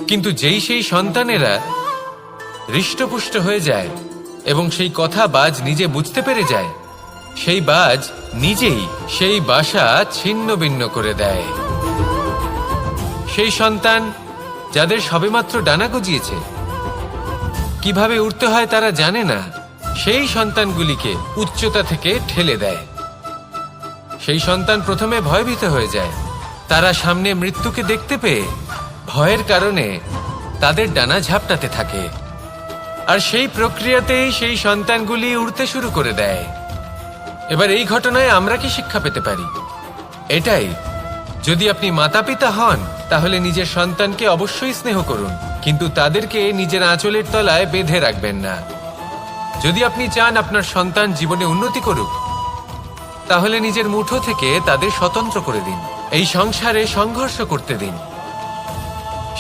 কিন্তু যেই সেই সন্তানেরা হৃষ্টপুষ্ট হয়ে যায় এবং সেই কথা বাজ নিজে বুঝতে পেরে যায়, সেই বাজ নিজেই সেই বাসা ছিন্ন ভিন্ন করে দেয়। সেই সন্তান যাদের সবেমাত্র ডানা গজিয়েছে, কিভাবে উঠতে হয় তারা জানে না, সেই সন্তানগুলিকে উচ্চতা থেকে ঠেলে দেয়। সেই সন্তান প্রথমে ভয়ভীত হয়ে যায়। তারা সামনে মৃত্যুকে দেখতে পেয়ে ভয়ের কারণে তাদের ডানা ঝাপটাতে থাকে, আর সেই প্রক্রিয়াতেই সেই সন্তানগুলি উড়তে শুরু করে দেয়। এবার এই ঘটনায় আমরা কি শিক্ষা পেতে পারি? এটাই, যদি আপনি মাতা পিতা হন তাহলে নিজের সন্তানকে অবশ্যই স্নেহ করুন, কিন্তু তাদেরকে নিজের আঁচলের তলায় বেঁধে রাখবেন না। যদি আপনি চান আপনার সন্তান জীবনে উন্নতি করুক, তাহলে নিজের মুঠো থেকে তাদের স্বতন্ত্র করে দিন, এই সংসারে সংঘর্ষ করতে দিন।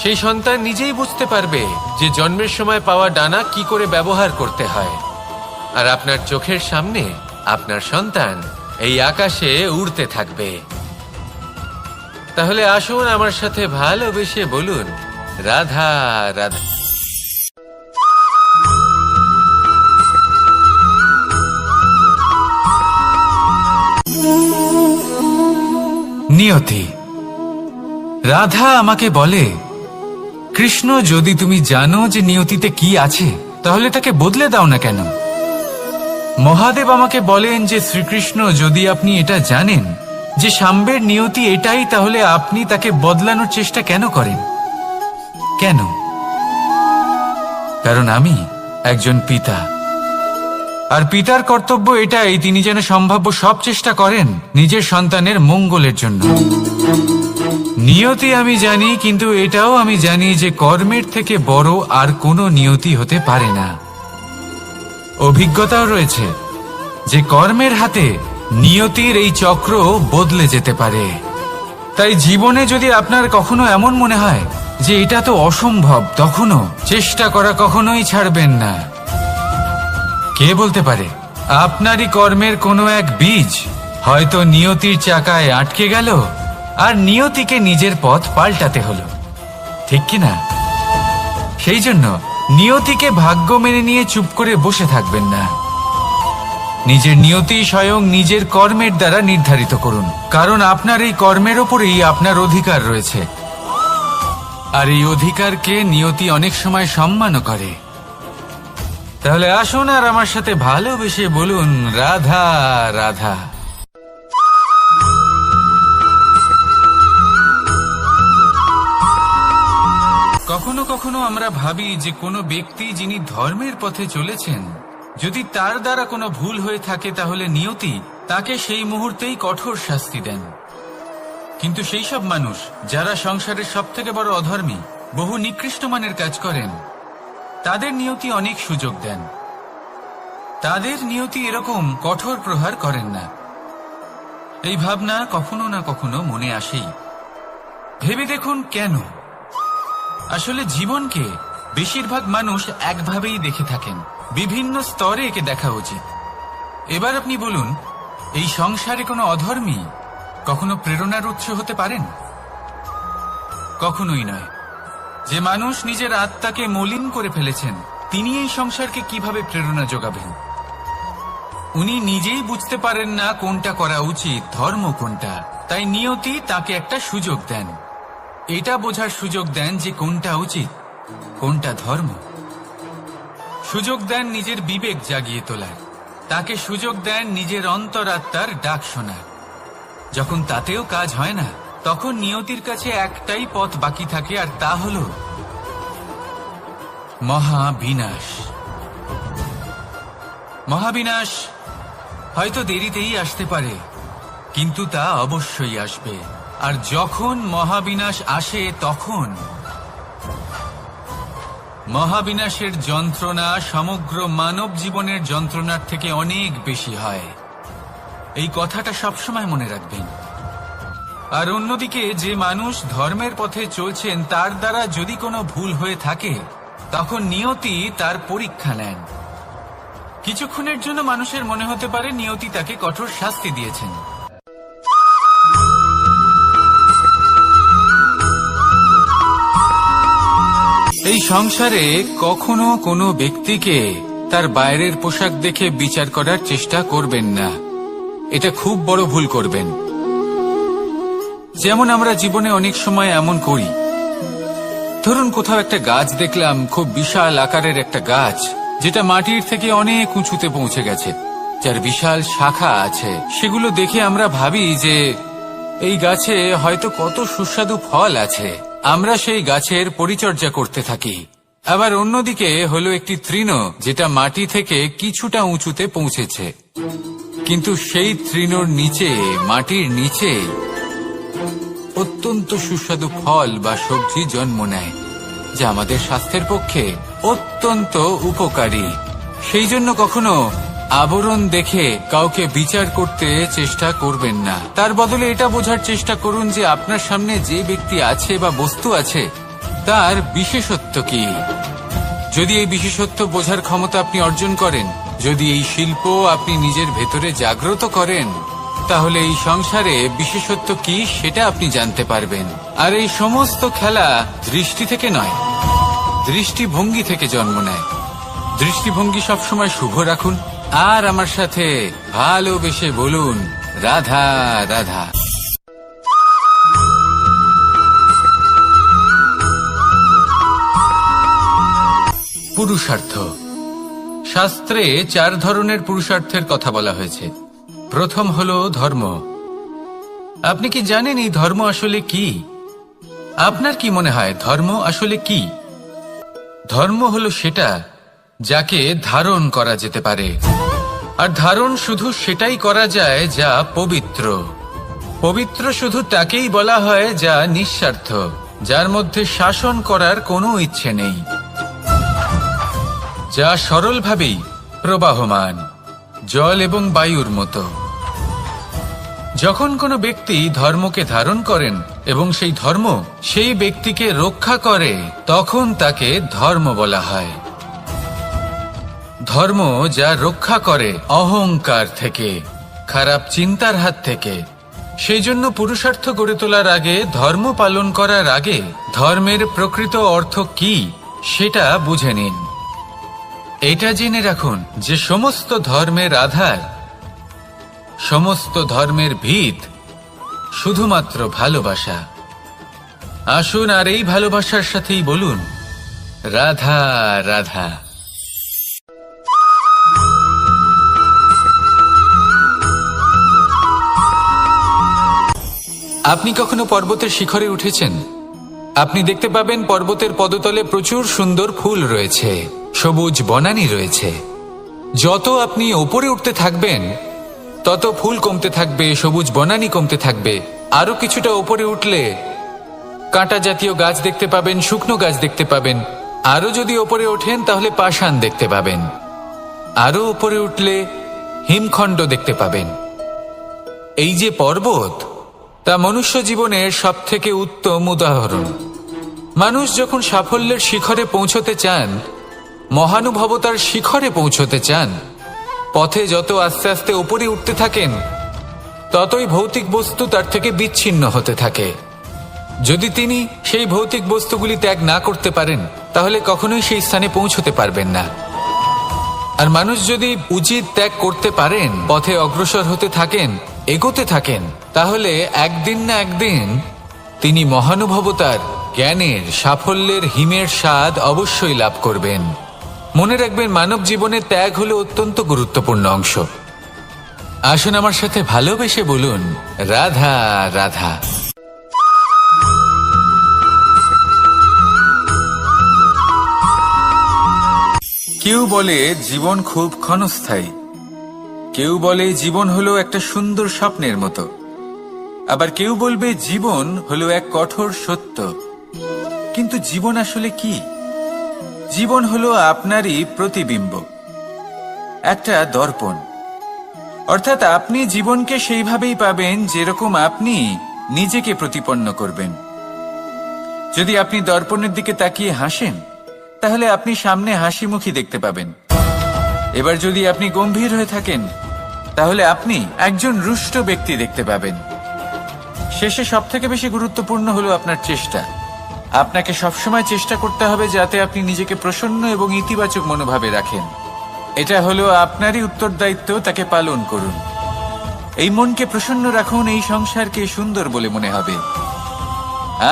সেই সন্তান নিজেই বুঝতে পারবে যে জন্মের সময় পাওয়া ডানা কি করে ব্যবহার করতে হয়। আর আপনার চোখের সামনে আপনার সন্তান এই আকাশে উড়তে থাকবে। তাহলে আসুন আমার সাথে ভালোবেসে বলুন, রাধা রাধা। নিয়তি। রাধা আমাকে বলে, কৃষ্ণ, যদি তুমি জানো যে নিয়তিতে কি আছে তাহলে তাকে বদলে দাও না কেন? মহাদেব আমাকে বলেন যে শ্রীকৃষ্ণ, যদি আপনি এটা জানেন যে সাম্বের নিয়তি এটাই, তাহলে আপনি তাকে বদলানোর চেষ্টা কেন করেন? কেন? কারণ আমি একজন পিতা, আর পিতার কর্তব্য এটাই, তিনি যেন সম্ভাব্য সব চেষ্টা করেন নিজের সন্তানের মঙ্গলের জন্য। নিয়তি আমি জানি, কিন্তু এটাও আমি জানি যে কর্মের থেকে বড় আর কোনো নিয়তি হতে পারে না। অভিজ্ঞতাও রয়েছে যে কর্মের হাতে নিয়তির এই চক্র বদলে যেতে পারে। তাই জীবনে যদি আপনার কখনো এমন মনে হয় যে এটা তো অসম্ভব, তখনও চেষ্টা করা কখনোই ছাড়বেন না। কে বলতে পারে আপনারই কর্মের কোনো এক বীজ হয়তো নিয়তির চাকায় আটকে গেল আর নিয়তিকে নিজের পথ পাল্টাতে হলো, ঠিক কি না? সেই জন্য নিয়তিকে ভাগ্য মেনে নিয়ে চুপ করে বসে থাকবেন না। নিজের নিয়তি স্বয়ং নিজের কর্মের দ্বারা নির্ধারিত করুন, কারণ আপনার এই কর্মের ওপরেই আপনার অধিকার রয়েছে। আর এই অধিকারকে নিয়তি অনেক সময় সম্মানও করে। তাহলে আসুন আর আমার সাথে ভালোবেসে বলুন, রাধা রাধা। কখনো কখনো আমরা ভাবি যে কোনো ব্যক্তি যিনি ধর্মের পথে চলেছেন, যদি তার দ্বারা কোনো ভুল হয়ে থাকে তাহলে নিয়তি তাকে সেই মুহূর্তেই কঠোর শাস্তি দেন। কিন্তু সেই সব মানুষ যারা সংসারের সবথেকে বড় অধর্মী, বহু নিকৃষ্ট মানের কাজ করেন, তাদের নিয়তি অনেক সুযোগ দেন। তাদের নিয়তি এরকম কঠোর প্রহার করেন না। এই ভাবনা কখনো না কখনো মনে আসেই। ভেবে দেখুন কেন? আসলে জীবনকে বেশিরভাগ মানুষ একভাবেই দেখে থাকেন, বিভিন্ন স্তরে একে দেখা উচিত। এবার আপনি বলুন, এই সংসারে কোনো অধর্মী কখনো প্রেরণার উৎস হতে পারেন? কখনোই নয়। যে মানুষ নিজের আত্মাকে মলিন করে ফেলেছেন, তিনি এই সংসারকে কিভাবে প্রেরণা যোগাবেন? উনি নিজেই বুঝতে পারেন না কোনটা করা উচিত, ধর্ম কোনটা। তাই নিয়তি তাকে একটা সুযোগ দেন, এটা বোঝার সুযোগ দেন যে কোনটা উচিত, কোনটা ধর্ম। সুযোগ দেন নিজের বিবেক জাগিয়ে তোলার, তাকে সুযোগ দেন নিজের অন্তরাত্মার ডাক শোনার। যখন তাতেও কাজ হয় না, তখন নিয়তির কাছে একটাই পথ বাকি থাকে, আর তা হল মহাবিনাশ। মহাবিনাশ হয়তো দেরিতেই আসতে পারে, কিন্তু তা অবশ্যই আসবে। আর যখন মহাবিনাশ আসে, তখন মহাবিনাশের যন্ত্রণা সমগ্র মানব জীবনের যন্ত্রণার থেকে অনেক বেশি হয়। এই কথাটা সবসময় মনে রাখবেন। আর অন্যদিকে যে মানুষ ধর্মের পথে চলছেন, তার দ্বারা যদি কোনো ভুল হয়ে থাকে, তখন নিয়তি তার পরীক্ষা নেন। কিছুক্ষণের জন্য মানুষের মনে হতে পারে নিয়তি তাকে কঠোর শাস্তি দিয়েছেন। এই সংসারে কখনো কোনো ব্যক্তিকে তার বাইরের পোশাক দেখে বিচার করার চেষ্টা করবেন না। এটা খুব বড় ভুল করবেন। যেমন আমরা জীবনে অনেক সময় এমন করি। ধরুন কোথাও একটা গাছ দেখলাম, খুব বিশাল আকারের একটা গাছ, যেটা মাটির থেকে অনেক উঁচুতে পৌঁছে গেছে, যার বিশাল শাখা আছে। সেগুলো দেখে আমরা ভাবি যে এই গাছে হয়তো কত সুস্বাদু ফল আছে। আমরা সেই গাছের পরিচর্যা করতে থাকি। আবার অন্যদিকে হলো একটি তৃণ, যেটা মাটি থেকে কিছুটা উঁচুতে পৌঁছেছে, কিন্তু সেই তৃণর নিচে, মাটির নিচে অত্যন্ত সুস্বাদু ফল বা সবজি জন্ম নেয়, যা আমাদের স্বাস্থ্যের পক্ষে অত্যন্ত উপকারী। সেই জন্য কখনো আবরণ দেখে কাউকে বিচার করতে চেষ্টা করবেন না। তার বদলে এটা বোঝার চেষ্টা করুন যে আপনার সামনে যে ব্যক্তি আছে বা বস্তু আছে, তার বিশেষত্ব কি। যদি এই বিশেষত্ব বোঝার ক্ষমতা আপনি অর্জন করেন, যদি এই শিল্প আপনি নিজের ভেতরে জাগ্রত করেন, তাহলে এই সংসারে বিশেষত্ব কি সেটা আপনি জানতে পারবেন। আর এই সমস্ত খেলা দৃষ্টি থেকে নয়, দৃষ্টিভঙ্গি থেকে জন্ম নেয়। দৃষ্টিভঙ্গি সবসময় শুভ রাখুন, আর আমার সাথে ভালোবেসে বলুন, রাধা রাধা। পুরুষার্থ। শাস্ত্রে 4 ধরনের পুরুষার্থের কথা বলা হয়েছে। প্রথম হলো ধর্ম। আপনি কি জানেন এই ধর্ম আসলে কি? আপনার কি মনে হয় ধর্ম আসলে কি? ধর্ম হলো সেটা যাকে ধারণ করা যেতে পারে। আর ধারণ শুধু সেটাই করা যায় যা পবিত্র। পবিত্র শুধু তাকেই বলা হয় যা নিঃস্বার্থ, যার মধ্যে শাসন করার কোনো ইচ্ছে নেই, যা সরলভাবেই প্রবাহমান, জল এবং বায়ুর মতো। যখন কোনো ব্যক্তি ধর্মকে ধারণ করেন এবং সেই ধর্ম সেই ব্যক্তিকে রক্ষা করে, তখন তাকে ধর্ম বলা হয়। ধর্ম যা রক্ষা করে অহংকার থেকে, খারাপ চিন্তার হাত থেকে। সেই জন্য পুরুষার্থ গড়ে তোলার আগে, ধর্ম পালন করার আগে, ধর্মের প্রকৃত অর্থ কি সেটা বুঝে নিন। এটা জেনে রাখুন যে সমস্ত ধর্মের আধার, সমস্ত ধর্মের ভিত শুধুমাত্র ভালোবাসা। আসুন আর এই ভালোবাসার সাথেই বলুন, রাধা রাধা। আপনি কখনো পর্বতের শিখরে উঠেছেন? আপনি দেখতে পাবেন পর্বতের পদতলে প্রচুর সুন্দর ফুল রয়েছে, সবুজ বনানী রয়েছে। যত আপনি ওপরে উঠতে থাকবেন, তত ফুল কমতে থাকবে, সবুজ বনানী কমতে থাকবে। আরো কিছুটা ওপরে উঠলে কাঁটা জাতীয় গাছ দেখতে পাবেন, শুকনো গাছ দেখতে পাবেন। আরো যদি ওপরে ওঠেন তাহলে পাষাণ দেখতে পাবেন। আরো উপরে উঠলে হিমখণ্ড দেখতে পাবেন। এই যে পর্বত, তা মনুষ্য জীবনের সবথেকে উত্তম উদাহরণ। মানুষ যখন সাফল্যের শিখরে পৌঁছতে চান, মহানুভবতার শিখরে পৌঁছতে চান, পথে যত আস্তে আস্তে উপরে উঠতে থাকেন, ততই ভৌতিক বস্তু তার থেকে বিচ্ছিন্ন হতে থাকে। যদি তিনি সেই ভৌতিক বস্তুগুলি ত্যাগ না করতে পারেন, তাহলে কখনোই সেই স্থানে পৌঁছতে পারবেন না। আর মানুষ যদি উচিত ত্যাগ করতে পারেন, পথে অগ্রসর হতে থাকেন, এগোতে থাকেন, তাহলে একদিন না একদিন তিনি মহানুভবতার, জ্ঞানের, সাফল্যের হিমের স্বাদ অবশ্যই লাভ করবেন। মনে রাখবেন, মানব জীবনে ত্যাগ হলো অত্যন্ত গুরুত্বপূর্ণ অংশ। আসুন আমার সাথে ভালোবেসে বলুন, রাধা রাধা। কেউ বলে জীবন খুব ক্ষণস্থায়ী, কেউ বলে জীবন হলো একটা সুন্দর স্বপ্নের মতো, আবার কেউ বলবে জীবন হলো এক কঠোর সত্য। কিন্তু জীবন আসলে কি? জীবন হলো আপনারই প্রতিবিম্ব, একটা দর্পণ। অর্থাৎ আপনি জীবনকে সেইভাবেই পাবেন যেরকম আপনি নিজেকে প্রতিপন্ন করবেন। যদি আপনি দর্পণের দিকে তাকিয়ে হাসেন, তাহলে আপনি সামনে হাসি মুখী দেখতে পাবেন। এবার যদি আপনি গম্ভীর হয়ে থাকেন, তাহলে আপনি একজন রুষ্ট ব্যক্তি দেখতে পাবেন। শেষে সবথেকে বেশি গুরুত্বপূর্ণ হলো আপনার চেষ্টা। আপনাকে সবসময় চেষ্টা করতে হবে যাতে আপনি নিজেকে প্রসন্ন এবং ইতিবাচক মনোভাবে রাখেন। এটা হলো আপনারই উত্তরদায়িত্ব, তাকে পালন করুন। এই মনকে প্রসন্ন রাখুন, এই সংসারকে সুন্দর বলে মনে হবে।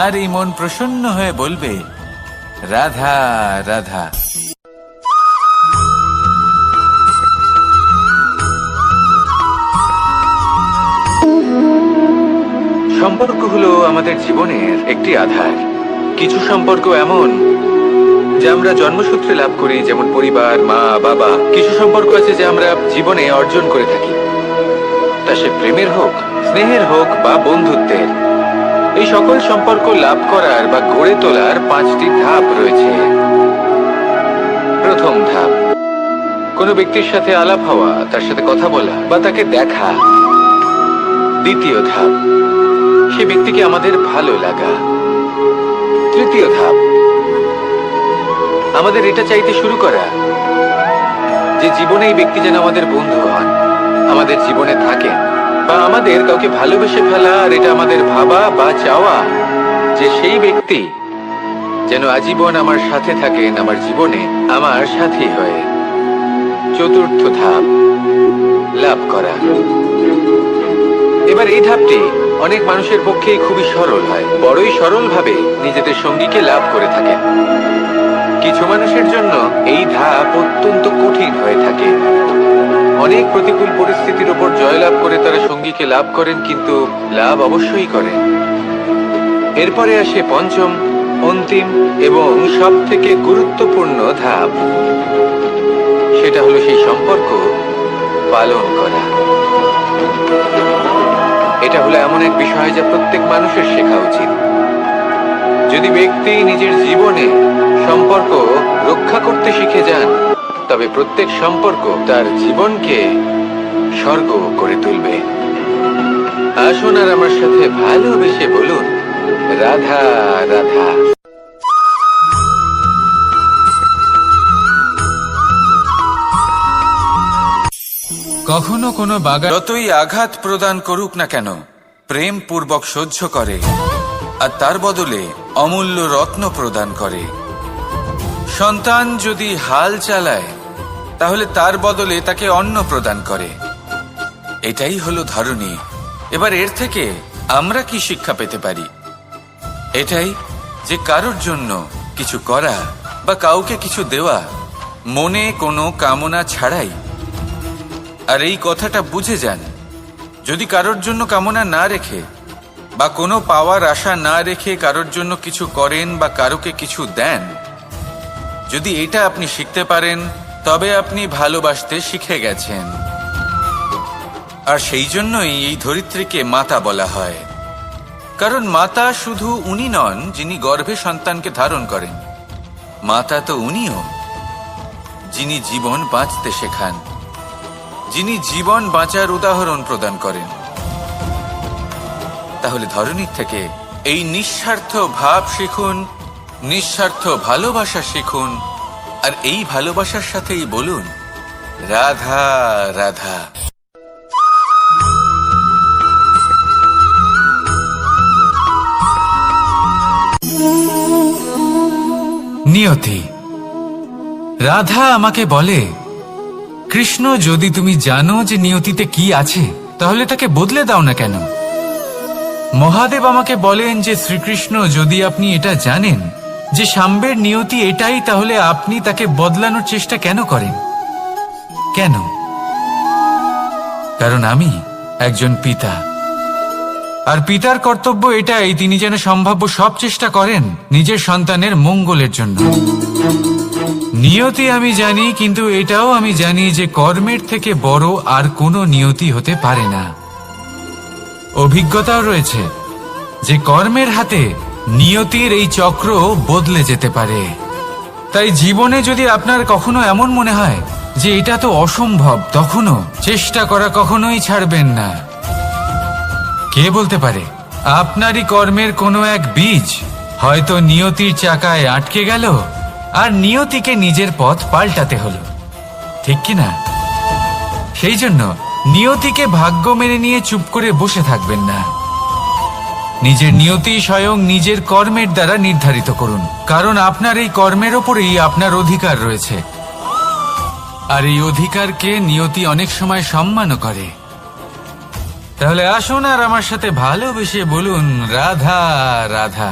আর এই মন প্রসন্ন হয়ে বলবে, রাধা রাধা। সম্পর্ক হলো আমাদের জীবনের একটি আধার। কিছু সম্পর্ক এমন যা আমরা জন্মসূত্রে লাভ করি, যেমন পরিবার, মা, বাবা। কিছু সম্পর্ক আছে যা আমরা জীবনে অর্জন করে থাকি, তা সে প্রেমের হোক, স্নেহের হোক বা বন্ধুত্বের। এই সকল সম্পর্ক লাভ করার বা গড়ে তোলার 5টি ধাপ রয়েছে। প্রথম ধাপ, কোনো ব্যক্তির সাথে আলাপ হওয়া, তার সাথে কথা বলা বা তাকে দেখা। দ্বিতীয় ধাপ, সে ব্যক্তিকে আমাদের ভালো লাগা। তৃতীয় ধাপ, আমাদের এটা চাইতে শুরু করা যে জীবনে এই ব্যক্তি যেন আমাদের বন্ধু হন, আমাদের জীবনে থাকেন, বা আমাদের কাউকে ভালোবেসে ফেলা। আর এটা আমাদের ভাবা বা চাওয়া যে সেই ব্যক্তি যেন আজীবন আমার সাথে থাকেন, আমার জীবনে আমার সাথী হয়ে। চতুর্থ ধাপ, লাভ করা। এবার এই ধাপটি অনেক মানুষের পক্ষেই খুবই সরল হয়, বড়ই সরলভাবে নিজেদের সঙ্গীকে লাভ করে থাকেন। কিছু মানুষের জন্য এই ধাপ অত্যন্ত কঠিন হয়ে থাকে। অনেক প্রতিকূল পরিস্থিতির উপর জয়লাভ করে তারা সঙ্গীকে লাভ করেন, কিন্তু লাভ অবশ্যই করেন। এরপরে আসে পঞ্চম, অন্তিম এবং সব থেকে গুরুত্বপূর্ণ ধাপ। সেটা হলো সেই সম্পর্ক পালন করা। এটা হলো এমন এক বিষয় যা প্রত্যেক মানুষের শেখা উচিত। যদি ব্যক্তি নিজের জীবনে সম্পর্ক রক্ষা করতে শিখে যান, তবে প্রত্যেক সম্পর্ক তার জীবনকে স্বর্গ করে তুলবে। আসুন আর আমার সাথে ভালোবেসে বলুন, রাধা রাধা। কখনো কোনো বাগান যতই আঘাত প্রদান করুক না কেন, প্রেম পূর্বক সহ্য করে আর তার বদলে অমূল্য রত্ন প্রদান করে। সন্তান যদি হাল চালায়, তাহলে তার বদলে তাকে অন্ন প্রদান করে। এটাই হলো ধরনী। এবার এর থেকে আমরা কি শিক্ষা পেতে পারি? এটাই যে কারোর জন্য কিছু করা বা কাউকে কিছু দেওয়া মনে কোনো কামনা ছাড়াই। আর এই কথাটা বুঝে যান, যদি কারোর জন্য কামনা না রেখে বা কোনো পাওয়ার আশা না রেখে কারোর জন্য কিছু করেন বা কারোকে কিছু দেন, যদি এটা আপনি শিখতে পারেন, তবে আপনি ভালোবাসতে শিখে গেছেন। আর সেই জন্যই এই ধরিত্রীকে মাতা বলা হয়। কারণ মাতা শুধু উনি নন যিনি গর্ভে সন্তানকে ধারণ করেন, মাতা তো উনিও যিনি জীবন বাঁচতে শেখান, যিনি জীবন বাঁচার উদাহরণ প্রদান করেন। তাহলে ধরনীর থেকে এই নিঃস্বার্থ ভাব শিখুন, নিঃস্বার্থ ভালোবাসা শিখুন, আর এই ভালোবাসার সাথেই বলুন, রাধা রাধা। নিয়তি। রাধা আমাকে বলে, কৃষ্ণ, যদি তুমি জানো যে নিয়তিতে কি আছে তাহলে তাকে বদলে দাও না কেন? মহাদেব আমাকে বলেন যে শ্রীকৃষ্ণ, যদি আপনি এটা জানেন যে সাম্বের নিয়তি এটাই, তাহলে আপনি তাকে বদলানোর চেষ্টা কেন করেন? কেন? কারণ আমি একজন পিতা, আর পিতার কর্তব্য এটাই, তিনি যেন সম্ভাব্য সব চেষ্টা করেন নিজের সন্তানের মঙ্গলের জন্য। নিয়তি আমি জানি, কিন্তু এটাও আমি জানি যে কর্মের থেকে বড় আর কোনো নিয়তি হতে পারে না। অভিজ্ঞতাও রয়েছে যে কর্মের হাতে নিয়তির এই চক্র বদলে যেতে পারে। তাই জীবনে যদি আপনার কখনো এমন মনে হয় যে এটা তো অসম্ভব, তখনও চেষ্টা করা কখনোই ছাড়বেন না। কে বলতে পারে আপনারই কর্মের কোনো এক বীজ হয়তো নিয়তির চাকায় আটকে গেল আর নিয়তিকে নিজের পথ পাল্টাতে হলো, ঠিক কি না? সেই জন্য নিয়তিকে ভাগ্য মেনে নিয়ে চুপ করে বসে থাকবেন না। নিজের নিয়তি স্বয়ং নিজের কর্মের দ্বারা নির্ধারিত করুন, কারণ আপনার এই কর্মের ওপরেই আপনার অধিকার রয়েছে। আর এই অধিকারকে নিয়তি অনেক সময় সম্মানও করে। তাহলে আসুন আর আমার সাথে ভালোবেসে বলুন, রাধা রাধা।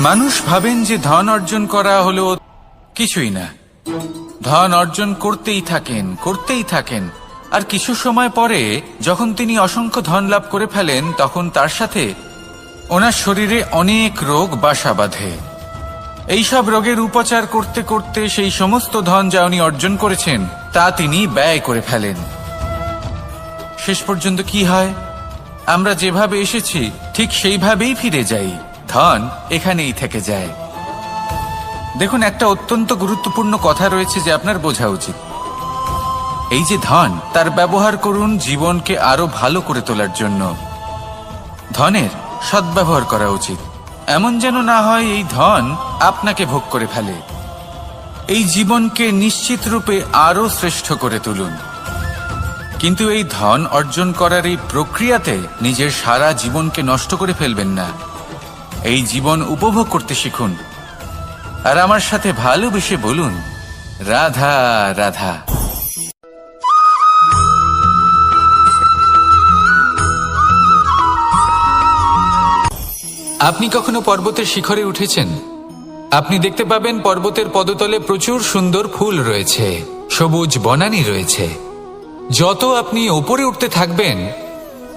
মানুষ ভাবেন যে ধন অর্জন করা হলো কিছুই না। ধন অর্জন করতেই থাকেন, আর কিছু সময় পরে যখন তিনি অসংখ্য ধন লাভ করে ফেলেন, তখন তার সাথে ওনার শরীরে অনেক রোগ বাসা বাঁধে। এইসব রোগের উপচার করতে করতে সেই সমস্ত ধন যা উনি অর্জন করেছেন তা তিনি ব্যয় করে ফেলেন। শেষ পর্যন্ত কি হয়? আমরা যেভাবে এসেছি ঠিক সেইভাবেই ফিরে যাই, ধন এখানেই থেকে যায়। দেখুন, একটা অত্যন্ত গুরুত্বপূর্ণ কথা রয়েছে যে আপনার বোঝা উচিত। এই যে ধন, তার ব্যবহার করুন জীবনকে আরো ভালো করে তোলার জন্য। ধনের সদ্ব্যবহার করা উচিত, এমন যেন না হয় এই ধন আপনাকে ভোগ করে ফেলে। এই জীবনকে নিশ্চিত রূপে আরো শ্রেষ্ঠ করে তুলুন। কিন্তু এই ধন অর্জন করার এই প্রক্রিয়াতে নিজের সারা জীবনকে নষ্ট করে ফেলবেন না। এই জীবন উপভোগ করতে শিখুন, আর আমার সাথে ভালোবেসে বলুন, রাধা রাধা। আপনি কখনো পর্বতের শিখরে উঠেছেন? আপনি দেখতে পাবেন পর্বতের পদতলে প্রচুর সুন্দর ফুল রয়েছে, সবুজ বনানী রয়েছে। যত আপনি ওপরে উঠতে থাকবেন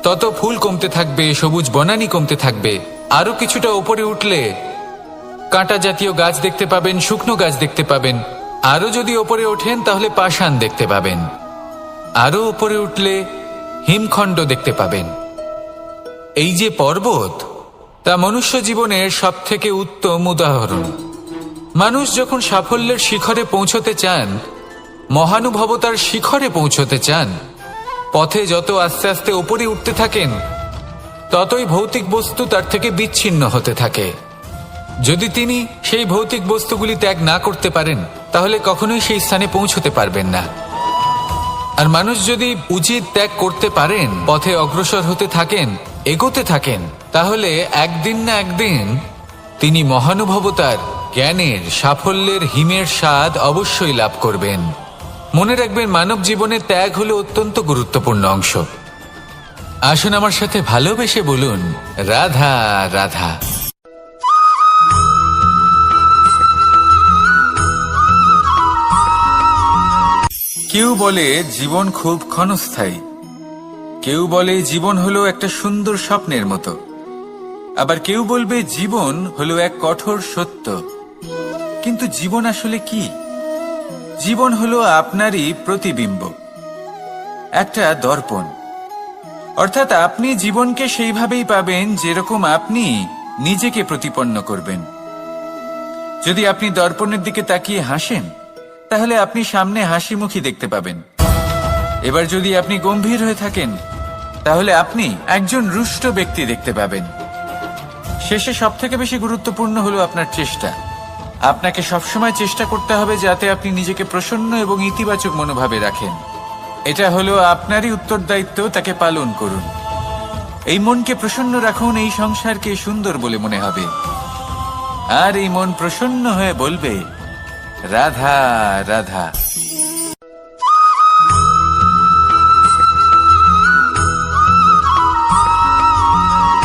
তত ফুল কমতে থাকবে, সবুজ বনানী কমতে থাকবে। আরো কিছুটা ওপরে উঠলে কাঁটা জাতীয় গাছ দেখতে পাবেন, শুকনো গাছ দেখতে পাবেন। আরো যদি ওপরে ওঠেন তাহলে পাষাণ দেখতে পাবেন। আরো ওপরে উঠলে হিমখণ্ড দেখতে পাবেন। এই যে পর্বত, তা মনুষ্য জীবনের সব থেকে উত্তম উদাহরণ। মানুষ যখন সাফল্যের শিখরে পৌঁছতে চান, মহানুভবতার শিখরে পৌঁছতে চান, পথে যত আস্তে আস্তে উপরে উঠতে থাকেন ততই ভৌতিক বস্তু তার থেকে বিচ্ছিন্ন হতে থাকে। যদি তিনি সেই ভৌতিক বস্তুগুলি ত্যাগ না করতে পারেন তাহলে কখনোই সেই স্থানে পৌঁছতে পারবেন না। আর মানুষ যদি উচিত ত্যাগ করতে পারেন, পথে অগ্রসর হতে থাকেন, এগোতে থাকেন, তাহলে একদিন না একদিন তিনি মহানুভবতার, জ্ঞানের, সাফল্যের হিমের স্বাদ অবশ্যই লাভ করবেন। মনে রাখবেন, মানব জীবনে ত্যাগ হলো অত্যন্ত গুরুত্বপূর্ণ অংশ। আসুন আমার সাথে ভালোবেসে বলুন, রাধা রাধা। কেউ বলে জীবন খুব ক্ষণস্থায়ী, কেউ বলে জীবন হলো একটা সুন্দর স্বপ্নের মতো, আবার কেউ বলবে জীবন হলো এক কঠোর সত্য। কিন্তু জীবন আসলে কি? জীবন হলো আপনারই প্রতিবিম্ব, একটা দর্পণ। অর্থাৎ আপনি জীবনকে সেইভাবেই পাবেন যেরকম আপনি নিজেকে প্রতিপন্ন করবেন। যদি আপনি দর্পণের দিকে তাকিয়ে হাসেন তাহলে আপনি সামনে হাসি মুখী দেখতে পাবেন। এবার যদি আপনি গম্ভীর হয়ে থাকেন তাহলে আপনি একজন রুষ্ট ব্যক্তি দেখতে পাবেন। শেষে সবথেকে বেশি গুরুত্বপূর্ণ হলো আপনার চেষ্টা। আপনাকে সবসময় চেষ্টা করতে হবে যাতে আপনি নিজেকে প্রসন্ন এবং ইতিবাচক মনোভাবে রাখেন। এটা হলো আপনারই উত্তরদায়িত্ব, তাকে পালন করুন। এই মনকে প্রসন্ন রাখুন, এই সংসারকে সুন্দর বলে মনে হবে। আর এই মন প্রসন্ন হয়ে বলবে, রাধা রাধা।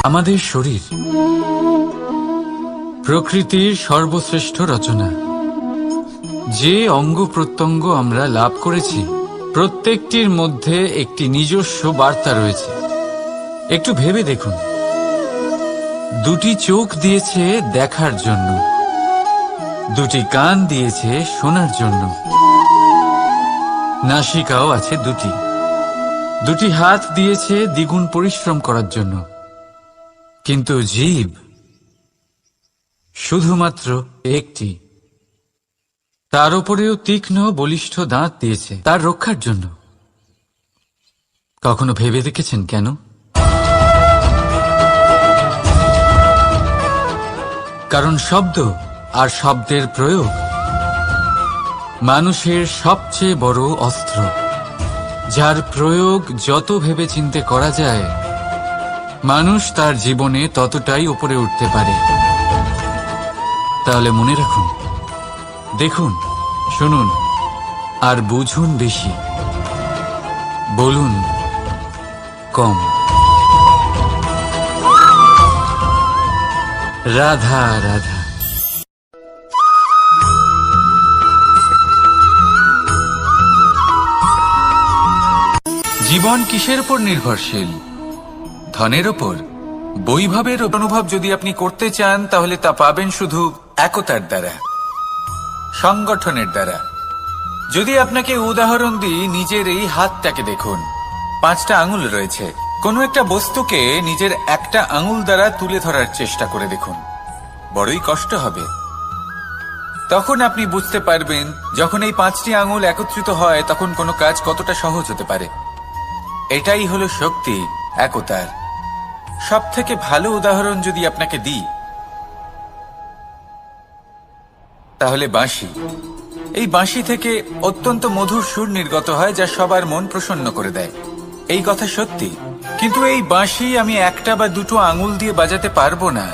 আমাদের শরীর প্রকৃতির সর্বশ্রেষ্ঠ রচনা। যে অঙ্গ প্রত্যঙ্গ আমরা লাভ করেছি, প্রত্যেকটির মধ্যে একটি নিজস্ব বার্তা রয়েছে। একটু ভেবে দেখুন, দুটি চোখ দিয়েছে দেখার জন্য, দুটি কান দিয়েছে শোনার জন্য, নাসিকাও আছে দুটি, দুটি হাত দিয়েছে দ্বিগুণ পরিশ্রম করার জন্য। কিন্তু জীব শুধুমাত্র একটি, তার উপরেও তীক্ষ্ণ বলিষ্ঠ দাঁত দিয়েছে তার রক্ষার জন্য। কখনো ভেবে দেখেছেন কেন? কারণ শব্দ আর শব্দের প্রয়োগ মানুষের সবচেয়ে বড় অস্ত্র, যার প্রয়োগ যত ভেবেচিন্তে করা যায়, মানুষ তার জীবনে ততটাই উপরে উঠতে পারে। তাহলে মনে রাখুন, দেখুন, শুনুন আর বুঝুন বেশি, বলুন কম। রাধা রাধা। জীবন কিসের উপর নির্ভরশীল? ধনের ওপর? বৈভবের অনুভব যদি আপনি করতে চান, তাহলে তা পাবেন শুধু একতার দ্বারা, সংগঠনের দ্বারা। যদি আপনাকে উদাহরণ দিই, নিজের এই হাতটাকে দেখুন, 5টা আঙুল রয়েছে। কোনো একটা বস্তুকে নিজের একটা আঙুল দ্বারা তুলে ধরার চেষ্টা করে দেখুন, বড়ই কষ্ট হবে। তখন আপনি বুঝতে পারবেন, যখন এই 5টি আঙুল একত্রিত হয়, তখন কোনো কাজ কতটা সহজ হতে পারে। এটাই হলো শক্তি একতার। সব থেকে ভালো উদাহরণ যদি আপনাকে দিই, তাহলে বাঁশি। এই বাঁশি থেকে অত্যন্ত মধুর সুর নির্গত হয়, যা সবার মন প্রসন্ন করে দেয়। এই কথা সত্যি। কিন্তু এই বাঁশি আমি একটা বা দুটো আঙুল দিয়ে বাজাতে পারবো না।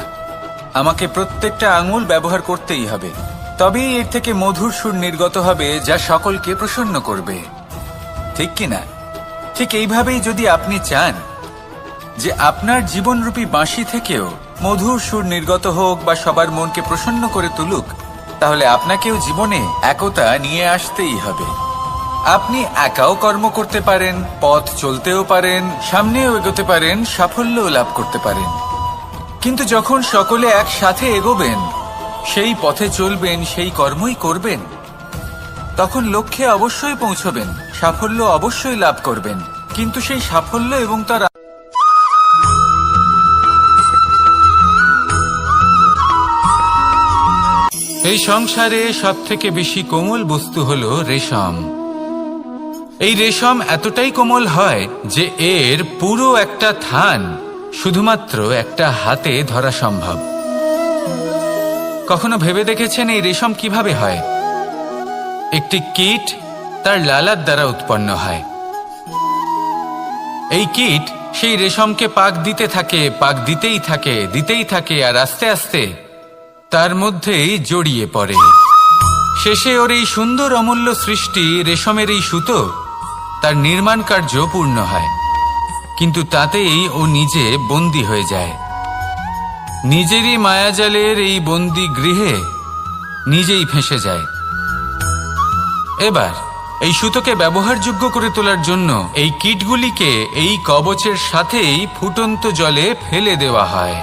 আমাকে প্রত্যেকটা আঙুল ব্যবহার করতেই হবে, তবেই এর থেকে মধুর সুর নির্গত হবে, যা সকলকে প্রসন্ন করবে। ঠিক কিনা? ঠিক এইভাবেই যদি আপনি চান যে আপনার জীবনরূপী বাঁশি থেকেও মধুর সুর নির্গত হোক বা সবার মনকে প্রসন্ন করে তুলুক, তাহলে আপনাকেও জীবনে একতা নিয়ে আসতেই হবে। আপনি একাও কর্ম করতে পারেন, পথ চলতেও পারেন, সামনেও এগোতে পারেন, সাফল্যও লাভ করতে পারেন। কিন্তু যখন সকলে একসাথে এগোবেন, সেই পথে চলবেন, সেই কর্মই করবেন, তখন লক্ষ্যে অবশ্যই পৌঁছবেন, সাফল্য অবশ্যই লাভ করবেন। কিন্তু সেই সাফল্য এবং তার এই সংসারে সবথেকে বেশি কোমল বস্তু হলো রেশম। এই রেশম এতটাই কোমল হয় যে এর পুরো একটা থান শুধুমাত্র একটা হাতে ধরা সম্ভব। কখনো ভেবে দেখেছেন এই রেশম কিভাবে হয়? একটি কীট তার লালার দ্বারা উৎপন্ন হয়। এই কীট সেই রেশমকে পাক দিতে থাকে, পাক দিতেই থাকে, আর আস্তে আস্তে তার মধ্যেই জড়িয়ে পড়ে। শেষে ওর এই সুন্দর অমূল্য সৃষ্টি রেশমের এই সুতো, তার নির্মাণ কার্য পূর্ণ হয়। কিন্তু তাতেই ও নিজে বন্দী হয়ে যায়। নিজেরই মায়াজালের এই বন্দী গৃহে নিজেই ফেঁসে যায়। এবার এই সুতোকে ব্যবহারযোগ্য করে তোলার জন্য এই কীটগুলিকে এই কবচের সাথেই ফুটন্ত জলে ফেলে দেওয়া হয়।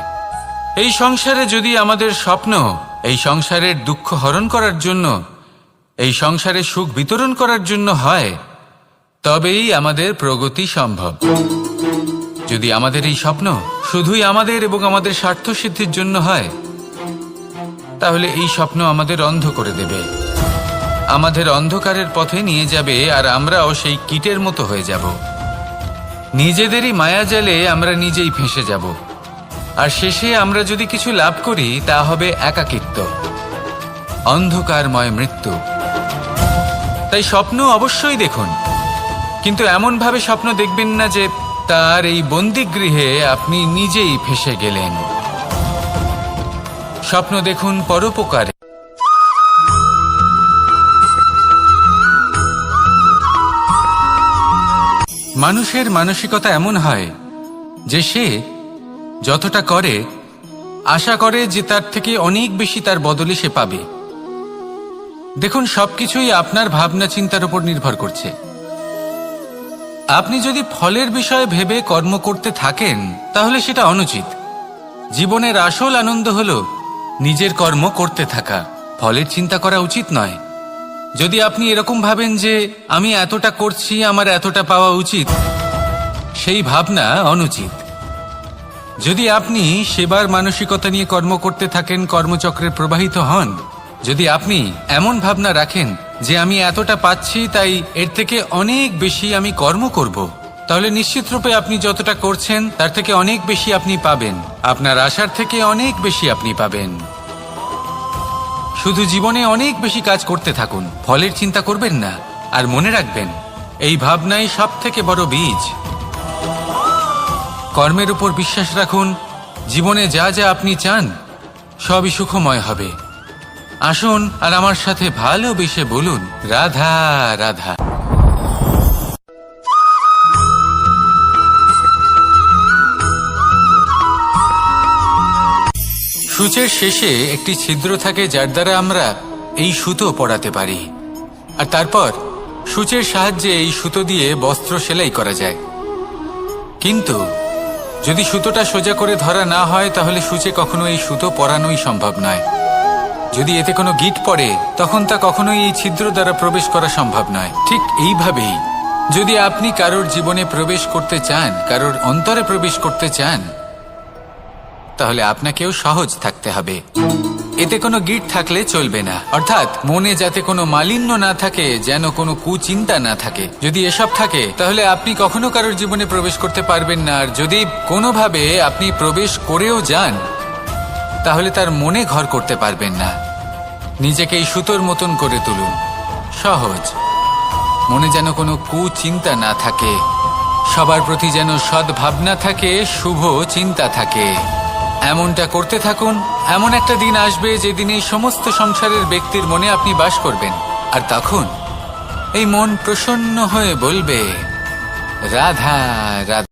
এই সংসারে যদি আমাদের স্বপ্ন এই সংসারের দুঃখ হরণ করার জন্য, এই সংসারে সুখ বিতরণ করার জন্য হয়, তবেই আমাদের প্রগতি সম্ভব। যদি আমাদের এই স্বপ্ন শুধুই আমাদের এবং আমাদের স্বার্থ সিদ্ধির জন্য হয়, তাহলে এই স্বপ্ন আমাদের অন্ধ করে দেবে, আমাদের অন্ধকারের পথে নিয়ে যাবে, আর আমরাও সেই কীটের মতো হয়ে যাব। নিজেদেরই মায়াজালে আমরা নিজেই ফেঁসে যাব, আর শেষে আমরা যদি কিছু লাভ করি, তা হবে একাকিত্ব, অন্ধকারময় মৃত্যু। তাই স্বপ্ন অবশ্যই দেখুন, কিন্তু এমন ভাবে স্বপ্ন দেখবেন না যে তার এই বন্দিগৃহে আপনি নিজেই ফেঁসে গেলেন। স্বপ্ন দেখুন পরোপকারে। মানুষের মানসিকতা এমন হয় যে সে যতটা করে আশা করে যে তার থেকে অনেক বেশি তার বদলে সে পাবে। দেখুন, সবকিছুই আপনার ভাবনা চিন্তার উপর নির্ভর করছে। আপনি যদি ফলের বিষয়ে ভেবে কর্ম করতে থাকেন তাহলে সেটা অনুচিত। জীবনের আসল আনন্দ হলো নিজের কর্ম করতে থাকা, ফলের চিন্তা করা উচিত নয়। যদি আপনি এরকম ভাবেন যে আমি এতটা করছি, আমার এতটা পাওয়া উচিত, সেই ভাবনা অনুচিত। যদি আপনি সেবার মানসিকতা নিয়ে কর্ম করতে থাকেন, কর্মচক্রে প্রবাহিত হন, যদি আপনি এমন ভাবনা রাখেন যে আমি এতটা পাচ্ছি তাই এর থেকে অনেক বেশি আমি কর্ম করব, তাহলে নিশ্চিতরূপে আপনি যতটা করছেন তার থেকে অনেক বেশি আপনি পাবেন। আপনার আশার থেকে অনেক বেশি আপনি পাবেন। শুধু জীবনে অনেক বেশি কাজ করতে থাকুন, ফলের চিন্তা করবেন না। আর মনে রাখবেন, এই ভাবনাই সব থেকে বড় বীজ। কর্মের উপর বিশ্বাস রাখুন। জীবনে যা যা আপনি চান সবই সুখময় হবে। আসুন আর আমার সাথে ভালোবেসে বলুন, রাধা রাধা। সূচের শেষে একটি ছিদ্র থাকে যার দ্বারা আমরা এই সুতো পরাতে পারি, আর তারপর সূচের সাহায্যে এই সুতো দিয়ে বস্ত্র সেলাই করা যায়। কিন্তু যদি সুতোটা সোজা করে ধরা না হয় তাহলে সূচে কখনো এই সুতো পরানোই সম্ভব নয়। যদি এতে কোনো গিঁট পড়ে তখন তা কখনোই এই ছিদ্র দ্বারা প্রবেশ করা সম্ভব নয়। ঠিক এইভাবেই যদি আপনি কারোর জীবনে প্রবেশ করতে চান, কারোর অন্তরে প্রবেশ করতে চান, তাহলে আপনাকেও সহজ থাকতে হবে। এতে কোনো গিঁট থাকলে চলবে না, অর্থাৎ মনে যাতে কোনো মালিন্য না থাকে, যেন কোনো কুচিন্তা না থাকে। যদি এসব থাকে তাহলে আপনি কখনো কারোর জীবনে প্রবেশ করতে পারবেন না। আর যদি কোনোভাবে আপনি প্রবেশ করেও যান তাহলে তার মনে ঘর করতে পারবেন না। নিজেকে এই সুতোর মতন করে তুলুন, সহজ। মনে যেন কোনো কুচিন্তা না থাকে, সবার প্রতি যেন সদ্ভাবনা থাকে, শুভ চিন্তা থাকে। এমনটা করতে থাকুন। এমন একটা দিন আসবে যেদিন এই সমস্ত সংসারের ব্যক্তির মনে আপনি বাস করবেন, আর তখন এই মন প্রসন্ন হয়ে বলবে, রাধা রাধা।